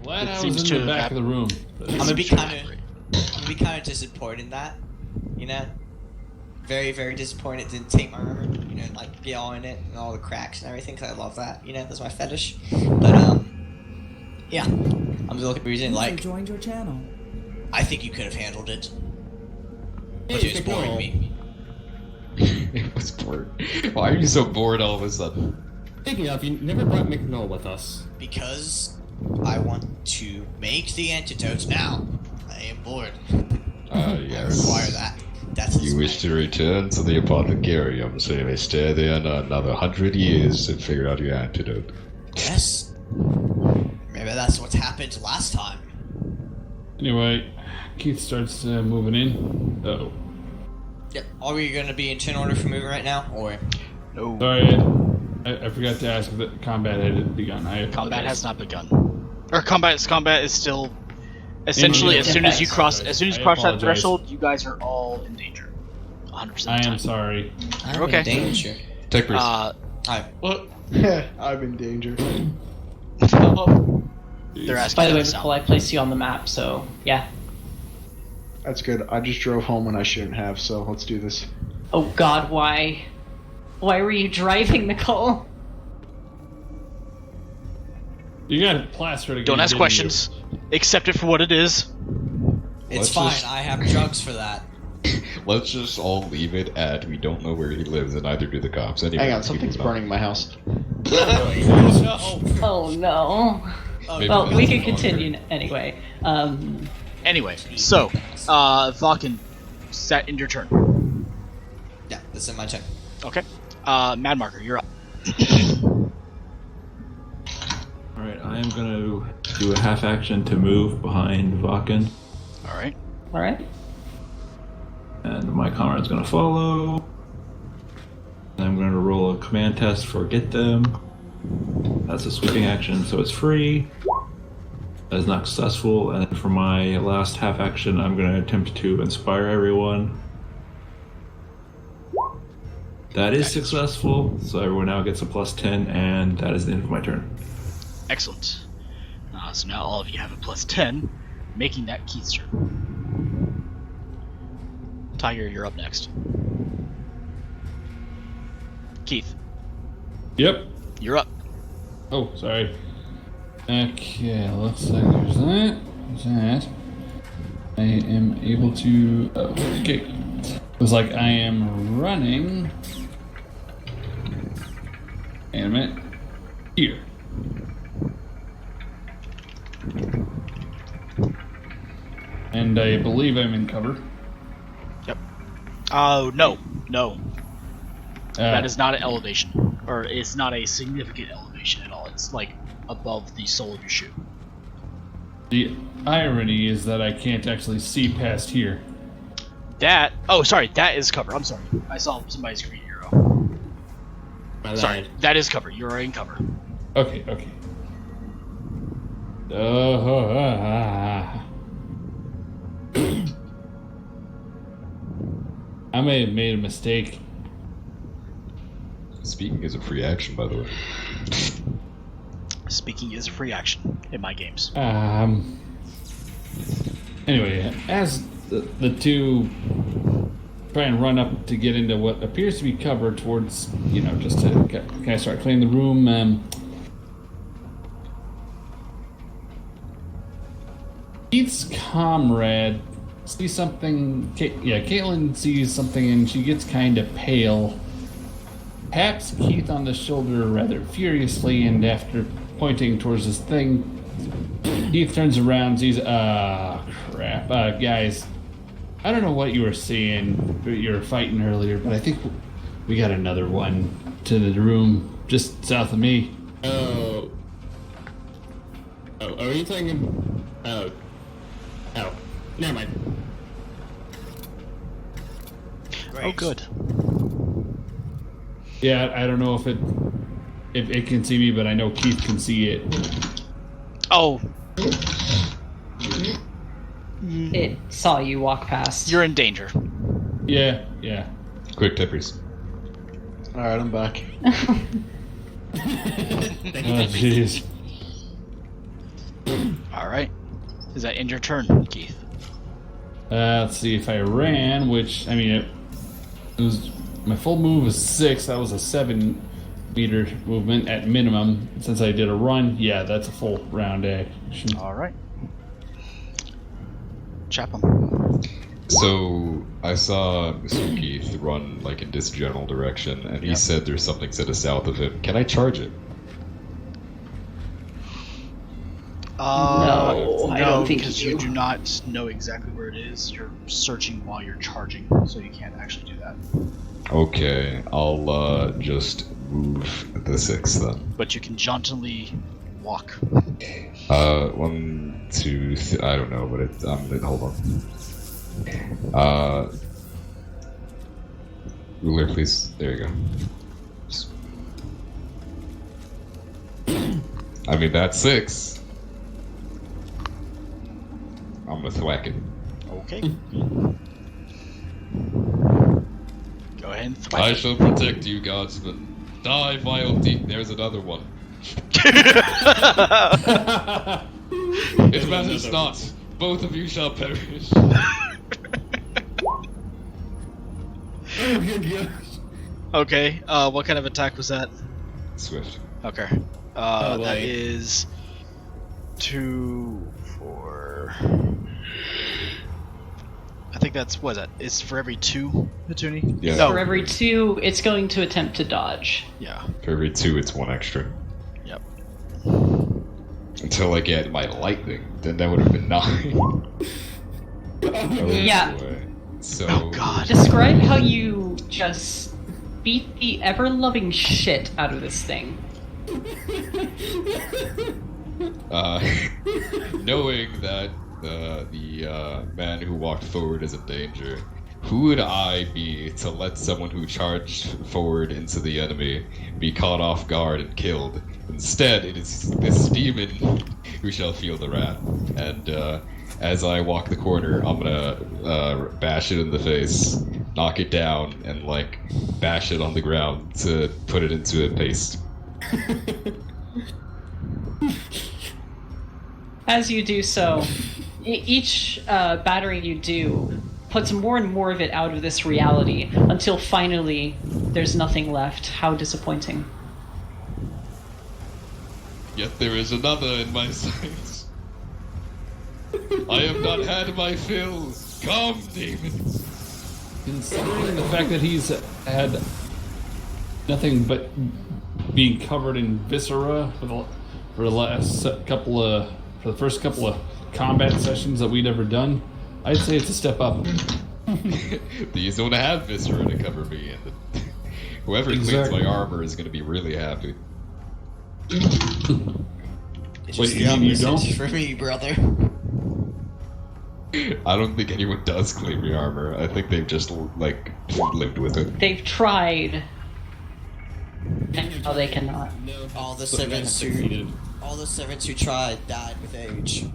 Glad I was in the back of the room. I'm gonna be kind of disappointed in that, you know. Very, very disappointed it didn't take my armor, you know, like be all in it and all the cracks and everything, because I love that, you know, that's my fetish. But yeah, I'm just looking for reason. Like, joined your channel. I think you could have handled it. But Hey, it was boring me. It was bored. Why are you so bored all of a sudden? Speaking of, you never brought McNull with us. Because I want to make the antidote now. I am bored. Yes. I require that. That's You wish to return to the apothecarium, so you may stay there another 100 years and figure out your antidote. Yes. Maybe that's what happened last time. Anyway, Keith starts moving in. Oh. Yep. Are we going to be in turn order for moving right now, or? No. Sorry, I forgot to ask that combat had begun. Combat has not begun. Or combat is still essentially as soon as you cross that threshold, you guys are all in danger. 100% of the time. I am sorry. You're okay. Danger. Take breeze. Hi. What? I'm in danger. They're asking By the way, us out. Nicole, I placed you on the map, so yeah. That's good. I just drove home when I shouldn't have, so let's do this. Oh God, why? Why were you driving, Nicole? You got it plastered again. Don't ask didn't questions. Accept it for what it is. It's Let's fine. just- I have drugs for that. Let's just all leave it at we don't know where he lives, and neither do the cops. Anyway, Hang on, something's burning my house. Oh no. Maybe Well, we we got can it continue anyway. Anyway, so Vakken, set in your turn. Yeah, this is my turn. Okay. Mad Marker, you're up. Alright, I am going to do a half action to move behind Vakken, All right. All right. and my comrade's going to follow. And I'm going to roll a command test for Get Them. That's a sweeping action, so it's free. That is not successful, and for my last half action, I'm going to attempt to inspire everyone. That is successful, so everyone now gets a +10, and that is the end of my turn. Excellent. So now all of you have a +10, making that Keith's turn. Tiger, you're up next. Keith, Yep. you're up. Oh, sorry. Okay, looks like there's that. There's that. I am able to. Oh, okay. Looks like I am running. Wait a minute. Here. And I believe I'm in cover. Yep. Oh, no. That is not an elevation. Or it's not a significant elevation at all. It's like above the sole of your shoe. The irony is that I can't actually see past here. That... Oh, sorry. That is cover. I'm sorry. I saw somebody's green arrow. Sorry. That is cover. You're in cover. Okay, okay. I may have made a mistake. Speaking is a free action, by the way. Speaking is a free action in my games. Anyway, as the two try and run up to get into what appears to be cover towards, just to kind of start cleaning the room, Keith's comrade sees something. Caitlin sees something and she gets kind of pale. Taps Keith on the shoulder rather furiously, and after pointing towards this thing, Keith turns around, sees, crap. Guys, I don't know what you were saying, you were fighting earlier, but I think we got another one to the room just south of me. Oh, are you talking? Oh, never mind. Oh, good. Yeah, I don't know if it can see me, but I know Keith can see it. Oh. It saw you walk past. You're in danger. Yeah. Quick tippers. Alright, I'm back. Oh, jeez. Alright. Is that end your turn, Keith? Let's see if I ran, which, I mean, it was, my full move was 6, that was a 7-meter movement at minimum. Since I did a run, yeah, that's a full round action. Alright. Chapham. So I saw Mr. Keith run like in this general direction, and he said there's something to the south of him. Can I charge it? No, I don't think because you do not know exactly where it is. You're searching while you're charging, so you can't actually do that. Okay, I'll just move the 6 then. But you can jauntily walk. 1, 2, I don't know, but hold on. Ruler, please. There you go. I mean, that's 6. I'm gonna thwack it. Okay. Go ahead and thwack I it. shall protect you, guardsmen. Die, vile deep. There's another one. It matters not. Both of you shall perish. Okay, what kind of attack was that? Swift. Okay. That is 2, 4. I think that's, what is that? It's for every 2, Petuni? Yeah. For every 2, it's going to attempt to dodge. Yeah. For every 2, it's 1 extra. Yep. Until I get my lightning, then that would have been 9. Yeah. So. Oh god. Describe how you just beat the ever-loving shit out of this thing. Knowing that the man who walked forward is in danger, who would I be to let someone who charged forward into the enemy be caught off guard and killed? Instead, it is this demon who shall feel the wrath. And as I walk the corner, I'm gonna bash it in the face, knock it down, and like bash it on the ground to put it into a paste. As you do so, each battering you do puts more and more of it out of this reality until finally there's nothing left. How disappointing. Yet there is another in my sights. I have not had my fill. Come, demons. Considering the fact that he's had nothing but being covered in viscera for the first couple of combat sessions that we'd ever done, I'd say it's a step up. These don't have viscera to cover me, and whoever cleans my armor is going to be really happy. Wait, you don't? For me, brother. I don't think anyone does clean my armor. I think they've just like lived with it. They've tried, and now they cannot. All the servants who tried died with age.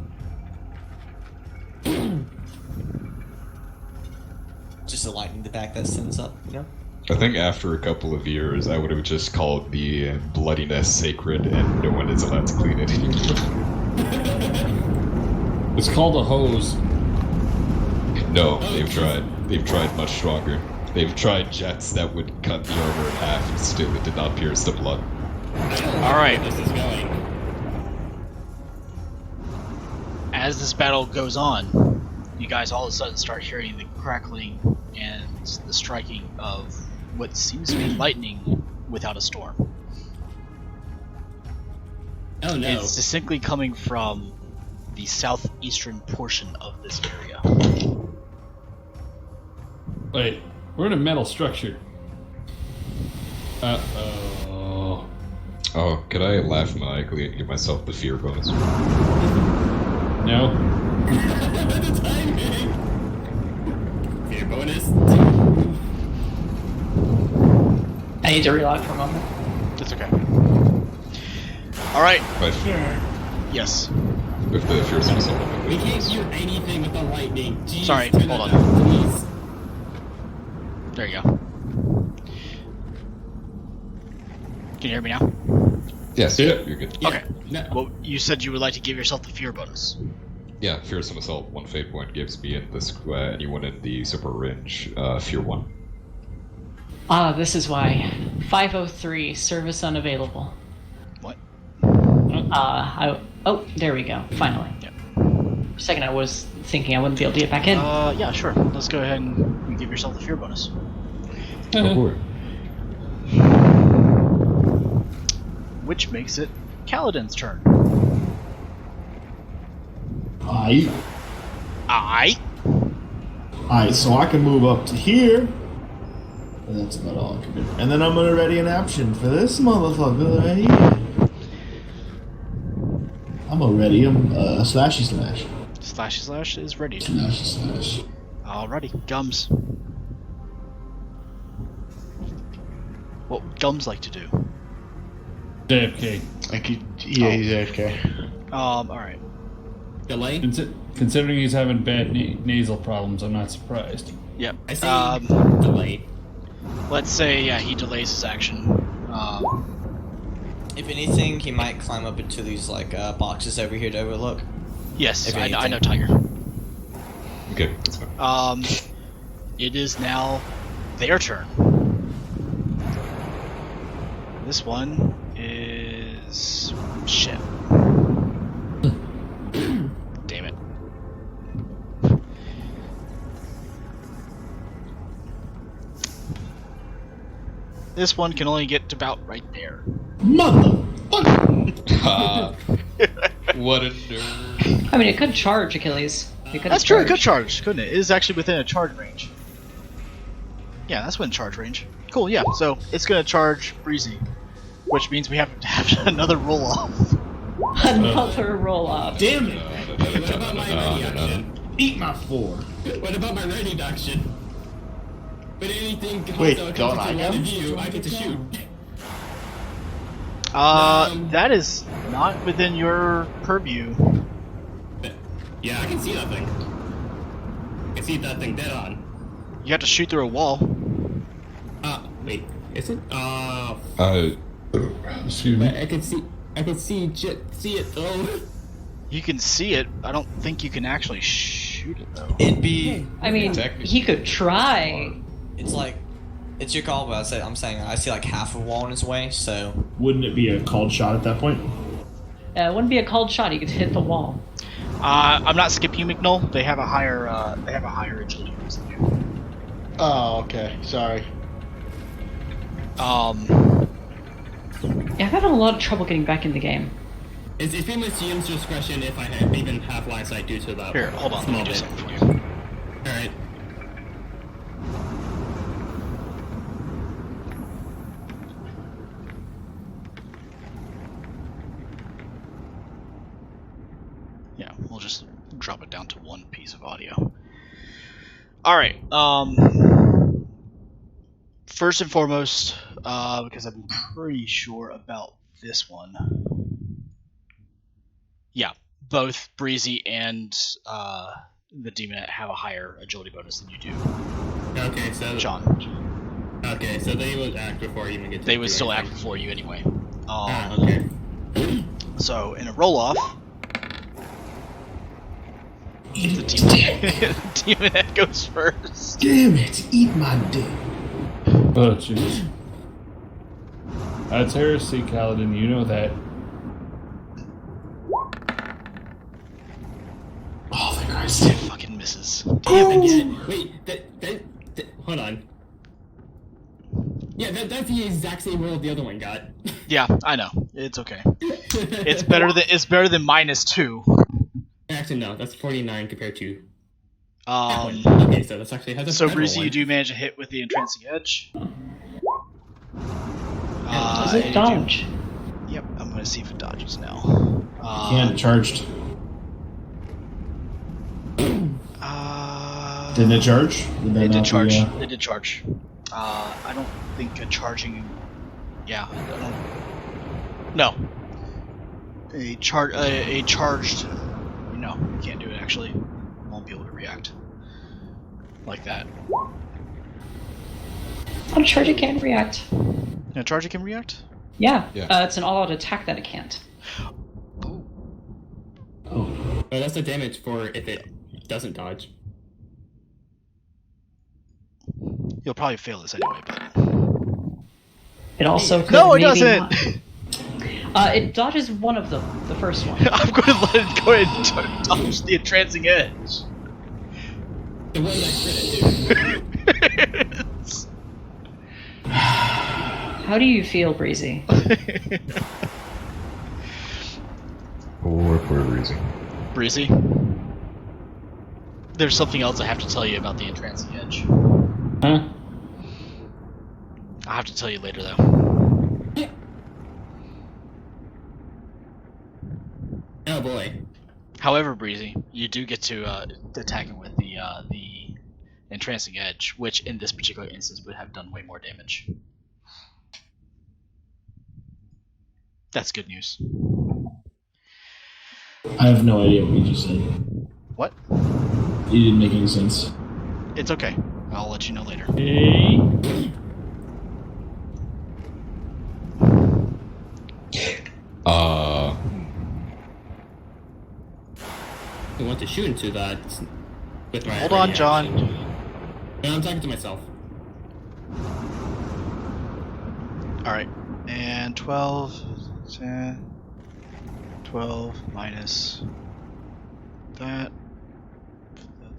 Just to lighten the back that sentence up, you know? I think after a couple of years, I would have just called the bloodiness sacred, and no one is allowed to clean it anymore. It's called a hose. No, they've tried. They've tried much stronger. They've tried jets that would cut the armor in half, and still it did not pierce the blood. Alright. This is going. As this battle goes on, you guys all of a sudden start hearing the crackling and the striking of what seems to be lightning without a storm. Oh no. It's distinctly coming from the southeastern portion of this area. Wait, we're in a metal structure. Uh-oh. Oh, could I laugh maniacally and give myself the fear bonus? No. Fear bonus. I need to reload for a moment. It's okay. Alright. But Yes. with the fear bonus, We can't hear anything with the lightning. Jeez, Sorry, turn hold that on. down, please. There you go. Can you hear me now? Yes, Yeah. you're good. Okay. No. Well, you said you would like to give yourself the fear bonus. Yeah, fearsome assault. 1 fate point gives me and anyone in the super range fear 1. Ah, this is why. 503, service unavailable. What? Oh, there we go. Finally. Yep. For a second, I was thinking I wouldn't be able to get back in. Yeah, sure. Let's go ahead and give yourself the fear bonus. Go for it. Which makes it Kaladin's turn. Alright, so I can move up to here. And that's about all I can do. And then I'm gonna ready an action for this motherfucker right here. I'm already slashy slash. Slashy slash is ready. Slashy slash. Alrighty, Gums. What Gums like to do? JFK. Yeah, he's AFK. Alright. Delay? Considering he's having bad nasal problems, I'm not surprised. Yep. I say delay. Let's say, yeah, he delays his action. If anything, he might climb up into these like boxes over here to overlook. Yes, If I know anything. Tiger. Okay, that's fine. It is now their turn. This one is shit. Damn it. This one can only get about right there. What a nerd. I mean, it could charge Achilles. That's true, it could charge, couldn't it? It is actually within a charge range. Yeah, that's within charge range. Cool, yeah, so it's gonna charge Breezy, which means we have to have another roll off. Another roll off. Damn it! What about my ready action? Eat my 4. What about my ready action? But anything Wait, hostile don't comes I to get one of to you, I get to shoot. That is not within your purview. Yeah, I can see that thing. I can see that thing dead on. You have to shoot through a wall. Wait, is it? Excuse me. I can see it though. You can see it. I don't think you can actually shoot it though. It'd be. I mean, he could try. It's like, it's your call, but I'm saying I see like half a wall in his way, so. Wouldn't it be a called shot at that point? It wouldn't be a called shot. He could hit the wall. I'm not skipping you, McNull. They have a higher agility bonus than you. Oh, okay. Sorry. Yeah, I'm having a lot of trouble getting back in the game. It's pretty much GM's discretion if I have even half line sight due to that. Here, hold on. Let me do something for you. Alright. Yeah, we'll just drop it down to one piece of audio. Alright, first and foremost, because I'm pretty sure about this one. Yeah, both Breezy and the Demonette have a higher agility bonus than you do. Okay, so John. Okay, so they would act before you even get to They would do still anything. act before you anyway. Okay. So in a roll off, the Demonette goes first. Damn it! Eat my dick. Oh, jeez. That's heresy, Kaladin. You know that. Oh, the Christ. It fucking misses. Damn it! Wait, that hold on. Yeah, that's the exact same roll the other one got. Yeah, I know. It's okay. It's better than -2. Actually, no, that's 49 compared to. Okay, so that's actually has a so better Breezy, one. you do manage to hit with the intrinsic edge. Does it dodge? Yep, I'm gonna see if it dodges now. Can't charged. Didn't it charge? It did charge. It did charge. I don't think a charging. Yeah, I don't. No. A charged. No, you can't do it actually. Won't be able to react like that. I'm sure it can react. A charger can react? Yeah, Yeah. it's an all-out attack that it can't. Oh, that's the damage for if it doesn't dodge. You'll probably fail this anyway, but... It also could No, it maybe doesn't! not. It dodges one of them, the first one. I'm going to let it go ahead and dodge the entrancing edge. The one that crit it. How do you feel, Breezy? Poor Breezy. Breezy? There's something else I have to tell you about the entrancing edge. Huh? I'll have to tell you later, though. Oh boy. However, Breezy, you do get to attack it with the entrancing edge, which in this particular instance would have done way more damage. That's good news. I have no idea what you just said. What? You didn't make any sense. It's okay. I'll let you know later. I want to shoot into that with my. Hold on, John. No, I'm talking to myself. Alright. And 12, 10, 12 minus that,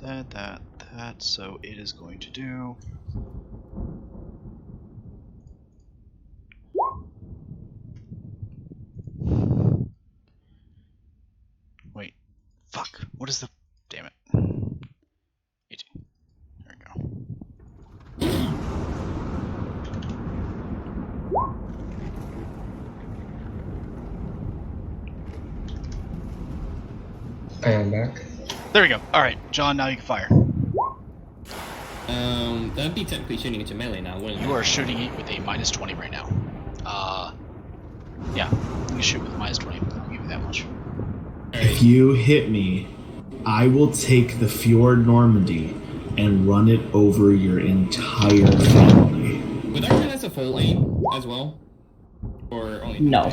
that. So it is going to do... Wait. Fuck. What is the... Damn it. 18. There we go. I am back. There we go. Alright, John, now you can fire. That'd be technically shooting into melee now, wouldn't it? You are shooting it with a minus 20 right now. Yeah, you can shoot with a minus 20. I'll give you that much. If you hit me, I will take the Fjord Normandy and run it over your entire family. Would that count as a full aim as well? Or only No.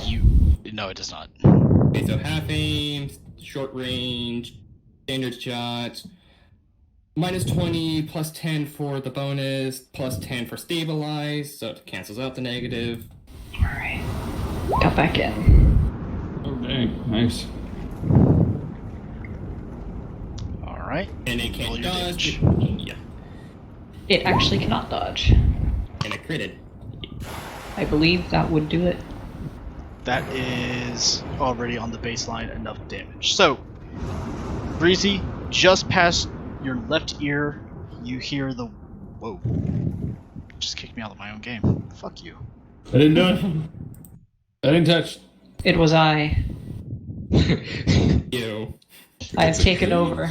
No, it does not. Okay, so half aim, short range, standard shot, minus 20, plus 10 for the bonus, plus 10 for stabilize, so it cancels out the negative. Alright. Got back in. Oh, dang. Nice. Alright. And it can't dodge. Yeah. It actually cannot dodge. And it critted. I believe that would do it. That is already on the baseline enough damage. So, Breezy, just past your left ear, you hear the... Whoa. Just kicked me out of my own game. Fuck you. I didn't do it. I didn't touch. It was I. Ew. I have taken over.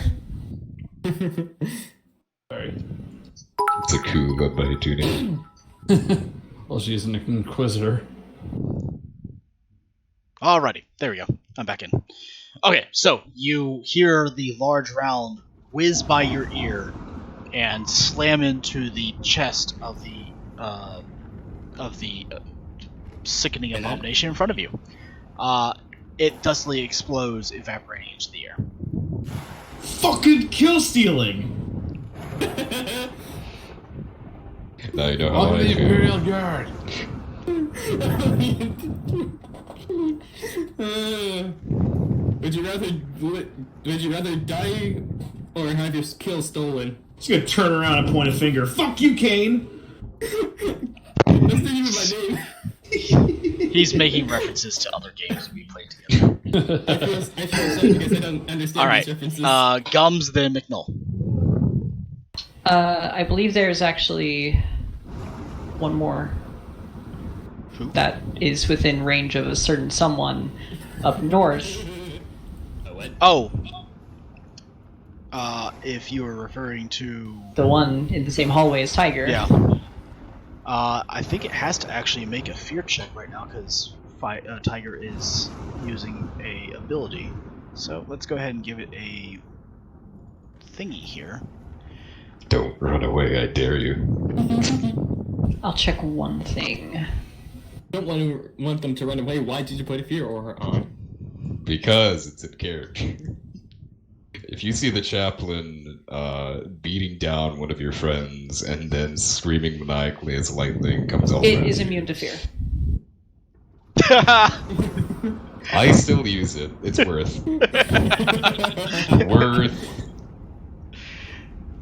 Sorry. It's a coup led by Junie. Well, she's an inquisitor. Alrighty, there we go. I'm back in. Okay, so you hear the large round whiz by your ear and slam into the chest of the sickening abomination in front of you. It dustily explodes, evaporating into the air. Fucking kill stealing! Now you know how Welcome I to the feel. Imperial Guard. Would you rather die or have your kill stolen? Just gonna turn around and point a finger. Fuck you, Kane! That's not even my name. He's making references to other games we played together. I feel sad because I don't understand these references. Alright, Gums, then McNull. I believe there's actually one more that is within range of a certain someone up north. Oh. If you were referring to... The one in the same hallway as Tiger. Yeah. I think it has to actually make a fear check right now because Tiger is using a ability. So let's go ahead and give it a thingy here. Don't run away, I dare you. I'll check one thing. don't want them to run away. Why did you put a fear aura on? Because it's in character. If you see the chaplain beating down one of your friends and then screaming maniacally as lightning comes out, It is immune to fear. I still use it. It's worth. Worth.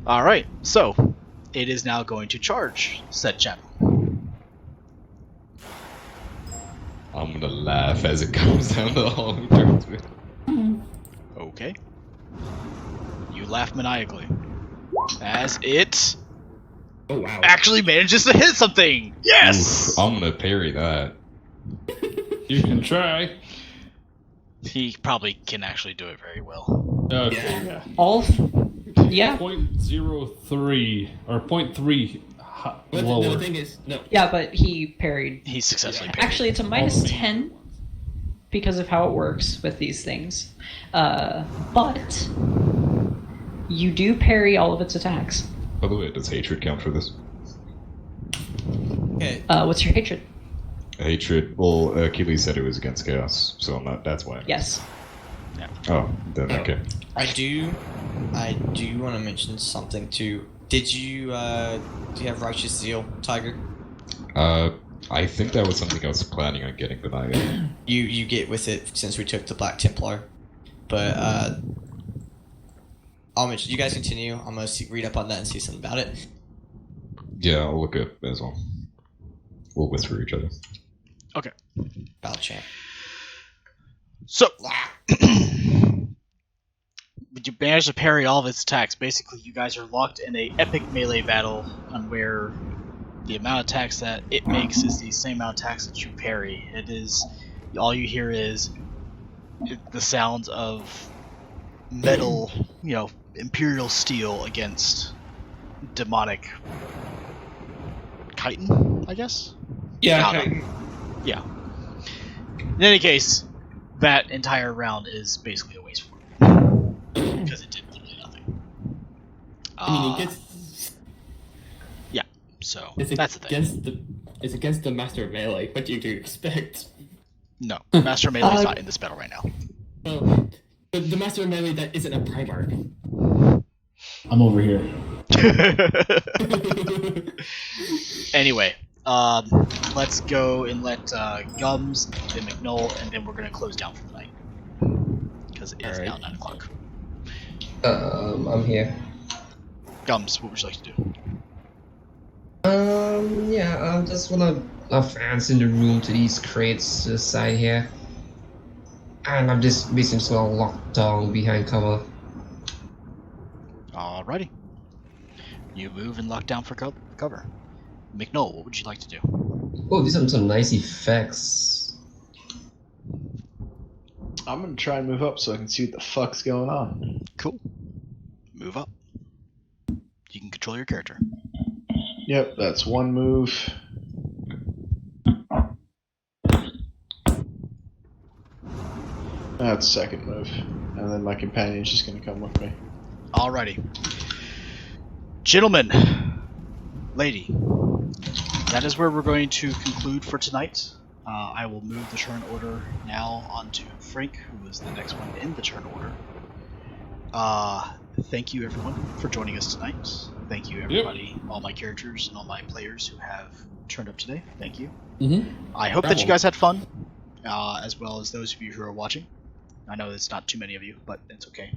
All right, so it is now going to charge said chaplain. I'm gonna laugh as it comes down the hall and turns me. Okay. You laugh maniacally as it Oh wow! actually manages to hit something. Yes. Oof, I'm gonna parry that. You can try. He probably can actually do it very well. Okay. Yeah. Yeah. 0.03 or 0.3 But lower. the thing is, no. Yeah, but he parried. He successfully parried. Actually, it's a minus 10 because of how it works with these things. But you do parry all of its attacks. By the way, does hatred count for this? Okay. What's your hatred? Hatred. Well, Achilles said it was against chaos, so I'm not. That's why. Yes. Oh, then okay. I do want to mention something too. Do you have Righteous Zeal, Tiger? I think that was something I was planning on getting, but I. You get with it since we took the Black Templar, but I'll mention. You guys continue. I'm gonna read up on that and see something about it. Yeah, I'll look up as well. We'll whisper each other. Okay. Battle champ. So, you manage to parry all of its attacks. Basically, you guys are locked in a epic melee battle on where the amount of attacks that it makes is the same amount of attacks that you parry. It is all you hear is the sounds of metal, imperial steel against demonic chitin, I guess. Yeah. Yeah. In any case, that entire round is basically a waste for it because it did literally nothing. I mean, it gets. Yeah. So It's that's the thing. It's against the Master of Melee. What do you expect? No, Master Melee is not in this battle right now. Well, the Master of Melee that isn't a Primarch. I'm over here. Anyway, let's go and let Gums, then McNull, and then we're gonna close down for the night because it is now 9 o'clock. I'm here. Gums, what would you like to do? Yeah, I just wanna advance in the room to these crates to the side here. And I'm just basically just gonna lock down behind cover. Alrighty. You move and lock down for cover. McNull, what would you like to do? Oh, these are some nice effects. I'm gonna try and move up so I can see what the fuck's going on. Cool. Move up. You can control your character. Yep, that's one move. That's second move. And then my companion's just gonna come with me. Alrighty. Gentlemen, lady, that is where we're going to conclude for tonight. I will move the turn order now onto Frank, who is the next one in the turn order. Thank you everyone for joining us tonight. Thank you everybody, all my characters and all my players who have turned up today. Thank you. I hope that you guys had fun, as well as those of you who are watching. I know it's not too many of you, but it's okay.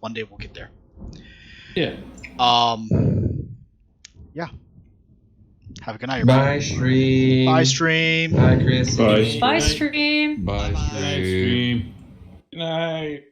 One day we'll get there. Yeah. Yeah. Have a good night, everybody. Bye, stream. Bye, stream. Bye, Chris. Bye, stream. Bye, Stream. Good night.